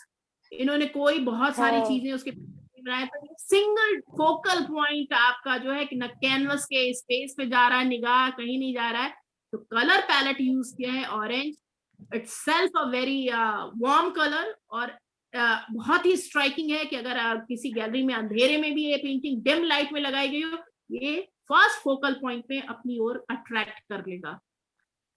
इन्होंने कोई बहुत सारी चीजें उसके बनाया, तो सिंगल फोकल पॉइंट आपका जो है कि न कैनवस के स्पेस पे जा रहा है, निगाह कहीं नहीं जा रहा है। तो कलर पैलेट यूज किया है orange, itself a very warm colour. और बहुत ही स्ट्राइकिंग है कि अगर किसी गैलरी में अंधेरे में भी ये पेंटिंग डिम लाइट में लगाई गई हो, ये फर्स्ट फोकल पॉइंट पे अपनी ओर अट्रैक्ट कर लेगा।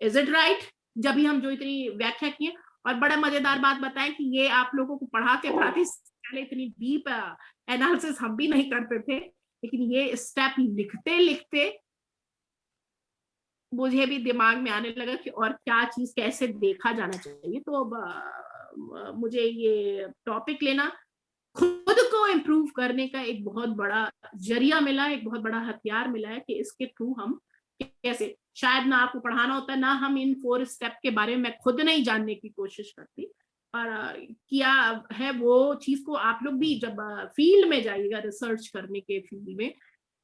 Is it right? जब भी हम जो इतनी व्याख्या किए, और बड़ा मजेदार बात बताएं कि ये आप लोगों को पढ़ाते पढ़ाते पहले इतनी डीप एनालिसिस हम भी नहीं करते थे, लेकिन ये स्टेप लिखते लिखते मुझे भी दिमाग में आने लगा कि और क्या चीज कैसे देखा जाना चाहिए। तो अब मुझे ये टॉपिक लेना खुद को इम्प्रूव करने का एक बहुत बड़ा जरिया मिला, एक बहुत बड़ा हथियार मिला है कि इसके थ्रू हम कैसे, शायद ना आपको पढ़ाना होता, ना हम इन 4 स्टेप के बारे में मैं खुद नहीं जानने की कोशिश करती, और किया है वो चीज को आप लोग भी जब फील्ड में जाइएगा, रिसर्च करने के फील्ड में,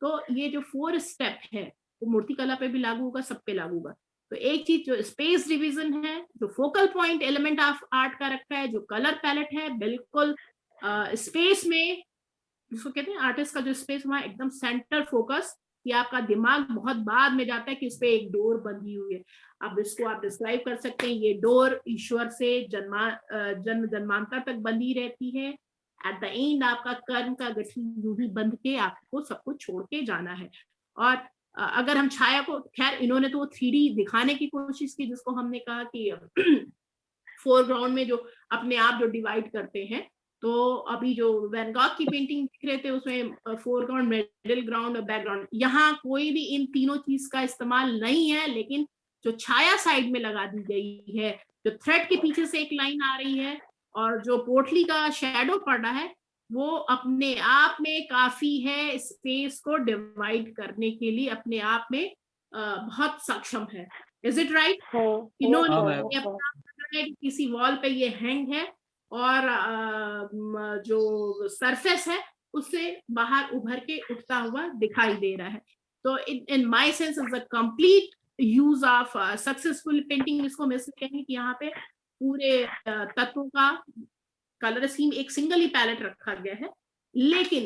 तो ये जो 4 स्टेप है वो मूर्तिकला पे भी लागू होगा, सब पे लागू होगा। तो एक चीज जो स्पेस डिवीजन है, जो focal point element of art का रखा है, जो कलर पैलेट है, बिल्कुल स्पेस में जिसको कहते हैं आर्टिस्ट का जो स्पेस, वहां एकदम सेंटर फोकस, कि आपका दिमाग बहुत बाद में जाता है कि इस पे एक डोर बंधी हुई है। अब इसको आप डिस्क्राइब कर सकते हैं, ये डोर ईश्वर से जन्म जन्मांतर तक बंधी रहती है। एट द एंड आपका कर्म का गठरी यूं ही बंध के आपको सब कुछ छोड़ के जाना है। और अगर हम छाया को, खैर इन्होंने तो 3D दिखाने की कोशिश की, जिसको हमने कहा कि फोरग्राउंड में जो अपने आप जो डिवाइड करते हैं। तो अभी जो वैन गॉग की पेंटिंग दिख रहे थे उसमें फोरग्राउंड, मिडिल ग्राउंड और बैकग्राउंड, यहाँ कोई भी इन तीनों चीज का इस्तेमाल नहीं है, लेकिन जो छाया साइड में लगा दी गई है, जो थ्रेड के पीछे से एक लाइन आ रही है और जो पोटली का शेडो पड़ रहा है, वो अपने आप में काफी है स्पेस को डिवाइड करने के लिए, अपने आप में बहुत सक्षम है। Is it right? हाँ मैम। इन्होंने किसी वॉल पे ये हैंग है और जो सरफेस है उससे बाहर उभर के उठता हुआ दिखाई दे रहा है। तो in my sense is a complete use of successful painting. इसको मैं कहेंगे कि यहाँ पे पूरे तत्वों का कलर स्कीम एक सिंगल ही पैलेट रखा गया है, लेकिन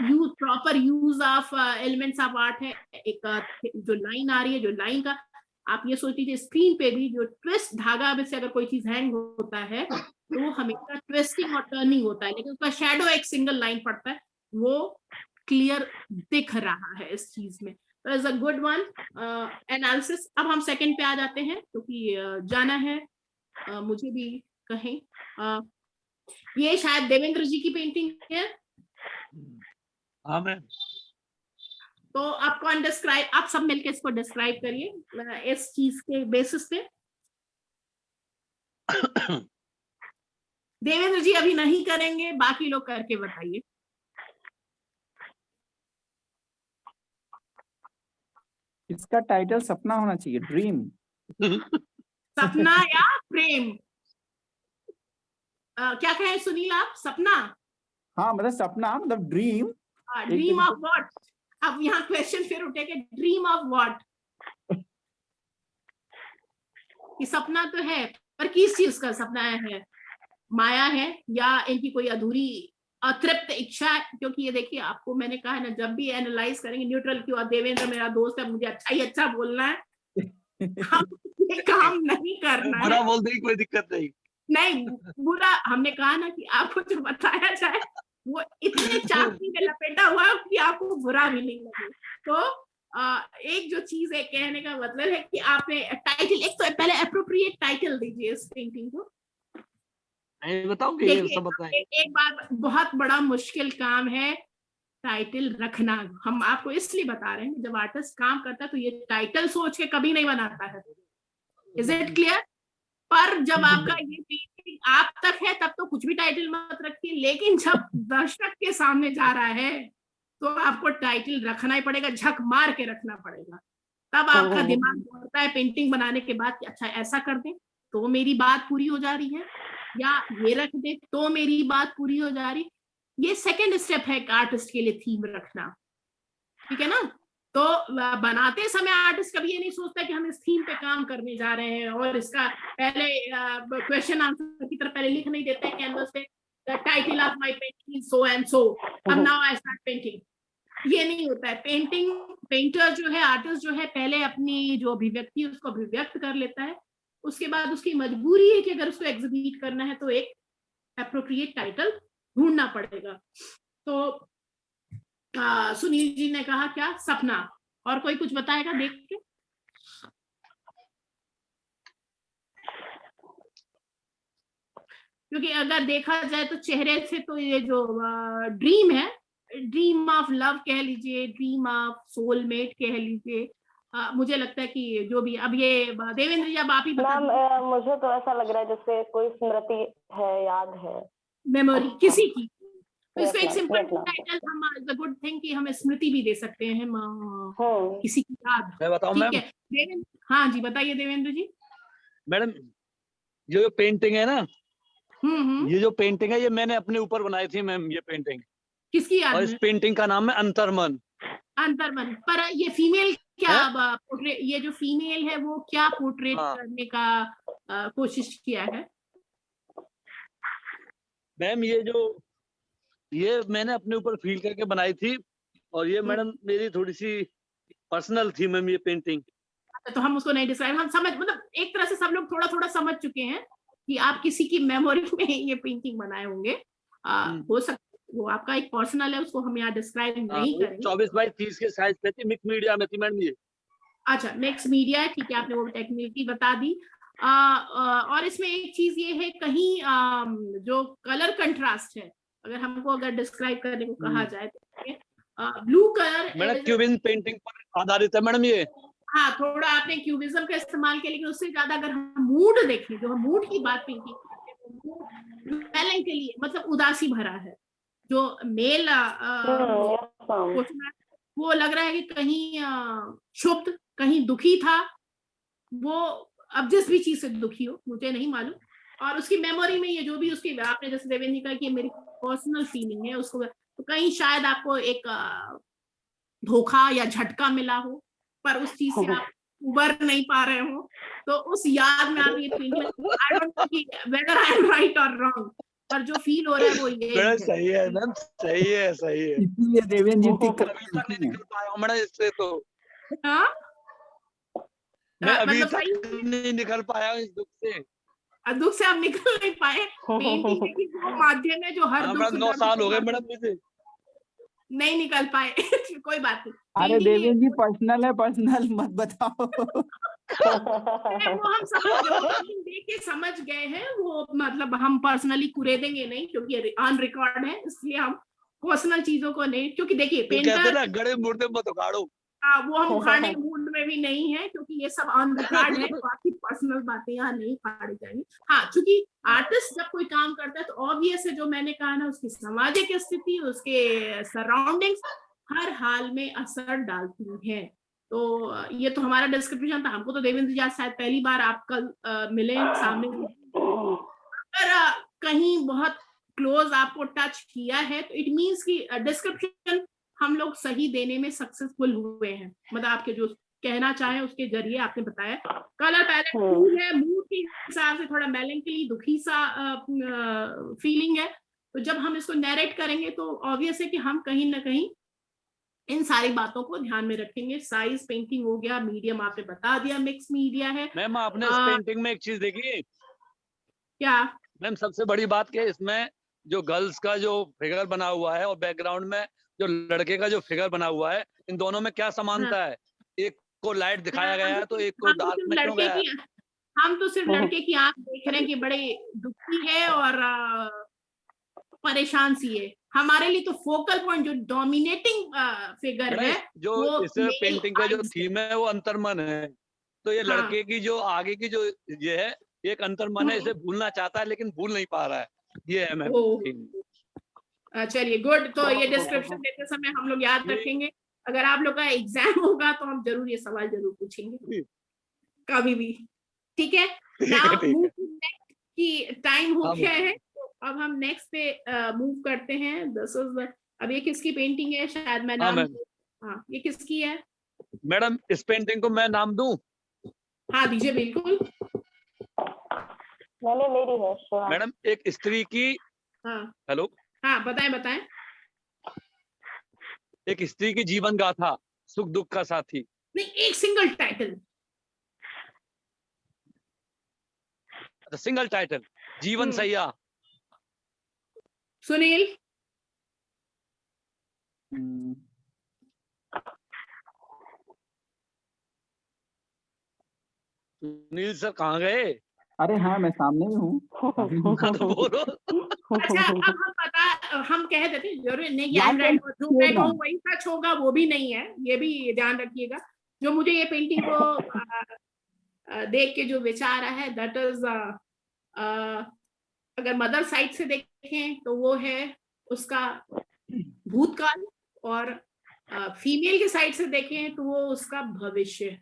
use proper use of elements of art है। एक जो लाइन आ रही है, जो लाइन का आप ये सोच लीजिए, स्क्रीन पे भी जो ट्विस्ट धागा में से अगर कोई चीज हैंग होता है तो वो हमेशा ट्विस्टिंग और टर्निंग होता है, लेकिन उसका शेडो एक सिंगल लाइन पड़ता है, वो क्लियर दिख रहा है इस चीज में। तो is a good one analysis. अब हम सेकंड पे आ जाते हैं क्योंकि जाना है मुझे भी कहें। ये शायद देवेंद्र जी की पेंटिंग है। हाँ मैम। तो आप कौन डिस्क्राइब, आप सब मिलकर इसको डिस्क्राइब करिए इस चीज के बेसिस पे। देवेंद्र जी अभी नहीं करेंगे, बाकी लोग करके बताइए। इसका टाइटल सपना होना चाहिए, ड्रीम। सपना या प्रेम, क्या कहें सुनील आप? सपना? हाँ मतलब सपना मतलब ड्रीम। Dream of what? अब यहाँ क्वेश्चन फिर उठेगा, ड्रीम ऑफ व्हाट? कि सपना तो है पर किस चीज का सपना है? माया है या इनकी कोई अधूरी अतृप्त इच्छा है? क्योंकि ये देखिए, आपको मैंने कहा है ना, जब भी एनालाइज करेंगे न्यूट्रल क्यों, और देवेंद्र मेरा दोस्त है, मुझे अच्छा ही अच्छा बोलना है, हम ये काम नहीं करना है। बुरा बोल देगी कोई दिक्कत नहीं। नहीं बुरा, हमने कहा ना कि आपको जो बताया जाए वो इतने चाकू में लपेटा हुआ है कि आपको बुरा भी नहीं लगे। तो एक जो चीज है कहने का मतलब है कि आपने टाइटल, एक तो पहले अप्रोप्रिएट टाइटल दीजिए इस पेंटिंग को। बताऊंगी ये सब बताएं। एक बात, बहुत बड़ा मुश्किल काम है टाइटल रखना। हम आपको इसलिए बता रहे हैं, जब आर्टिस्ट काम करता है तो ये टाइटल सोच के कभी नहीं बनाता है। Is it clear? पर जब आपका ये पेंटिंग आप तक है तब तो कुछ भी टाइटल मत रखिए, लेकिन जब दर्शक के सामने जा रहा है तो आपको टाइटल रखना ही पड़ेगा, झक मार के रखना पड़ेगा। तब आपका दिमाग दौड़ता है पेंटिंग बनाने के बाद कि अच्छा ऐसा कर दें तो मेरी बात पूरी हो जा रही है, या ये रख दे तो मेरी बात पूरी हो जा रही। ये सेकंड स्टेप है आर्टिस्ट के लिए, थीम रखना, ठीक है ना? तो बनाते समय आर्टिस्ट कभी ये नहीं सोचता कि हम इस थीम पे काम करने जा रहे हैं, और इसका पहले क्वेश्चन आंसर की तरह पहले लिख नहीं देते हैं कैनवस पे, the title of my painting so and so, अब नाउ आई स्टार्ट पेंटिंग। ये नहीं होता है। पेंटर जो है, आर्टिस्ट जो है, पहले अपनी जो अभिव्यक्ति है उसको अभिव्यक्त कर लेता है, उसके बाद उसकी मजबूरी है कि अगर उसको एग्जीक्यूट करना है तो एक एप्रोप्रिएट टाइटल ढूंढना पड़ेगा। तो सुनील जी ने कहा क्या? सपना। और कोई कुछ बताएगा देख के? क्योंकि अगर देखा जाए तो चेहरे से तो ये जो ड्रीम है, ड्रीम ऑफ लव कह लीजिए, ड्रीम ऑफ सोलमेट कह लीजिए, मुझे लगता है कि जो भी, अब ये देवेंद्र जी अब आप ही बता। मुझे तो ऐसा लग रहा है जैसे कोई स्मृति है, याद है, मेमोरी किसी की। तो इसको एक सिंपल टाइटल, हम द गुड थिंग कि हम स्मृति भी दे सकते हैं, किसी की याद। मैं बताऊं मैम? देवेंद्र, हाँ जी बताइए देवेंद्र जी। मैडम ये जो पेंटिंग है ना, ये जो पेंटिंग है ये मैंने अपने ऊपर बनाई थी मैम, ये पेंटिंग। किसकी याद? और इस पेंटिंग का नाम है अंतर्मन। अंतर्मन। पर ये फीमेल क्या पोर्ट्रेट, ये जो फीमेल है वो क्या पोर्ट्रेट करने का कोशिश किया है? मैम ये मैंने अपने ऊपर फील करके बनाई थी, और ये मैडम मेरी थोड़ी सी पर्सनल थी मैम ये पेंटिंग। तो हम उसको नहीं डिस्क्राइब, हम समझ, मतलब एक तरह से सब लोग थोड़ा थोड़ा समझ चुके हैं कि आप किसी की मेमोरी में ये पेंटिंग बनाए होंगे। हो सकता वो आपका एक पर्सनल है, उसको हम यहाँ डिस्क्राइब नहीं करेंगे। 24x30 के साइज पे थी, मिक्स मीडिया में थी मैडम ये। अच्छा मिक्स मीडिया है, ठीक है, आपने वो टेक्निकली बता दी। और इसमें एक चीज ये है, कहीं जो कलर कंट्रास्ट है, अगर डिस्क्राइब करने को कहा जाए तो blue colour madam cubism painting पर आधारित है मैडम ये। हाँ, थोड़ा आपने क्यूबिज्म का इस्तेमाल किया, लेकिन उससे ज्यादा अगर हम मूड देखें, जो हम मूड की बात पेंटिंग मेलैंकोली, मतलब उदासी भरा है, जो मेल वो लग रहा है कि कहीं क्षुब्ध, कहीं दुखी था वो, अब जिस भी चीज से दुखी हो मुझे नहीं मालूम। और उसकी मेमोरी में ये जो भी उसकी, आपने जैसे देवेंद्र कहा कि मेरी पर्सनल फीलिंग है उसको, तो कहीं शायद आपको एक धोखा या झटका मिला हो, पर उस चीज से आप उबर नहीं पा रहे हो, तो उस याद में आप ये पेंटिंग, आई डोंट नो कि वेदर आई एम राइट और रॉन्ग, पर जो फील हो रहा है वो ये मैडम है। सही है मैम, सही है, सही है। इसीलिए देवेंद्र जी इतनी अभी तक नहीं करती हैं। निकल पाया हूँ मैडम इससे तो, हाँ मैं अभी मतलब तक सही नहीं निकल पाया हूँ इस दुख से। दुख से आप निकल नहीं पाए। पेंटिंग देखिए वो माध्यम है जो हर हाँ दुख मैडम 9 दर्द साल को हो गए भर मैडम मुझे। नहीं निकल पाए। कोई बात नहीं। अरे पेंटिंग देवेंद्र जी पर्सनल है, पर्सनल मत बताओ। वो हम समझ गए, वो पेंटिंग देख के समझ गए हैं वो, मतलब हम पर्सनली कुरेदेंगे नहीं क्योंकि ऑन रिकॉर्ड है, इसलिए हम पर्सनल चीजों को नहीं, क्योंकि देखिए वो कहते हैं पेंटर ना, गड़े मुर्दे मत उखाड़ो। वो हम उखाड़ने के मूड में भी नहीं है क्योंकि ये सब ऑन रिकॉर्ड है, तो आपकी पर्सनल बातें यहाँ नहीं उखाड़ी जाएंगी। हाँ, क्योंकि आर्टिस्ट जब कोई काम करता है तो ऑब्वियस है, जो मैंने कहा ना, उसकी सामाजिक स्थिति, उसके सराउंडिंग्स हर हाल में असर डालती है। तो ये तो हमारा डिस्क्रिप्शन था। हमको तो देवेंद्र जी आज शायद पहली बार आप कल मिले सामने, अगर कहीं बहुत क्लोज आपको टच किया है तो इट मीन्स कि डिस्क्रिप्शन हम लोग सही देने में सक्सेसफुल हुए हैं। मतलब आपके जो कहना चाहे उसके जरिए आपने बताया। कलर पैलेट कूल है, मूड के हिसाब से थोड़ा मेलंकली, दुखी सा फीलिंग है। तो जब हम इसको नैरेट करेंगे तो ऑब्वियस है कि हम कहीं ना कहीं इन सारी बातों को ध्यान में रखेंगे। साइज, पेंटिंग हो गया, मीडियम आपने बता दिया, मिक्स मीडिया है। मैम आपने इस पेंटिंग में एक चीज देखी क्या मैम, सबसे बड़ी बात क्या है इसमें, जो गर्ल्स का जो फिगर बना हुआ है और बैकग्राउंड में जो लड़के का जो फिगर बना हुआ है, इन दोनों में क्या समानता है? एक को लाइट दिखाया गया है तो एक को हम तो डार्क सिर्फ में क्यों लड़के गया है? की हम तो सिर्फ लड़के की आंख देख रहे हैं कि बड़े दुखी है और परेशान सी है। हमारे लिए तो फोकल पॉइंट जो डोमिनेटिंग फिगर मैडम है जो वो इस मेल पेंटिंग का जो आईज है। थीम है वो अंतर्मन है, तो ये हाँ लड़के की जो आगे की जो ये है, एक अंतर्मन है, इसे भूलना चाहता है लेकिन भूल नहीं पा रहा है, ये है मैम ओ थीम। चलिए गुड। तो ये डिस्क्रिप्शन देते समय हम लोग याद रखेंगे। अगर आप लोग का एग्जाम होगा तो हम जरूर ये सवाल जरूर पूछेंगे कभी भी। ठीक है, नाउ ठीक मूव है। टू नेक्स्ट की टाइम हो हाँ गया है, तो अब हम नेक्स्ट पे मूव करते हैं। दिस इज, अब ये किसकी पेंटिंग है? शायद मैं हाँ नाम, मैम। हाँ ये किसकी है? मैडम इस पेंटिंग को मैं नाम दूं? हाँ दीजिए बिल्कुल। मैंने मेरी है शिवा। मैडम एक स्त्री की, हाँ हेलो, हाँ बताएं बताएं। एक स्त्री की जीवन गाथा, सुख दुख का साथी। नहीं, एक सिंगल टाइटल। सिंगल टाइटल, जीवन सैया। सुनील। सुनील सर कहाँ गए? अरे हाँ, मैं सामने ही हूँ। हाँ तो बोलो। अच्छा अब हम कह देते जरूर नहीं, याद राइट, जो मैं रखिएगा। कहूँ वही सच होगा वो भी नहीं है, ये भी ध्यान रखिएगा। जो मुझे ये पेंटिंग को देख के जो विचार आया है, दैट इज, अगर मदर साइड से देखें तो वो है उसका भूतकाल, और फीमेल के साइड से देखें तो वो उसका भविष्य।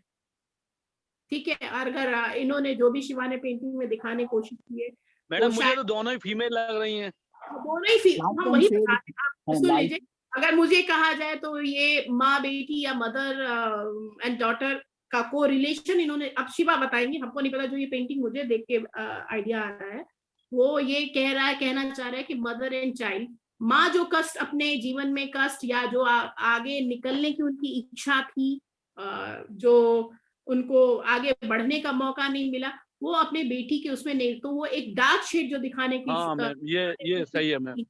ठीक है, और अगर इन्होंने जो भी शिवा ने पेंटिंग में दिखाने की कोशिश की है मैडम वो मुझे शायद तो दोनों ही फीमेल लग रही हैं। दोनों ही हम वही बता रहे हैं। आप सुन लाइट लीजिए, अगर मुझे कहा जाए तो ये माँ बेटी या मदर एंड डॉटर का को रिलेशन इन्होंने, अब शिवा बताएंगे, हमको नहीं पता। जो ये पेंटिंग मुझे देख के आइडिया आ रहा है, वो ये कहना चाह रहा है कि मदर एंड चाइल्ड, माँ जो कष्ट अपने जीवन में कष्ट या जो आगे निकलने की उनकी इच्छा थी, जो उनको आगे बढ़ने का मौका नहीं मिला, वो अपने बेटी के उसमें नहीं, तो वो एक डार्क शेड जो दिखाने की हाँ मैम ये सही है मैम,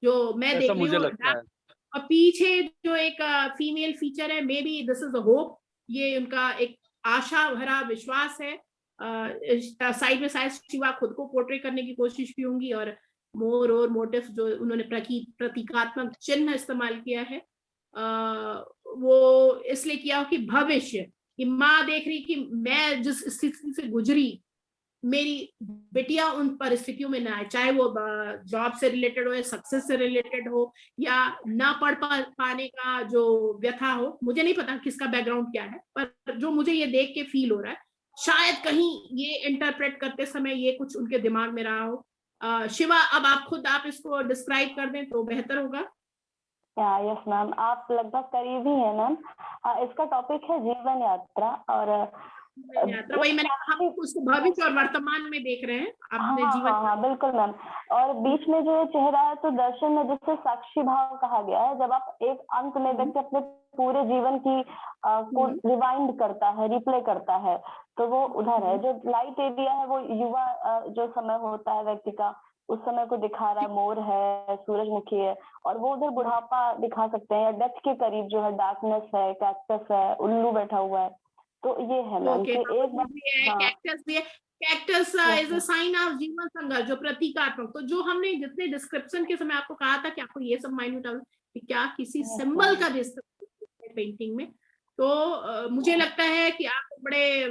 जो मैं ऐसा देख रही मुझे हूँ। लगता है। और पीछे जो एक फीमेल फीचर है, may be this is a hope, ये उनका एक आशा भरा विश्वास है। साइड में शायद शिवा खुद को पोर्ट्रेट करने की कोशिश की होंगी, और मोर और मोटिव जो उन्होंने प्रतीकात्मक चिन्ह इस्तेमाल किया है, वो इसलिए किया हो कि भविष्य, कि माँ देख रही कि मैं जिस स्थिति से गुजरी, मेरी बेटियां उन परिस्थितियों में ना आए, चाहे वो जॉब से रिलेटेड हो या सक्सेस से रिलेटेड हो या ना पढ़ पाने का जो व्यथा हो। मुझे नहीं पता किसका बैकग्राउंड क्या है, पर जो मुझे ये देख के फील हो रहा है, शायद कहीं ये इंटरप्रेट करते समय ये कुछ उनके दिमाग में रहा हो। शिवा, अब आप इसको डिस्क्राइब कर दें तो बेहतर होगा। यस मैम, आप लगभग करीब ही है मैम। इसका टॉपिक है जीवन यात्रा, और यात्रा, वही मैंने कहा, हम उसको भविष्य और वर्तमान में देख रहे हैं अपने हाँ जीवन। हाँ हाँ बिल्कुल मैम। और बीच में जो ये चेहरा है तो दर्शन में जिससे साक्षी भाव कहा गया है, जब आप एक अंत में व्यक्ति अपने पूरे जीवन की को रिवाइंड करता है, रिप्ले करता है, तो वो उधर है। जो लाइट एरिया है वो युवा जो समय होता है व्यक्ति का, उस समय को दिखा रहा है, मोर है, सूरजमुखी है, और वो उधर बुढ़ापा दिखा सकते हैं, या डेथ के करीब जो है डार्कनेस है, कैक्टस है, उल्लू बैठा हुआ है। तो ये है मैम ओके, कि एक बार कैक्टस भी है। Cactus is a sign of जीवन संघर्ष, जो प्रतीकात्मक। तो जो हमने जितने डिस्क्रिप्शन के समय आपको कहा था कि आपको ये सब माइन्यूट कि क्या किसी सिंबल का डिस्क्रिप्शन पेंटिंग में, तो मुझे लगता है कि आप बड़े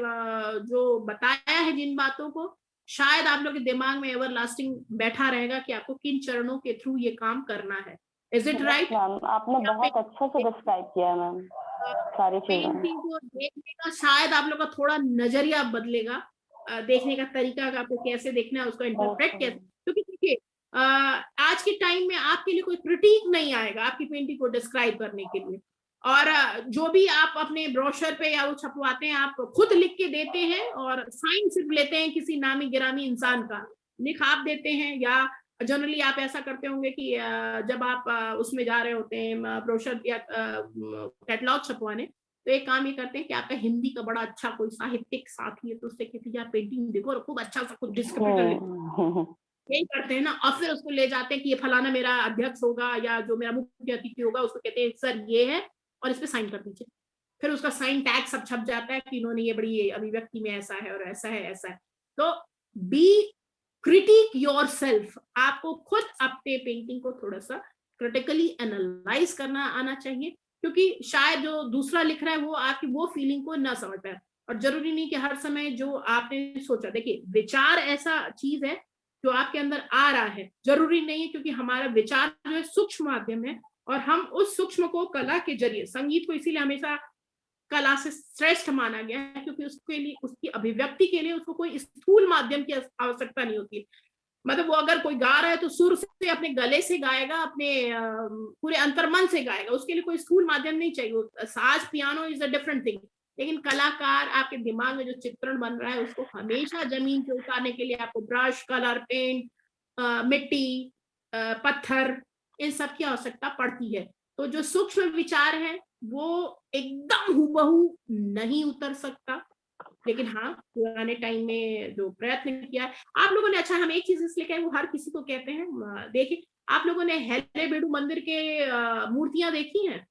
जो बताया है जिन बातों को, शायद आप लोग के दिमाग में एवर लास्टिंग बैठा रहेगा कि आपको किन चरणों के थ्रू ये काम करना है। Is it right ma'am? आपने बहुत अच्छे से डिस्क्राइब किया है मैम सारी चीजें। पेंटिंग को देखने का शायद आप लोग का थोड़ा नजरिया बदलेगा, देखने का तरीका का, आपको कैसे देखना है, उसको इंटरप्रेट कैसे, क्योंकि देखिए आज के टाइम में आपके लिए कोई क्रिटिक नहीं आएगा आपकी पेंटिंग को डिस्क्राइब करने के लिए। और जो भी आप अपने ब्रोशर पे या वो छपवाते हैं, आप खुद लिख के देते हैं और साइन सिर्फ लेते हैं किसी नामी गिरामी इंसान का, लिख आप देते हैं, या जनरली आप ऐसा करते होंगे कि जब आप उसमें जा रहे होते हैं ब्रोशर या कैटलॉग छपवाने, तो एक काम ये करते हैं कि आपका हिंदी का बड़ा अच्छा कोई साहित्यिक साथी है तो उससे कहते हैं पेंटिंग देखो और खूब अच्छा सा कुछ डिस्क्रिप्शन यही करते हैं ना, और फिर उसको ले जाते हैं कि ये फलाना मेरा अध्यक्ष होगा या जो मेरा मुख्य अतिथि होगा, उसको कहते हैं सर ये है और इस पे साइन कर दीजिए। फिर उसका साइन टैग सब छप जाता है कि इन्होंने ये बड़ी अभिव्यक्ति में ऐसा है और ऐसा है ऐसा है। तो बी क्रिटिक योर सेल्फ, आपको खुद अपने पेंटिंग को थोड़ा सा क्रिटिकली एनालाइज करना आना चाहिए, क्योंकि शायद जो दूसरा लिख रहा है वो आपकी वो फीलिंग को ना समझ पाए। और जरूरी नहीं कि हर समय जो आपने सोचा, देखिए विचार ऐसा चीज है जो आपके अंदर आ रहा है, जरूरी नहीं है, क्योंकि हमारा विचार जो है सूक्ष्म माध्यम है, और हम उस सूक्ष्म को कला के जरिए, संगीत को इसीलिए हमेशा कला से श्रेष्ठ माना गया है, क्योंकि उसके लिए, उसकी अभिव्यक्ति के लिए उसको कोई स्थूल माध्यम की आवश्यकता नहीं होती। मतलब वो अगर कोई गा रहा है तो सुर से, अपने गले से गाएगा, अपने पूरे अंतर्मन से गाएगा, उसके लिए कोई स्थूल माध्यम नहीं चाहिए। साज piano is a different thing, लेकिन कलाकार आपके दिमाग में जो चित्रण बन रहा है उसको हमेशा जमीन पे उतारने के लिए आपको ब्रश, कलर, पेंट, मिट्टी, पत्थर, इन सब की आवश्यकता पड़ती है। तो जो सूक्ष्म विचार है वो एकदम हूबहू नहीं उतर सकता, लेकिन हाँ पुराने टाइम में जो प्रयत्न किया आप लोगों ने, अच्छा हम एक चीज इसलिए कहें, वो हर किसी को कहते हैं, देखिए आप लोगों ने हेलेबीडु मंदिर के मूर्तियां देखी हैं,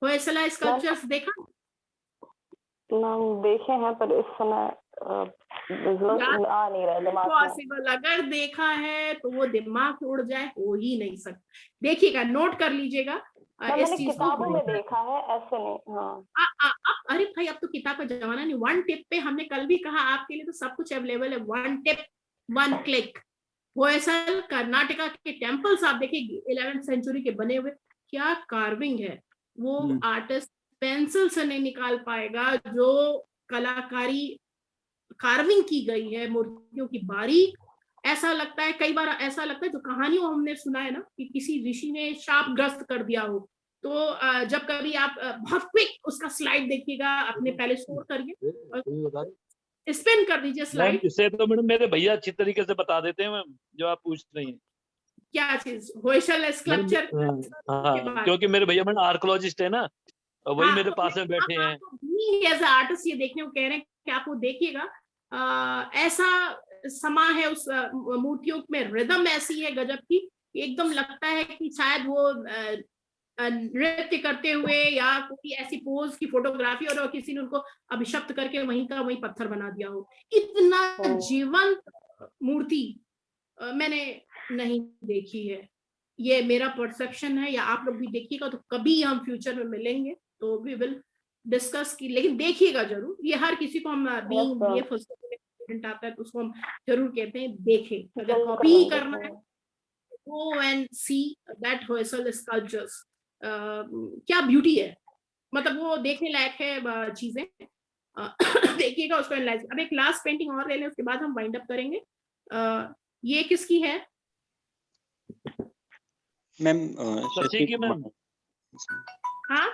होयसला स्कल्पचर्स देखा? देखे हैं पर इस समय आ नहीं रहा दिमाग में। पॉसिबल, अगर देखा है तो वो दिमाग से उड़ जाए, हो ही नहीं सकता। देखिएगा, नोट कर लीजिएगा इस चीज को। किताबों में देखा है, ऐसे नहीं। हाँ अरे भाई अब तो किताब का जमाना नहीं, वन टिप पे, हमने कल भी कहा आपके लिए तो सब कुछ अवेलेबल है, one tip one click. Hoysala Karnataka के टेम्पल्स आप देखिए 11th सेंचुरी के बने हुए, क्या कार्विंग है, वो आर्टिस्ट पेंसिल से नहीं निकाल पाएगा जो कलाकारी कार्विंग की गई है मूर्तियों की, बारीक। ऐसा लगता है, कई बार ऐसा लगता है, जो कहानियों हमने सुना है ना कि किसी ऋषि ने शापग्रस्त कर दिया हो, तो जब कभी आप बहुत क्विक उसका स्लाइड देखिएगा, अपने पहले स्टोर करिए और स्पिन कर दीजिए स्लाइड। इसे तो मैडम मेरे भैया अच्छी तरीके से बता देते हैं मैम, जो आप पूछ रही हैं। क्या चीज? होयसल स्कल्पचर? हाँ, क्योंकि मेरे भैया मैडम आर्कोलॉजिस्ट है ना, वही मेरे पास में बैठे हैं। एज आर्टिस्ट ये देखने को कह रहे हैं कि आप वो देखिएगा, ऐसा समा है उस मूर्तियों में, रिदम ऐसी है गजब की, एकदम लगता है कि शायद वो नृत्य करते हुए या कोई ऐसी पोज की फोटोग्राफी, और किसी ने उनको अभिशप्त करके वहीं का वहीं पत्थर बना दिया हो। इतना जीवंत मूर्ति मैंने नहीं देखी है, ये मेरा परसेप्शन है, या आप लोग भी देखिएगा। तो कभी हम फ्यूचर में मिलेंगे तो वी विल डिस्कस की, लेकिन देखिएगा जरूर, ये हर किसी को हम बीइंग बीए स्टूडेंट आता है तो उसको हम जरूर कहते हैं देखें, अगर कॉपी करना है go and see that Hoysal sculptures, क्या ब्यूटी है, मतलब वो देखने लायक है चीजें। देखिएगा, उसको एनालाइज। अब एक लास्ट पेंटिंग और ले लें, उसके बाद हम वाइंड अप करेंगे। ये किसकी है मैम? शशि की मैम। हाँ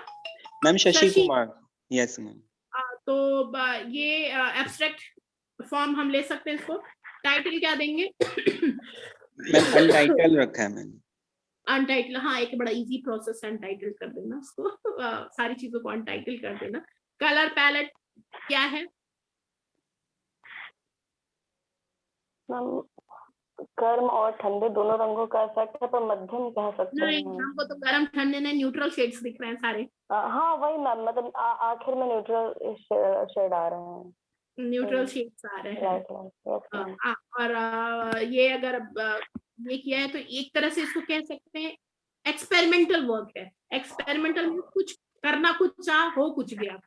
ma'am Shashi Kumar. Yes ma'am. तो ये एब्स्ट्रैक्ट फॉर्म हम ले सकते हैं। इसको टाइटल क्या देंगे? मैम अनटाइटल रखा है मैंने। अनटाइटल, हाँ, एक बड़ा इजी प्रोसेस है, अनटाइटल कर देना उसको। सारी चीजों को अनटाइटल कर देना। कलर पैलेट क्या है? गर्म और ठंडे दोनों रंगों का इफेक्ट है, पर मध्यम कह सकते नहीं, हैं। हमको तो गर्म ठंडे ने न्यूट्रल शेड्स दिख रहे हैं सारे। हाँ वही मैम, मतलब आखिर में न्यूट्रल शेड आ रहे हैं, न्यूट्रल शेड्स आ रहे हैं। Right ma'am. और ये अगर ये किया है तो एक तरह से इसको कह सकते हैं एक्सपेरिमेंटल वर्क है। एक्सपेरिमेंटल में कुछ करना कुछ चाह हो कुछ गया,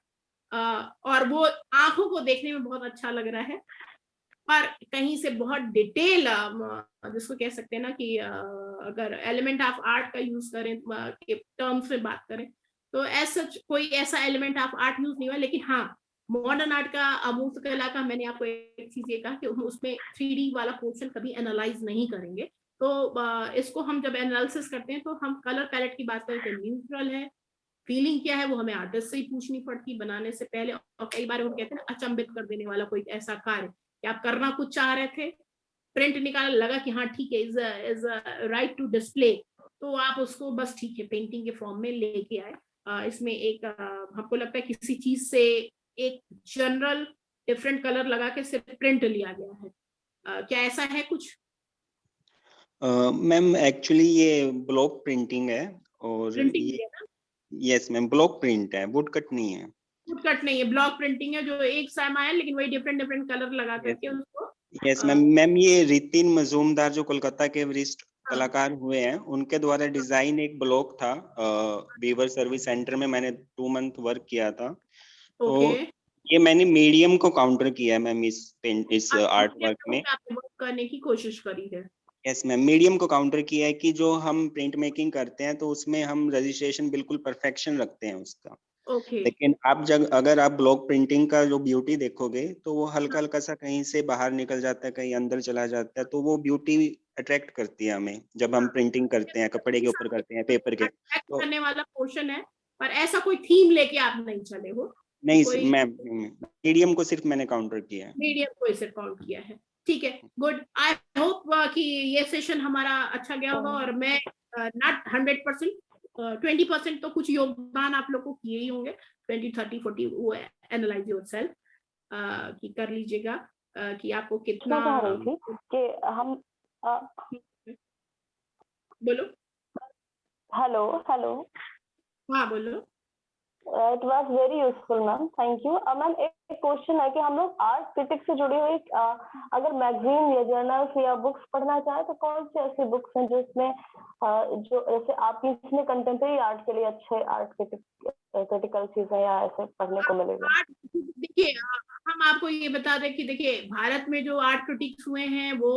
और वो आंखों को देखने में बहुत अच्छा लग रहा है, पर कहीं से बहुत डिटेल जिसको कह सकते हैं ना कि अगर एलिमेंट ऑफ आर्ट का यूज करें के टर्म्स में बात करें तो ऐसा कोई ऐसा एलिमेंट ऑफ आर्ट यूज नहीं हुआ। लेकिन हाँ, मॉडर्न आर्ट का, अमूर्त कला का, मैंने आपको एक चीज ये कहा कि उसमें 3D वाला पोर्शन कभी एनालाइज नहीं करेंगे। तो इसको हम जब एनालिसिस करते हैं तो हम कलर पैलेट की बात करें तो न्यूट्रल है। फीलिंग क्या है वो हमें आर्टिस्ट से ही पूछनी पड़ती बनाने से पहले, और कई बार हम कहते हैं ना अचंभित कर देने वाला कोई ऐसा कार्य कि आप करना कुछ चाह रहे थे, प्रिंट निकाला, लगा कि हाँ ठीक है, इज राइट टू डिस्प्ले, तो आप उसको बस ठीक है पेंटिंग के फॉर्म में लेके आए। इसमें एक हमको लगता है किसी चीज से एक जनरल डिफरेंट कलर लगा के सिर्फ प्रिंट लिया गया है। क्या ऐसा है कुछ? मैम एक्चुअली ये ब्लॉक प्रिंटिंग है, और प्रिंटिंग ये है ना? यस मैम, ब्लॉक प्रिंट है, वुड कट नहीं है। वुड कट नहीं है, ब्लॉक प्रिंटिंग है, जो एक सामान है लेकिन वही डिफरेंट डिफरेंट कलर लगा करके उसको। Yes ma'am. मैम ये रितिन मजूमदार जो कोलकाता के वरिष्ठ हाँ। कलाकार हुए हैं, उनके द्वारा डिजाइन एक ब्लॉक था। वीवर सर्विस सेंटर में मैंने 2 मंथ वर्क किया था। तो ओके। ये मैंने मीडियम को काउंटर किया है मैम इस आर्ट वर्क में। आपने वर्क करने की कोशिश करी है। यस मैम, मीडियम को काउंटर किया है कि जो हम प्रिंट मेकिंग करते हैं तो उसमें हम रजिस्ट्रेशन बिल्कुल परफेक्शन रखते हैं उसका। ओके। लेकिन आप अगर आप ब्लॉक प्रिंटिंग का जो ब्यूटी देखोगे तो वो हल्का हल्का सा कहीं से बाहर निकल जाता है, कहीं अंदर चला जाता है, तो वो ब्यूटी अट्रैक्ट करती है हमें जब हम प्रिंटिंग करते हैं, कपड़े के ऊपर करते हैं, पेपर के। तो करने वाला पोर्शन है, पर ऐसा कोई थीम लेके आप नहीं चले हो? नहीं मैम, मीडियम को सिर्फ मैंने काउंटर किया है। मीडियम को इसे काउंट किया है, ठीक है, गुड। आई होप कि ये सेशन हमारा अच्छा गया होगा, और मैं नॉट 100%, 20% तो कुछ योगदान आप लोग को किए ही होंगे, 20, 30, 40 वो एनालाइज योरसेल्फ कि कर लीजिएगा कि आपको कितना। कह रही थी कि हम बोलो। हेलो। हाँ बोलो। It was very useful ma'am, thank you. Ma'am एक क्वेश्चन है कि हम लोग आर्ट क्रिटिक से जुड़ी हुई अगर मैगजीन या जर्नल्स या बुक्स पढ़ना चाहे तो कौन सी ऐसी बुक्स हैं जो इसमें जो जैसे आपकी इसमें कंटेम्प्रेरी आर्ट के लिए अच्छे आर्ट क्रिटिकल चीजें या ऐसे पढ़ने को मिलेगा? देखिए, हम आपको ये बता दें कि देखिए भारत में जो आर्ट क्रिटिक्स हुए हैं वो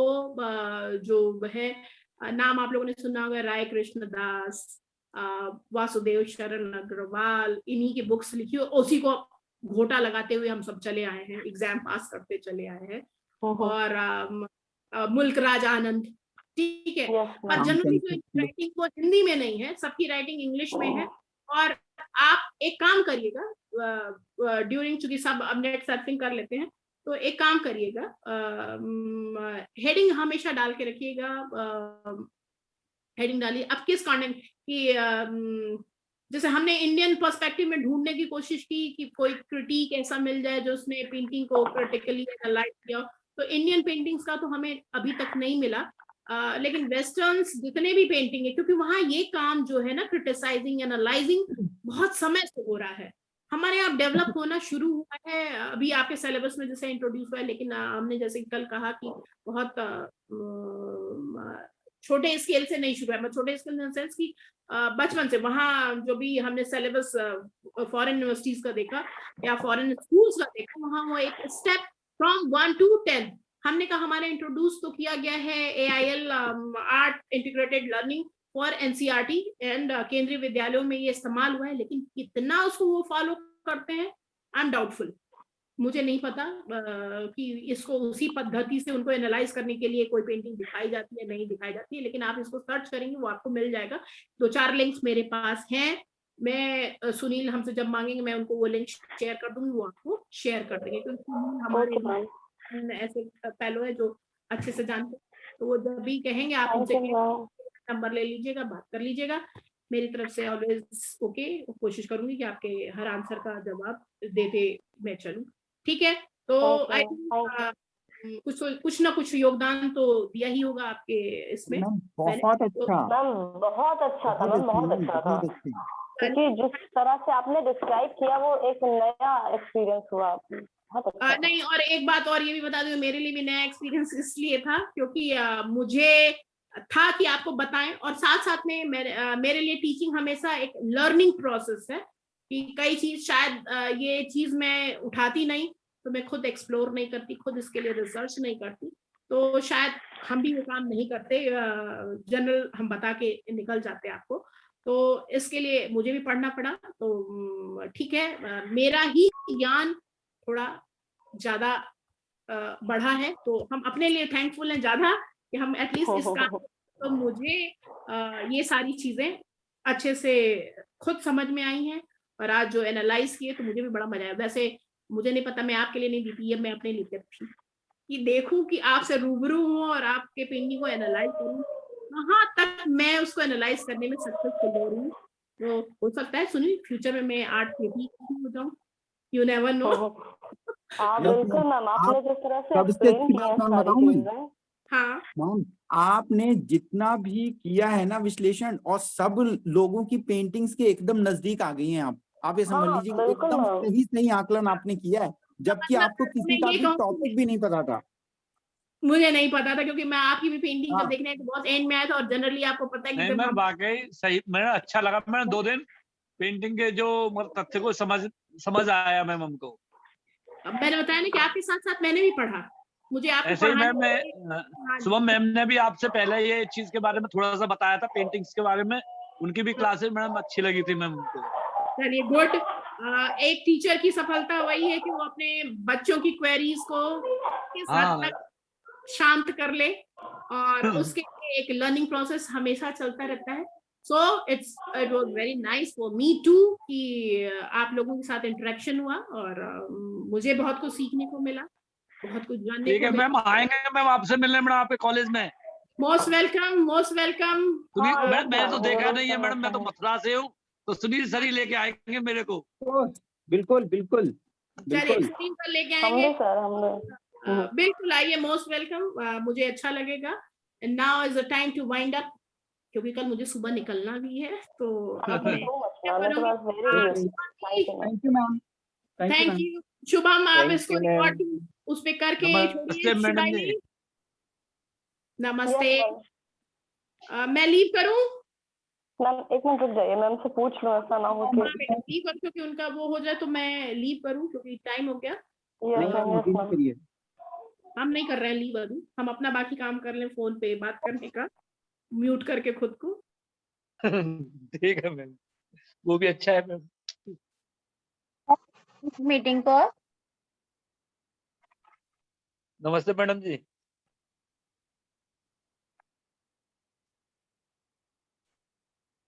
जो है, नाम आप लोगों ने सुना होगा, राय कृष्ण दास, वासुदेव शरण अग्रवाल, इन्हीं की बुक्स लिखी और उसी को घोटा लगाते हुए हम सब चले आए हैं, एग्जाम पास करते चले आए हैं। और मुल्क राज आनंद, ठीक है। पर जनरली राइटिंग वो हिंदी में नहीं है, सबकी राइटिंग इंग्लिश में है। और आप एक काम करिएगा, ड्यूरिंग, चूंकि सब अब नेट सर्फिंग कर लेते हैं, तो एक काम करिएगा, हेडिंग हमेशा डाल के रखिएगा, हेडिंग डालिए अब किस कंटेंट की, जैसे हमने इंडियन पर्सपेक्टिव में ढूंढने की कोशिश की कि कोई क्रिटिक ऐसा मिल जाए जो उसने पेंटिंग को क्रिटिकली एनालाइज किया, तो इंडियन पेंटिंग्स का तो हमें अभी तक नहीं मिला। लेकिन वेस्टर्न्स जितने भी पेंटिंग है, क्योंकि वहां ये काम जो है ना, क्रिटिसाइजिंग, एनालाइजिंग, बहुत समय से हो रहा है, हमारे यहाँ डेवलप होना शुरू हुआ है, अभी आपके सिलेबस में जैसे इंट्रोड्यूस हुआ है, लेकिन हमने जैसे कल कहा कि बहुत छोटे स्केल से नहीं शुरू है, छोटे स्केल इन सेंस की बचपन से, वहाँ जो भी हमने सिलेबस फॉरेन यूनिवर्सिटीज का देखा या फॉरेन स्कूल्स का देखा, वहाँ वो एक स्टेप फ्रॉम 1 to 10 हमने कहा हमारे इंट्रोड्यूस तो किया गया है AIL art integrated learning for NCERT and केंद्रीय विद्यालयों में ये इस्तेमाल हुआ है, लेकिन कितना उसको वो फॉलो करते हैं आई एम डाउटफुल। मुझे नहीं पता कि इसको उसी पद्धति से उनको एनालाइज करने के लिए कोई पेंटिंग दिखाई जाती है नहीं दिखाई जाती है, लेकिन आप इसको सर्च करेंगे वो आपको मिल जाएगा। 2-4 लिंक्स मेरे पास हैं, मैं सुनील हमसे जब मांगेंगे मैं उनको वो लिंक शेयर कर दूंगी, वो आपको शेयर कर देंगे, क्योंकि सुनील हमारे ओके मैम, ऐसे फेलो है जो अच्छे से जानते हैं। तो वो जब भी कहेंगे आप थैंक उनसे यू मैम। नंबर ले लीजिएगा, बात कर लीजिएगा। मेरी तरफ से ऑलवेज ओके, कोशिश करूंगी कि आपके हर आंसर का जवाब देते मैं चलूं। ठीक है, तो ओके आई मैम, थैंक कुछ ना कुछ योगदान तो दिया ही होगा आपके इसमें। मैम मैंने बहुत तो अच्छा, मैम बहुत अच्छा था मैम, बहुत अच्छा था, बहुत अच्छे। क्योंकि जिस तरह से आपने डिस्क्राइब किया वो एक नया एक्सपीरियंस हुआ, बहुत अच्छा। नहीं, और एक बात और ये भी बता दूं, मेरे लिए भी नया एक्सपीरियंस इसलिए था क्योंकि मुझे था कि आपको बताएं, और साथ साथ में मेरे लिए टीचिंग हमेशा एक लर्निंग प्रोसेस है कि कई चीज शायद ये चीज मैं उठाती नहीं तो मैं खुद एक्सप्लोर नहीं करती, खुद इसके लिए रिसर्च नहीं करती, तो शायद हम भी वो काम नहीं करते, जनरल हम बता के निकल जाते आपको। तो इसके लिए मुझे भी पढ़ना पड़ा। तो ठीक है, मेरा ही ज्ञान थोड़ा ज्यादा बढ़ा है, तो हम अपने लिए थैंकफुल हैं ज्यादा कि हम एटलीस्ट इस काम, तो मुझे ये सारी चीजें अच्छे से खुद समझ में आई हैं, और आज जो एनालाइज किए तो मुझे भी बड़ा मजा आया। वैसे मुझे नहीं पता, मैं आपके लिए नहीं दी थी, ये मैं अपने लिए थी कि देखूं कि आपसे रूबरू हूं और आपके पेंटिंग को एनालाइज करूं, कहाँ तक मैं उसको एनालाइज करने में सक्सेसफुल हो रही हूँ। तो हो सकता है सुनिए फ्यूचर में मैं आर्ट में भी हो जाऊं, यू नेवर नो। हाँ मैम, बिल्कुल मैम, आपने आप जिस तरह से सबसे एक्सप्लेन अच्छी किया बात है मैम सारी बताऊं मैं, चीजें। हाँ मैम आपने जितना भी किया है ना विश्लेषण, और सब लोगों की पेंटिंग्स के एकदम नजदीक आ गई हैं आप ये समझ हाँ लीजिए कि बिल्कुल एकदम मैम, सही सही आकलन आपने किया है, जबकि मतलब आपको मैं किसी का ये भी कहूँ, टॉपिक भी नहीं पता था। मुझे नहीं पता था क्योंकि मैं आपकी भी पेंटिंग जब हाँ देखने तो बहुत एंड में आया था, और जनरली आपको पता है कि नहीं जब मैम, हम वाकई सही, मैंने अच्छा लगा, मैंने 2 दिन पेंटिंग के जो मतलब तथ्य को समझ आया मैम हमको। मैंने बताया ना कि आपके साथ साथ मैंने भी पढ़ा, मुझे आपको ऐसे ही मैम पढ़ाने मैं शुभम मैम ने भी आपसे पहले ये चीज के बारे में थोड़ा सा बताया था, पेंटिंग्स के बारे में, उनकी भी क्लासेस मैडम अच्छी लगी थी मैम उनको। चलिए गुड। एक टीचर की सफलता वही है कि वो अपने बच्चों की क्वेरीज को किस हद हाँ तक शांत कर ले, और उसके लिए एक लर्निंग प्रोसेस हमेशा चलता रहता है। So it was very nice for me to कि आप लोगों के साथ इंटरेक्शन हुआ, और मुझे बहुत कुछ सीखने को मिला, बहुत कुछ जानने ठीक को है मिला। मैम, आएंगे मैम आपसे मिलने मैडम आपके कॉलेज में। Most welcome, most welcome. Sunil, हाँ मैंने यस मैंने तो मैम, देखा जरूर नहीं है सर, मैडम, मैं तो होता है। मथुरा से हूँ, तो सुनील सर ही लेके आएंगे मेरे को। तो बिल्कुल बिल्कुल चलिए बिल्कुल। स्क्रीन पर लेके हम आएंगे। भी सर, हम भी। बिल्कुल आइए, मोस्ट वेलकम, मुझे अच्छा लगेगा। Now is the time to wind up, क्योंकि कल मुझे सुबह निकलना भी है, तो अब थैंक मैं यू सो मच क्या मैम, इट करूंगी। Was very Shubham ji, exciting. Thank you ma'am, thank you thank ma'am. You. Shubham आप थैंक इसको यू मैम। रिकॉर्डिंग उस पे करके छोड़िए। नमस्ते should madam I ji. Leave? Yes नमस्ते। मैम। मैं लीव करूं? मैम एक मिनट रुक जाइए, मैम से पूछ लो, ऐसा ना हो कि। हाँ बेटा, लीव करूं क्योंकि उनका वो हो जाए, तो मैं लीव करूं क्योंकि टाइम हो गया। यस नहीं मैम, मैम, यस अभी भी मैम। करिए। हम नहीं कर रहे हैं लीव अभी, हम अपना बाकी काम कर लें, फोन पे बात करने का, म्यूट करके खुद को। ठीक है मैम, वो भी अच्छा है मैम। मीटिंग को नमस्ते मैडम जी।